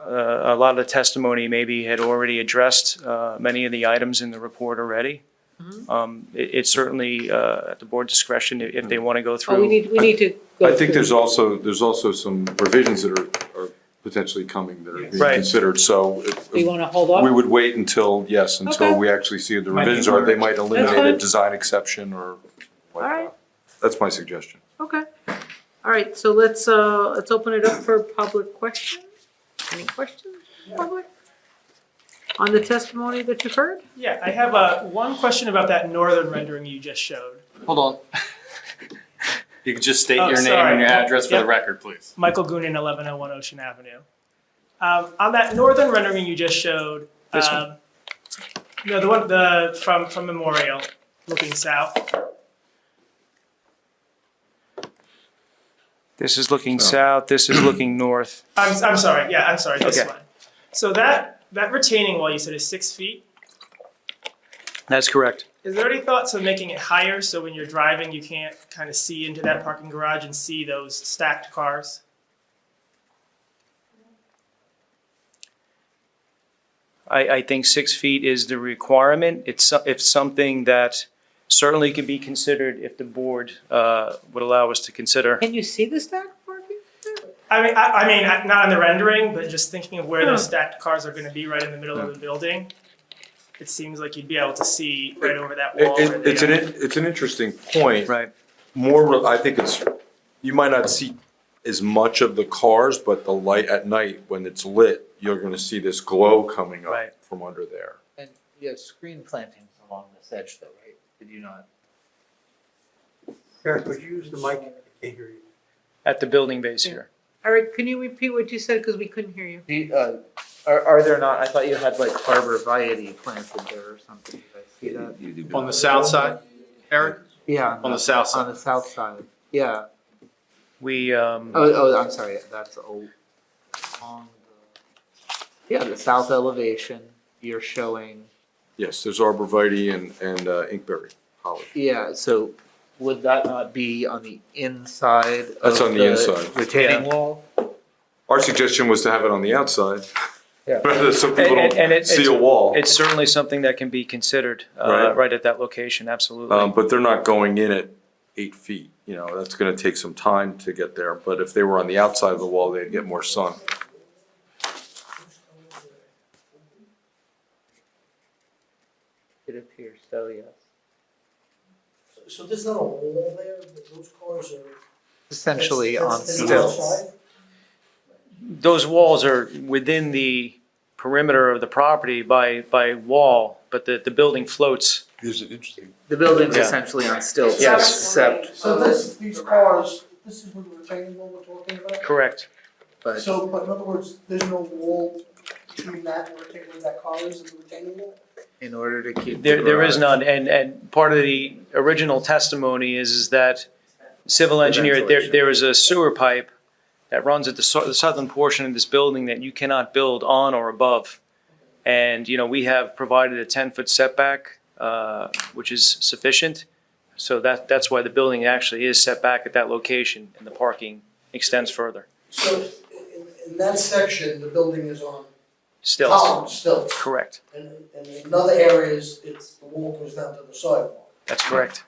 a lot of the testimony maybe had already addressed many of the items in the report already. It's certainly at the board's discretion if they want to go through. Oh, we need to go I think through. there's also some revisions that are potentially coming that are being Right. considered. So Do you want to hold off? we would wait until Okay. we actually see the revisions, or they might eliminate fine. a design exception or All right. That's my suggestion. Okay. All right, so let's open it up for public questions. Any questions, public? On the testimony that you've heard? Yeah, I have one question about that northern rendering you just showed. Hold on. You can just state Oh, your name sorry. and your address for Yep. the record, please. Michael Goonan, 1101 Ocean Avenue. On that northern rendering you just showed, This one? no, the one from Memorial, looking south. This is looking south, this is looking north. I'm sorry. Yeah, I'm sorry. This Okay. one. So that retaining wall you said is 6 feet. That's correct. Is there any thoughts of making it higher so when you're driving you can't kind of see into that parking garage and see those stacked cars? I think 6 feet is the requirement. It's something that certainly could be considered if the board would allow us to consider. Can you see the stacked parking? I mean, not on the rendering, but just thinking of where those stacked cars are going to be right in the middle of the building. It seems like you'd be able to see right over that wall. where they are. It's an interesting point. Right. I think you might not see as much of the cars, but the light at night, when it's lit, you're gonna see this glow coming up from under there. And you have screen plantings along this edge though, right? Did you not? Eric, would you use the mic? I can't hear you. At the building base here. Eric, can you repeat what you said, because we couldn't hear you? Are there not, I thought you had like arborvitae planted there or something. Did I see that? On the south side, Eric? Yeah. On the south side. On the south side, yeah. We, Oh, I'm sorry, that's on the south elevation, you're showing. Yes, there's arborvitae and inkberry. polished. Yeah, so would that not be on the inside That's of on the inside. retaining Yeah. wall? Our suggestion was to have it on the outside, Yeah. rather so people And don't see a wall. It's certainly something that can be considered, Right. right at that location, absolutely. But they're not going in at 8 feet, you know, that's gonna take some time to get there, but if they were on the outside of the wall, they'd get more sun. It appears so, yes. So there's not a wall there, but those cars are. Essentially on that's stilts. outside? Those walls are within the perimeter of the property by wall, but the building floats. This is interesting. The building's Yeah. essentially on stilts, Yes. except, So these cars, this is the retaining wall we're talking about? Correct. but So, but in other words, there's no wall between that and where that car is and the retaining wall? in order to keep. the There is garage- none, and part of the original testimony is that civil engineer, ventilation. there is a sewer pipe that runs at the southern portion of this building that you cannot build on or above. And, you know, we have provided a 10-foot setback, which is sufficient. So that's why the building actually is set back at that location, and the parking extends further. So in that section, the building is on Stilts, columns, stilts. correct. And in other areas, the wall goes down to the sidewalk. That's correct.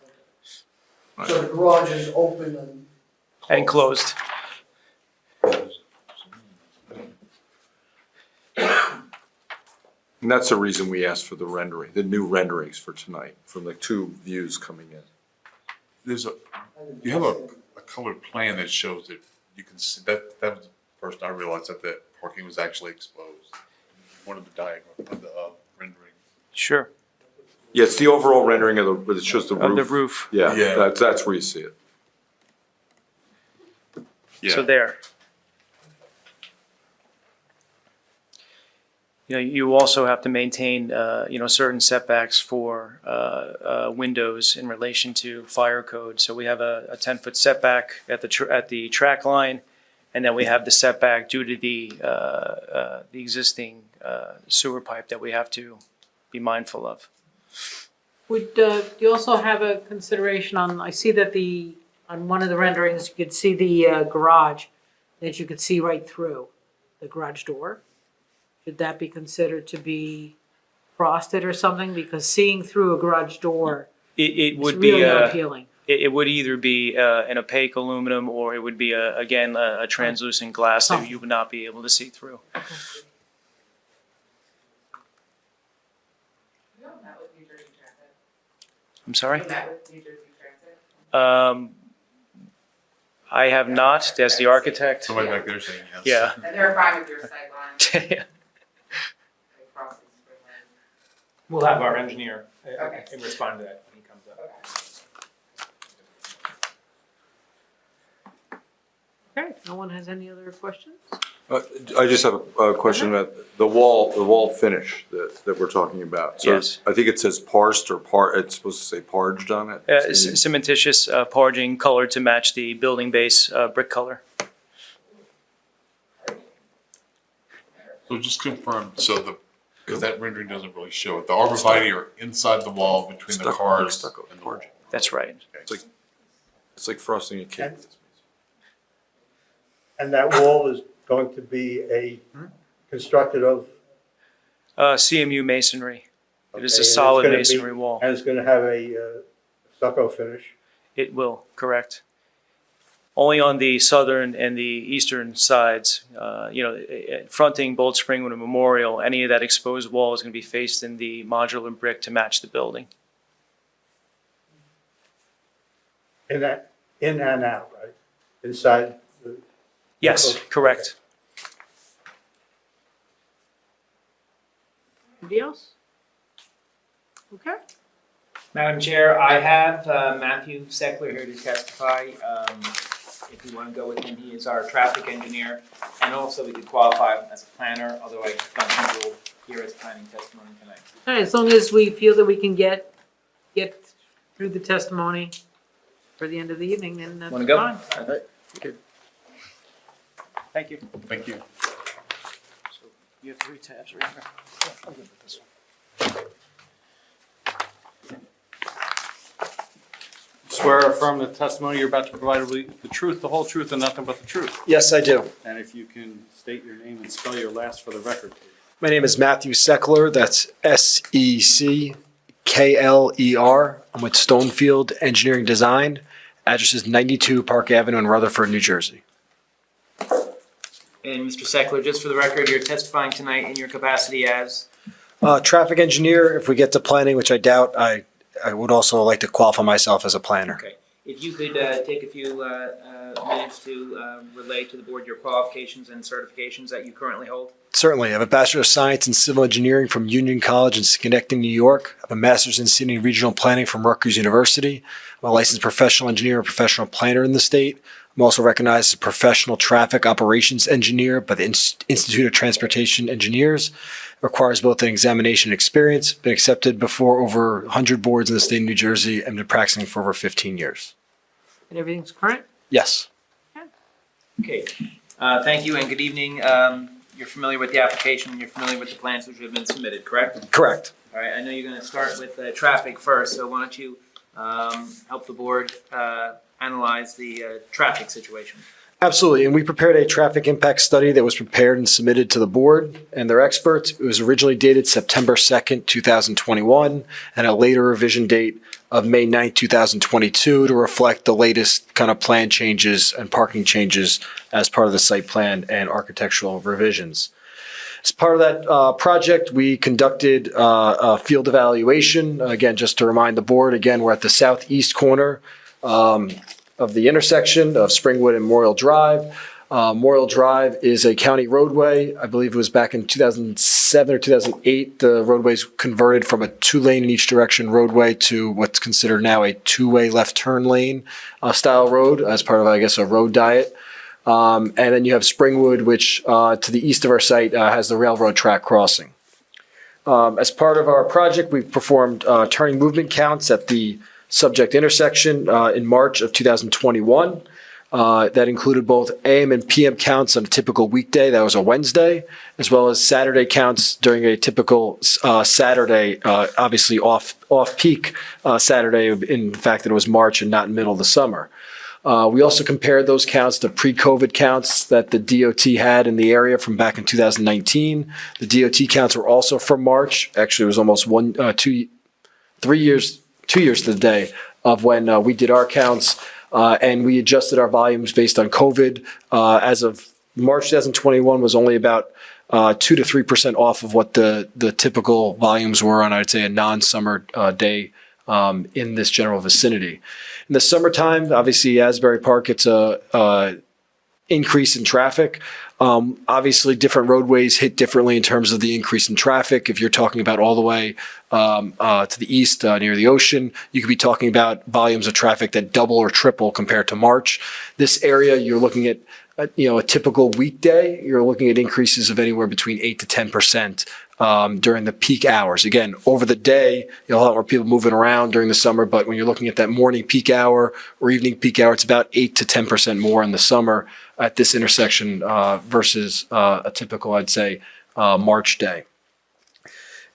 So the garage is open and. And closed. And that's the reason we asked for the rendering, the new renderings for tonight, from the two views coming in. You have a colored plan that shows that you can see, that was the first I realized that the parking was actually exposed. One of the diagram, of the rendering. Sure. Yeah, it's the overall rendering of it shows the roof. Of the roof. Yeah, Yeah. that's where you see it. So there. You know, you also have to maintain, you know, certain setbacks for windows in relation to fire code. So we have a 10-foot setback at the track line, and then we have the setback due to the existing sewer pipe that we have to be mindful of. Would you also have a consideration on, I see that on one of the renderings, you could see the garage, that you could see right through the garage door. Should that be considered to be frosted or something? Because seeing through a garage door It is would be, really unappealing. it would either be an opaque aluminum, or it would be, again, a translucent glass that you would not be able to see through. We don't met with New Jersey Transit. I'm sorry? We met with New Jersey Transit. I have not, as the architect. Somebody back there saying yes. Yeah. And they're fine with your sight line. We'll have our engineer Okay. respond to that when he comes up. Okay, no one has any other questions? I just have a question about the wall finish that we're talking about. So Yes. I think it says parsed or it's supposed to say parged on it. Cementitious parging colored to match the building base brick color. So just confirm, because that rendering doesn't really show it, the arborvitae are inside the wall between the cars and the wall. That's right. It's like frosting a cake. And that wall is going to be constructed of? CMU masonry. It is Okay, a and solid it's gonna masonry wall. And it's going to have a stucco finish? It will, correct. Only on the southern and the eastern sides, you know, fronting Bolt Springwood Memorial, any of that exposed wall is going to be faced in the modular brick to match the building. In and out, right? Inside the? Yes, correct. Anybody else? Okay. Madam Chair, I have Matthew Seckler here to testify. If you want to go with him, he is our traffic engineer, and also we could qualify him as a planner, although I don't think we'll hear his planning testimony tonight. All right, as long as we feel that we can get through the testimony for the end of the evening, then that's Want to go? fine. All right. Good. Thank you. Thank you. So you have 3 tabs right here. I'll give it this one. swear or affirm the testimony you're about to provide will be the truth, the whole truth, and nothing but the truth? Yes, I do. And if you can state your name and spell your last for the record, please. My name is Matthew Seckler. That's Seckler. I'm with Stonefield Engineering Design. Address is 92 Park Avenue in Rutherford, New Jersey. And Mr. Seckler, just for the record, you're testifying tonight in your capacity as? Traffic engineer. If we get to planning, which I doubt, I would also like to qualify myself as a planner. Okay. If you could take a few minutes to relay to the board your qualifications and certifications that you currently hold. Certainly. I have a Bachelor of Science in Civil Engineering from Union College in Schenectady, New York. I have a Master's in City and Regional Planning from Rutgers University. I'm a licensed professional engineer and professional planner in the state. I'm also recognized as a professional traffic operations engineer by the Institute of Transportation Engineers. It requires both an examination and experience. Been accepted before over 100 boards in the state of New Jersey and been practicing for over 15 years. And everything's current? Yes. Okay. Thank you and good evening. You're familiar with the application and you're familiar with the plans which have been submitted, correct? Correct. All right. I know you're going to start with traffic first, so why don't you help the board analyze the traffic situation? Absolutely. And we prepared a traffic impact study that was prepared and submitted to the board and their experts. It was originally dated September 2nd, 2021, and a later revision date of May 9th, 2022 to reflect the latest kind of plan changes and parking changes as part of the site plan and architectural revisions. As part of that project, we conducted a field evaluation. Again, just to remind the board, again, we're at the southeast corner of the intersection of Springwood and Memorial Drive. Memorial Drive is a county roadway. I believe it was back in 2007 or 2008. The roadway's converted from a 2-lane in each direction roadway to what's considered now a 2-way left turn lane style road as part of, I guess, a road diet. And then you have Springwood, which to the east of our site has the railroad track crossing. As part of our project, we've performed turning movement counts at the subject intersection in March of 2021. That included both AM and PM counts on a typical weekday, that was a Wednesday, as well as Saturday counts during a typical Saturday, obviously off-peak Saturday, in the fact that it was March and not in the middle of the summer. We also compared those counts to pre-COVID counts that the DOT had in the area from back in 2019. The DOT counts were also from March. Actually, it was almost 2 years to the day of when we did our counts, and we adjusted our volumes based on COVID. As of March 2021 was only about 2 to 3% off of what the typical volumes were on, I'd say, a non-summer day in this general vicinity. In the summertime, obviously, Asbury Park, it's a increase in traffic. Obviously, different roadways hit differently in terms of the increase in traffic. If you're talking about all the way to the east near the ocean, you could be talking about volumes of traffic that double or triple compared to March. This area, you're looking at a typical weekday, you're looking at increases of anywhere between 8 to 10% during the peak hours. Again, over the day, you'll have a lot more people moving around during the summer, but when you're looking at that morning peak hour or evening peak hour, it's about 8 to 10% more in the summer at this intersection versus a typical, I'd say, March day.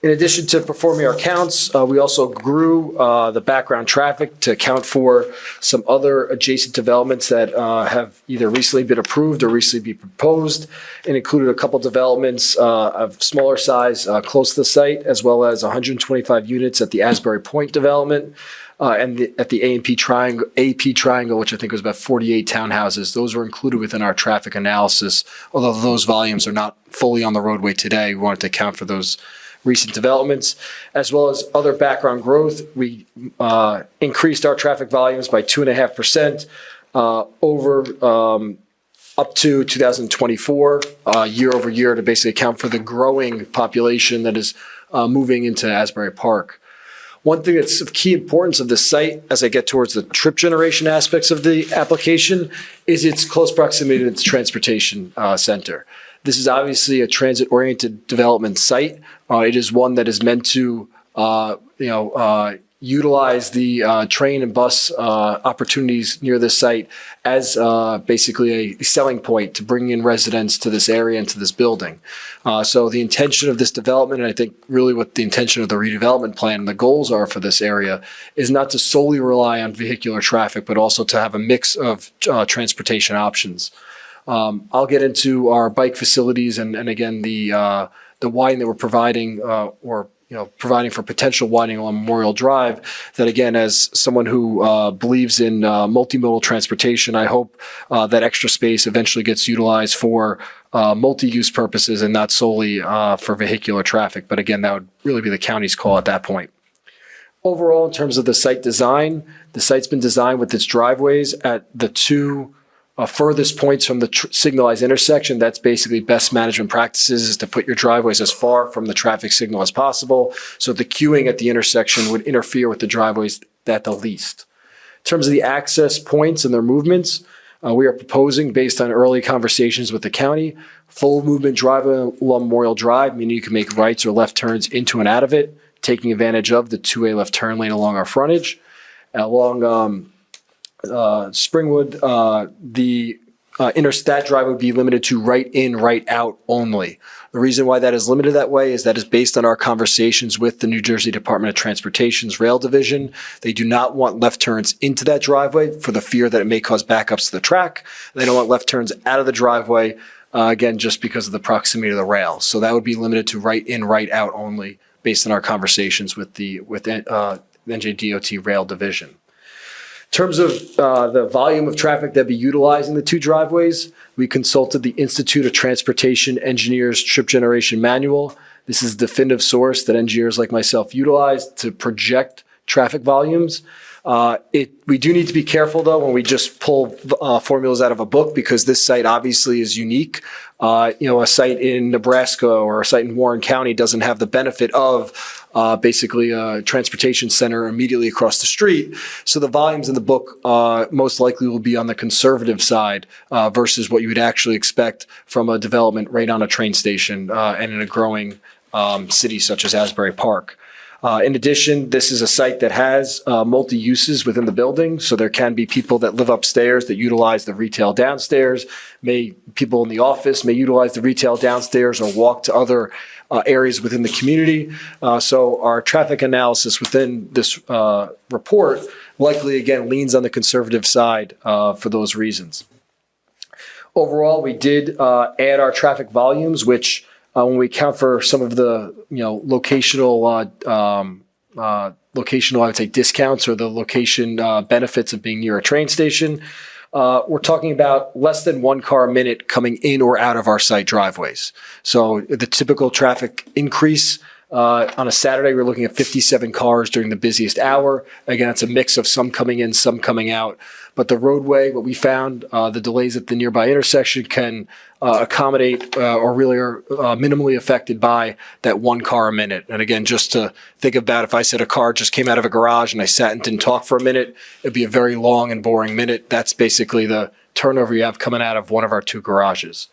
In addition to performing our counts, we also grew the background traffic to account for some other adjacent developments that have either recently been approved or recently been proposed, and included a couple developments of smaller size close to the site, as well as 125 units at the Asbury Point development and at the AP Triangle, which I think was about 48 townhouses. Those were included within our traffic analysis, although those volumes are not fully on the roadway today. We wanted to account for those recent developments, as well as other background growth. We increased our traffic volumes by 2.5% over up to 2024, year over year, to basically account for the growing population that is moving into Asbury Park. One thing that's of key importance of this site, as I get towards the trip generation aspects of the application, is its close proximity to its transportation center. This is obviously a transit-oriented development site. It is one that is meant to, utilize the train and bus opportunities near this site as basically a selling point to bring in residents to this area and to this building. So the intention of this development, and I think really what the intention of the redevelopment plan and the goals are for this area, is not to solely rely on vehicular traffic, but also to have a mix of transportation options. I'll get into our bike facilities and again, the widening that we're providing providing for potential widening along Memorial Drive. That again, as someone who believes in multimodal transportation, I hope that extra space eventually gets utilized for multi-use purposes and not solely for vehicular traffic. But again, that would really be the county's call at that point. Overall, in terms of the site design, the site's been designed with its driveways at the two furthest points from the signalized intersection. That's basically best management practices, is to put your driveways as far from the traffic signal as possible, so the queuing at the intersection would interfere with the driveways at the least. In terms of the access points and their movements, we are proposing, based on early conversations with the county, full movement driveway along Memorial Drive, meaning you can make rights or left turns into and out of it, taking advantage of the two-way left turn lane along our frontage. Along Springwood, that drive would be limited to right in, right out only. The reason why that is limited that way is that is based on our conversations with the New Jersey Department of Transportation's rail division. They do not want left turns into that driveway for the fear that it may cause backups to the track. They don't want left turns out of the driveway, again, just because of the proximity to the rail. So that would be limited to right in, right out only based on our conversations with the NJDOT rail division. In terms of the volume of traffic that'd be utilizing the two driveways, we consulted the Institute of Transportation Engineers Trip Generation Manual. This is a definitive source that engineers like myself utilize to project traffic volumes. We do need to be careful though when we just pull formulas out of a book, because this site obviously is unique. A site in Nebraska or a site in Warren County doesn't have the benefit of basically a transportation center immediately across the street. So the volumes in the book most likely will be on the conservative side versus what you would actually expect from a development right on a train station and in a growing city such as Asbury Park. In addition, this is a site that has multi-uses within the building, so there can be people that live upstairs that utilize the retail downstairs. People in the office may utilize the retail downstairs or walk to other areas within the community. So our traffic analysis within this report likely, again, leans on the conservative side for those reasons. Overall, we did add our traffic volumes, which when we account for some of the locational, I would say, discounts or the location benefits of being near a train station, we're talking about less than 1 car a minute coming in or out of our site driveways. So the typical traffic increase on a Saturday, we're looking at 57 cars during the busiest hour. Again, it's a mix of some coming in, some coming out. But the roadway, what we found, the delays at the nearby intersection can accommodate or really are minimally affected by that 1 car a minute. And again, just to think about, if I said a car just came out of a garage and I sat and didn't talk for a minute, it'd be a very long and boring minute. That's basically the turnover you have coming out of one of our 2 garages.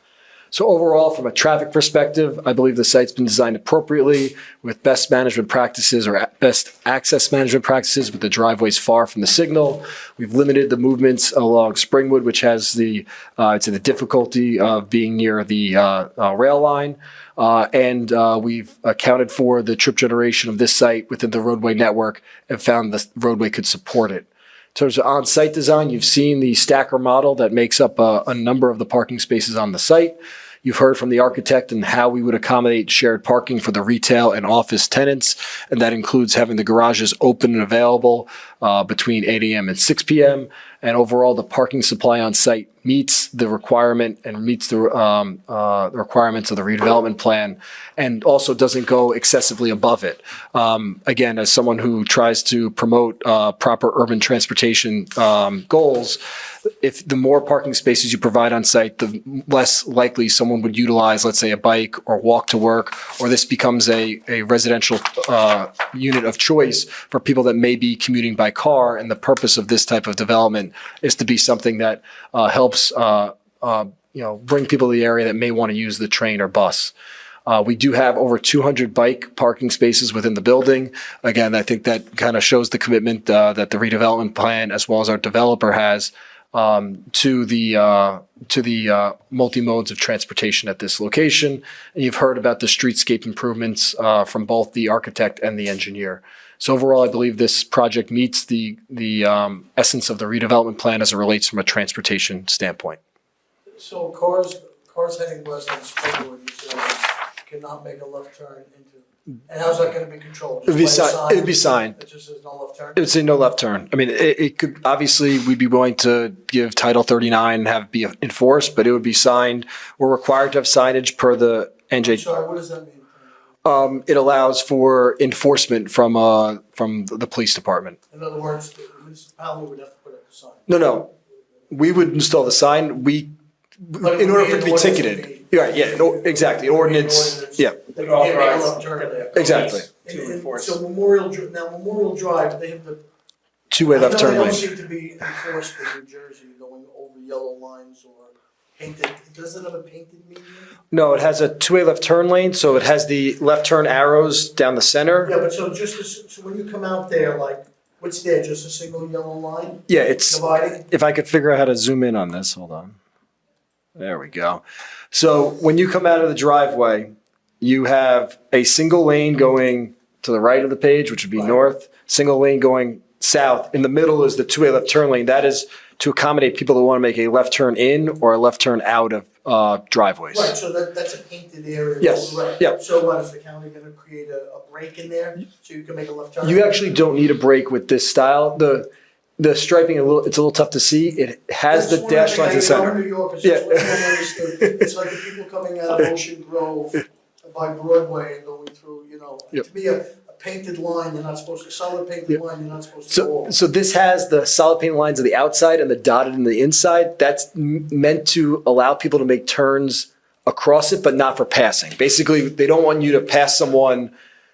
So overall, from a traffic perspective, I believe the site's been designed appropriately with best management practices or best access management practices with the driveways far from the signal. We've limited the movements along Springwood, which has the difficulty of being near the rail line. And we've accounted for the trip generation of this site within the roadway network and found the roadway could support it. In terms of on-site design, you've seen the stacker model that makes up a number of the parking spaces on the site. You've heard from the architect and how we would accommodate shared parking for the retail and office tenants, and that includes having the garages open and available between 8 a.m. and 6 p.m. And overall, the parking supply on site meets the requirement and meets the requirements of the redevelopment plan, and also doesn't go excessively above it. Again, as someone who tries to promote proper urban transportation goals, if the more parking spaces you provide on site, the less likely someone would utilize, let's say, a bike or walk to work, or this becomes a residential unit of choice for people that may be commuting by car. And the purpose of this type of development is to be something that helps bring people to the area that may want to use the train or bus. We do have over 200 bike parking spaces within the building. Again, I think that kind of shows the commitment that the redevelopment plan, as well as our developer, has to the multi-modes of transportation at this location. And you've heard about the streetscape improvements from both the architect and the engineer. So overall, I believe this project meets the essence of the redevelopment plan as it relates from a transportation standpoint. So cars heading west on Springwood, you said, cannot make a left turn into, and how's that gonna be controlled? It'd be signed. It just says no left turn? It would say no left turn. I mean, it could, obviously, we'd be willing to give Title 39 and have it be enforced, but it would be signed. We're required to have signage per the NJ. Sorry, what does that mean? It allows for enforcement from the police department. In other words, the municipality would have to put up the sign. No. We would install the sign. In order for it to be ticketed. Right, yeah, exactly. Ordinance, yeah. They can't make a left turn there. Exactly. So Memorial Drive, they have the. Two-way left turn I know lane. they don't seem to be enforced in New Jersey, going over yellow lines or painted, does it have a painted median? No, it has a two-way left turn lane, so it has the left turn arrows down the center. Yeah, but so so when you come out there, like, what's there, just a single yellow line? Yeah, it's, Dividing? if I could figure out how to zoom in on this, hold on. There we go. So when you come out of the driveway, you have a single lane going to the right of the page, which would be north, single lane going south. In the middle is the two-way left turn lane. That is to accommodate people that want to make a left turn in or a left turn out of driveways. Right, so that's a painted area. Yes, Right. yeah. So what, is the county gonna create a break in there so you can make a left turn? You actually don't need a break with this style. The striping, it's a little tough to see. It has the dash lines in the center. New York, it's like the people coming out of Ocean Grove by Broadway and going through, to me, a painted line, you're not supposed to, solid painted line, you're not supposed to go over. So this has the solid paint lines on the outside and the dotted in the inside. That's meant to allow people to make turns across it, but not for passing. Basically, they don't want you to pass someone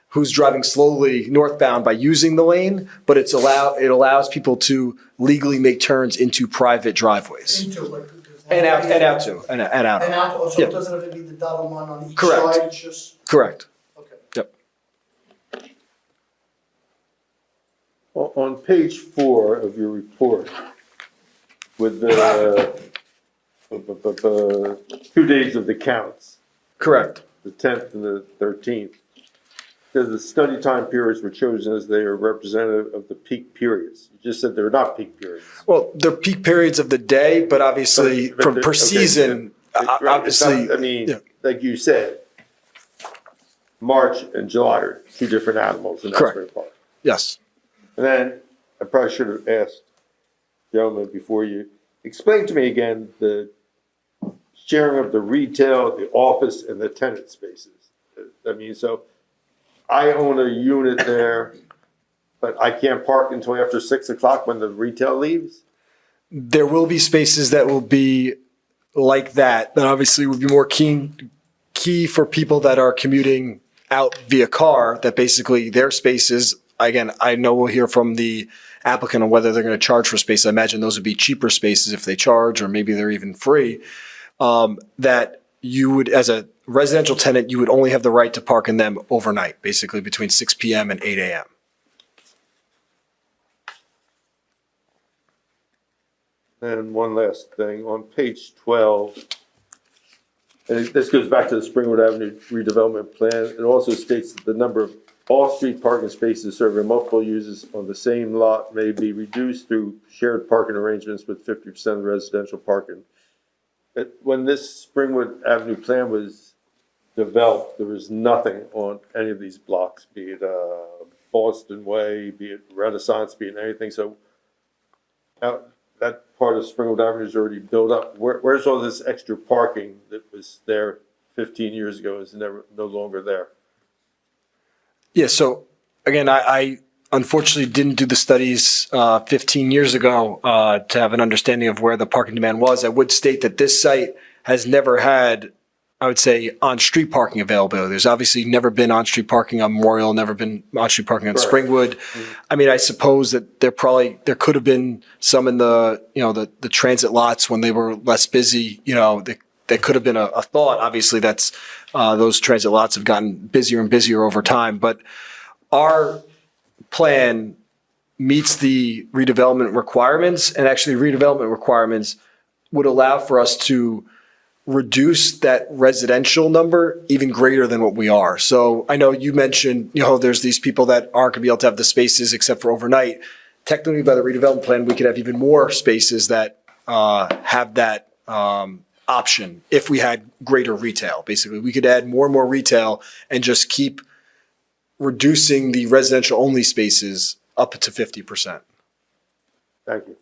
who's driving slowly northbound by using the lane, but it allows people to legally make turns into private driveways. Into, like. And out too. And out. And out, so Yeah. it doesn't have to be the dotted line on each Correct. side, it's just. Correct. Okay. Yep. On page 4 of your report, with the 2 days of the counts. Correct. The 10th and the 13th. The study time periods were chosen as they are representative of the peak periods. You just said they're not peak periods. Well, they're peak periods of the day, but obviously per season, obviously. Like you said, March and July are 2 different animals in Asbury Park. Yes. And then I probably should have asked gentlemen before you explain to me again the sharing of the retail, the office, and the tenant spaces. So I own a unit there, but I can't park until after 6 o'clock when the retail leaves? There will be spaces that will be like that obviously would be more key for people that are commuting out via car, that basically their spaces, again, I know we'll hear from the applicant on whether they're going to charge for space. I imagine those would be cheaper spaces if they charge, or maybe they're even free, that you would, as a residential tenant, you would only have the right to park in them overnight, basically between 6 p.m. and 8 a.m. And one last thing, on page 12, and this goes back to the Springwood Avenue redevelopment plan. It also states that the number of off-street parking spaces serving multiple uses on the same lot may be reduced through shared parking arrangements with 50% of residential parking. When this Springwood Avenue plan was developed, there was nothing on any of these blocks, be it Boston Way, be it Renaissance, be it anything. So that part of Springwood Avenue is already built up. Where's all this extra parking that was there 15 years ago is no longer there? Yeah, so again, I unfortunately didn't do the studies 15 years ago to have an understanding of where the parking demand was. I would state that this site has never had, I would say, on-street parking availability. There's obviously never been on-street parking on Memorial, never been on-street parking on Springwood. I mean, I suppose that there could have been some in the transit lots when they were less busy. that could have been a thought. Obviously, that's those transit lots have gotten busier and busier over time. But our plan meets the redevelopment requirements, and actually redevelopment requirements would allow for us to reduce that residential number even greater than what we are. So I know you mentioned, there's these people that aren't going to be able to have the spaces except for overnight. Technically, by the redevelopment plan, we could have even more spaces that have that option if we had greater retail. Basically, we could add more and more retail and just keep reducing the residential only spaces up to 50%. Thank you.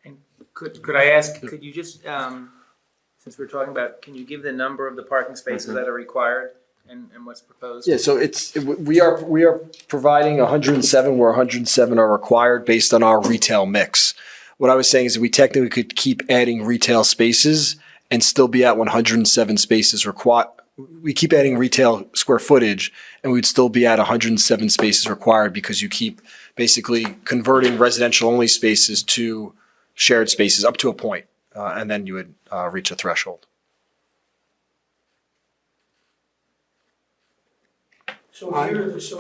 And could I ask, could you just, since we're talking about, can you give the number of the parking spaces that are required and what's proposed? Yeah, so we are providing 107 where 107 are required based on our retail mix. What I was saying is that we technically could keep adding retail spaces and still be at 107 spaces required. We keep adding retail square footage and we'd still be at 107 spaces required because you keep basically converting residential only spaces to shared spaces up to a point, and then you would reach a threshold. So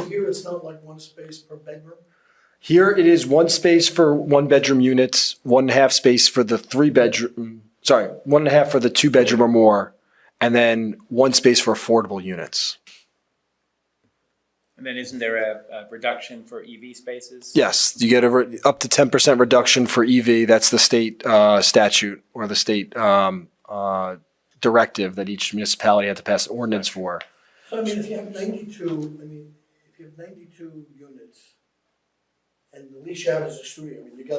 here it's not like one space per bedroom? Here it is one space for 1-bedroom units, 1.5 space for the 3-bedroom, 1.5 for the 2-bedroom or more, and then 1 space for affordable units. And then isn't there a reduction for EV spaces? Yes, you get up to 10% reduction for EV. That's the state statute or the state directive that each municipality had to pass an ordinance for. So I mean, if you have 92 units, and the least you have is a studio, I mean, you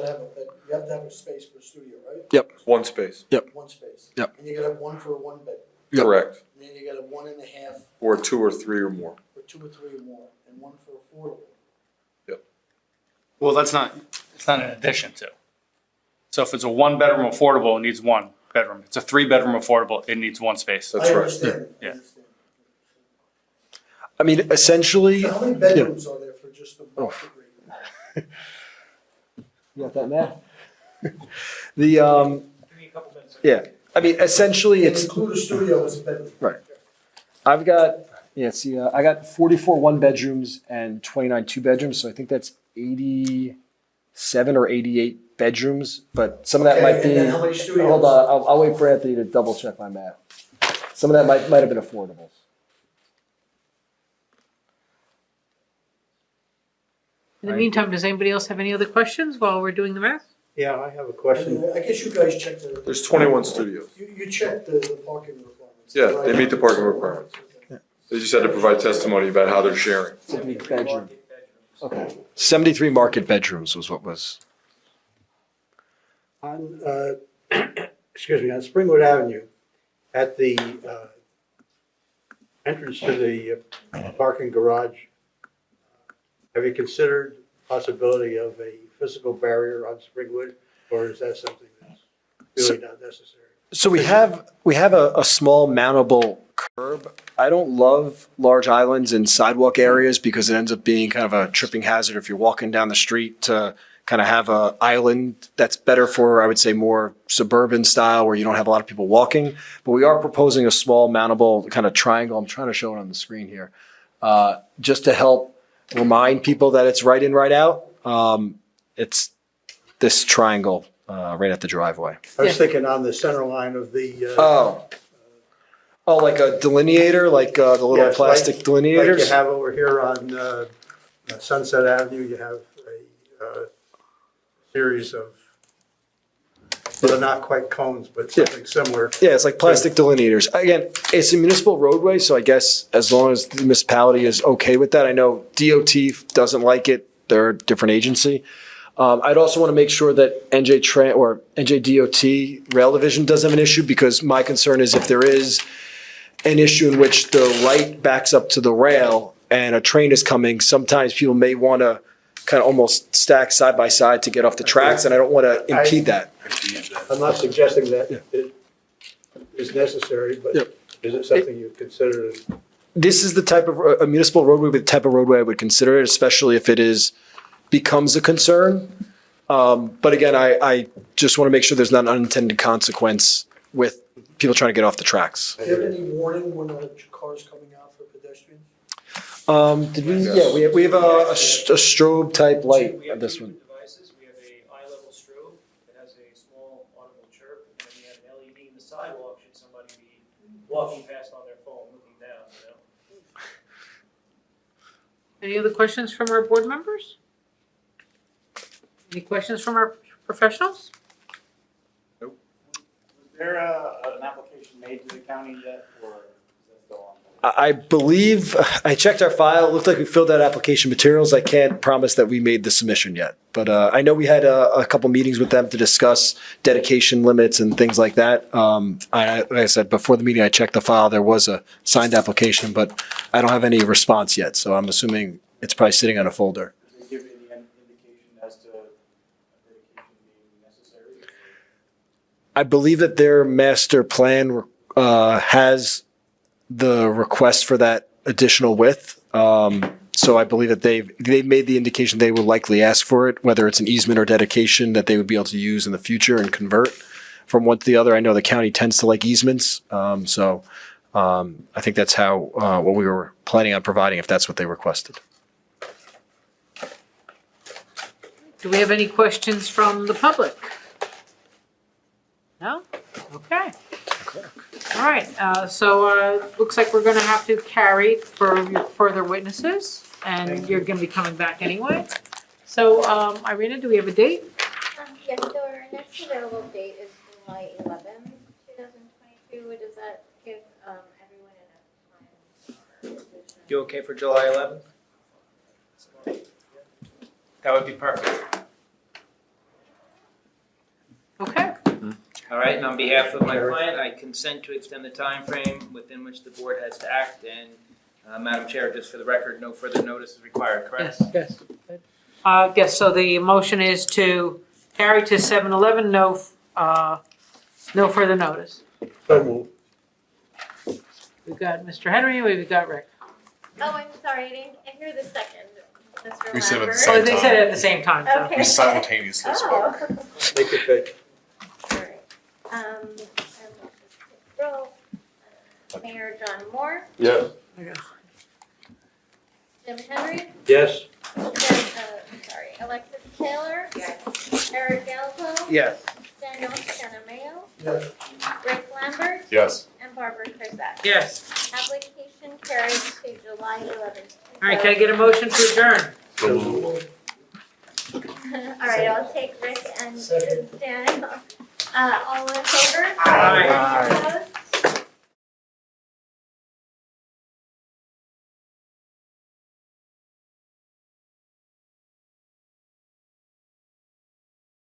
have to have a space for a studio, right? Yep. One space. Yep. One space. Yep. And you gotta have one for a 1-bedroom. Yep. Correct. And then you got a 1.5 Or 2 or 3 or more. for 2 or 3 or more, and one for affordable. Well, it's not an addition to. So if it's a 1-bedroom affordable, it needs 1 bedroom. It's a 3-bedroom affordable, it needs 1 space. I understand. Yeah. I mean, essentially. So how many bedrooms are there for just the market rate? You got that math? Yeah, I mean, essentially it's. Include a studio as a bedroom. Right. I've got, I got 44 1-bedrooms and 29 2-bedrooms, so I think that's 87 or 88 bedrooms, but some of that might be. And then how many studios? Hold on, I'll wait for Anthony to double check my math. Some of that might have been affordables. In the meantime, does anybody else have any other questions while we're doing the math? Yeah, I have a question. I guess you guys checked the. There's 21 studios. You checked the parking requirements. Yeah, right? they meet the parking requirements. They just had to provide testimony about how they're sharing. 73 bedrooms. Okay. 73 market bedrooms was what was. On, excuse me, on Springwood Avenue, at the entrance to the parking garage, have you considered possibility of a physical barrier on Springwood, or is that something that's really not necessary? So we have a small mountable curb. I don't love large islands in sidewalk areas because it ends up being kind of a tripping hazard if you're walking down the street to kind of have a island that's better for, I would say, more suburban style where you don't have a lot of people walking. But we are proposing a small mountable kind of triangle. I'm trying to show it on the screen here, just to help remind people that it's right in, right out. It's this triangle right at the driveway. I was thinking on the center line of the. Oh, like a delineator, like the little Yes, plastic like delineators? you have over here on Sunset Avenue, you have a series of, well, they're not quite cones, but something similar. Yeah, it's like plastic delineators. Again, it's a municipal roadway, so I guess as long as the municipality is okay with that. I know DOT doesn't like it. They're a different agency. I'd also want to make sure that NJ DOT Rail Division doesn't have an issue, because my concern is if there is an issue in which the light backs up to the rail and a train is coming, sometimes people may want to kind of almost stack side by side to get off the tracks, and I don't want to impede that. I'm not suggesting that it is necessary, but is it something you consider? This is the type of a municipal roadway, the type of roadway I would consider it, especially if it becomes a concern. But again, I just want to make sure there's not an unintended consequence with people trying to get off the tracks. Do you have any warning when a car's coming out for pedestrians? Did we? Yeah, we have a strobe type light on this one. Devices, we have a eye-level strobe that has a small audible chirp, and then we have an LED in the sidewalk should somebody be walking past on their phone, looking down, you know? Any other questions from our board members? Any questions from our professionals? Was there an application made to the county yet, or is that still on? I believe, I checked our file, it looked like we filled out application materials. I can't promise that we made the submission yet. But I know we had a couple meetings with them to discuss dedication limits and things like that. Like I said, before the meeting, I checked the file. There was a signed application, but I don't have any response yet. So I'm assuming it's probably sitting on a folder. Does it give any indication as to dedication being necessary? I believe that their master plan has the request for that additional width. So I believe that they've made the indication they will likely ask for it, whether it's an easement or dedication that they would be able to use in the future and convert from one to the other. I know the county tends to like easements. So I think that's how, what we were planning on providing if that's what they requested. Do we have any questions from the public? No? Okay. All right, so looks like we're gonna have to carry for further witnesses, and you're gonna be coming back anyway. So, Irina, do we have a date? Yes, so our next available date is July 11th, 2022. Does that give everyone enough time? You okay for July 11th? That would be perfect. Okay. All right, and on behalf of my client, I consent to extend the time frame within which the board has to act. And Madam Chair, just for the record, no further notice is required, correct? Yes. Yes, so the motion is to carry to 7/11, no further notice. So moved. We've got Mr. Henry, we've got Rick. Oh, I'm sorry, I hear the second, Mr. We said it at the Lambert. same Oh, they said it at the same time, so. Okay. We simultaneously spoke. Oh. Make it big. All right. And we'll just take roll. Mayor John Moore, Yes. Jim Henry, Yes. Alexis Taylor. Yes. Eric Gallo. Yes. Daniel Scannamayo, Yes. Rick Lambert, Yes. and Barbara Krzak. Yes. Application carried to July 11th. All right, can I get a motion to adjourn? So moved. All right, I'll take Rick and Dan. All in favor? Aye.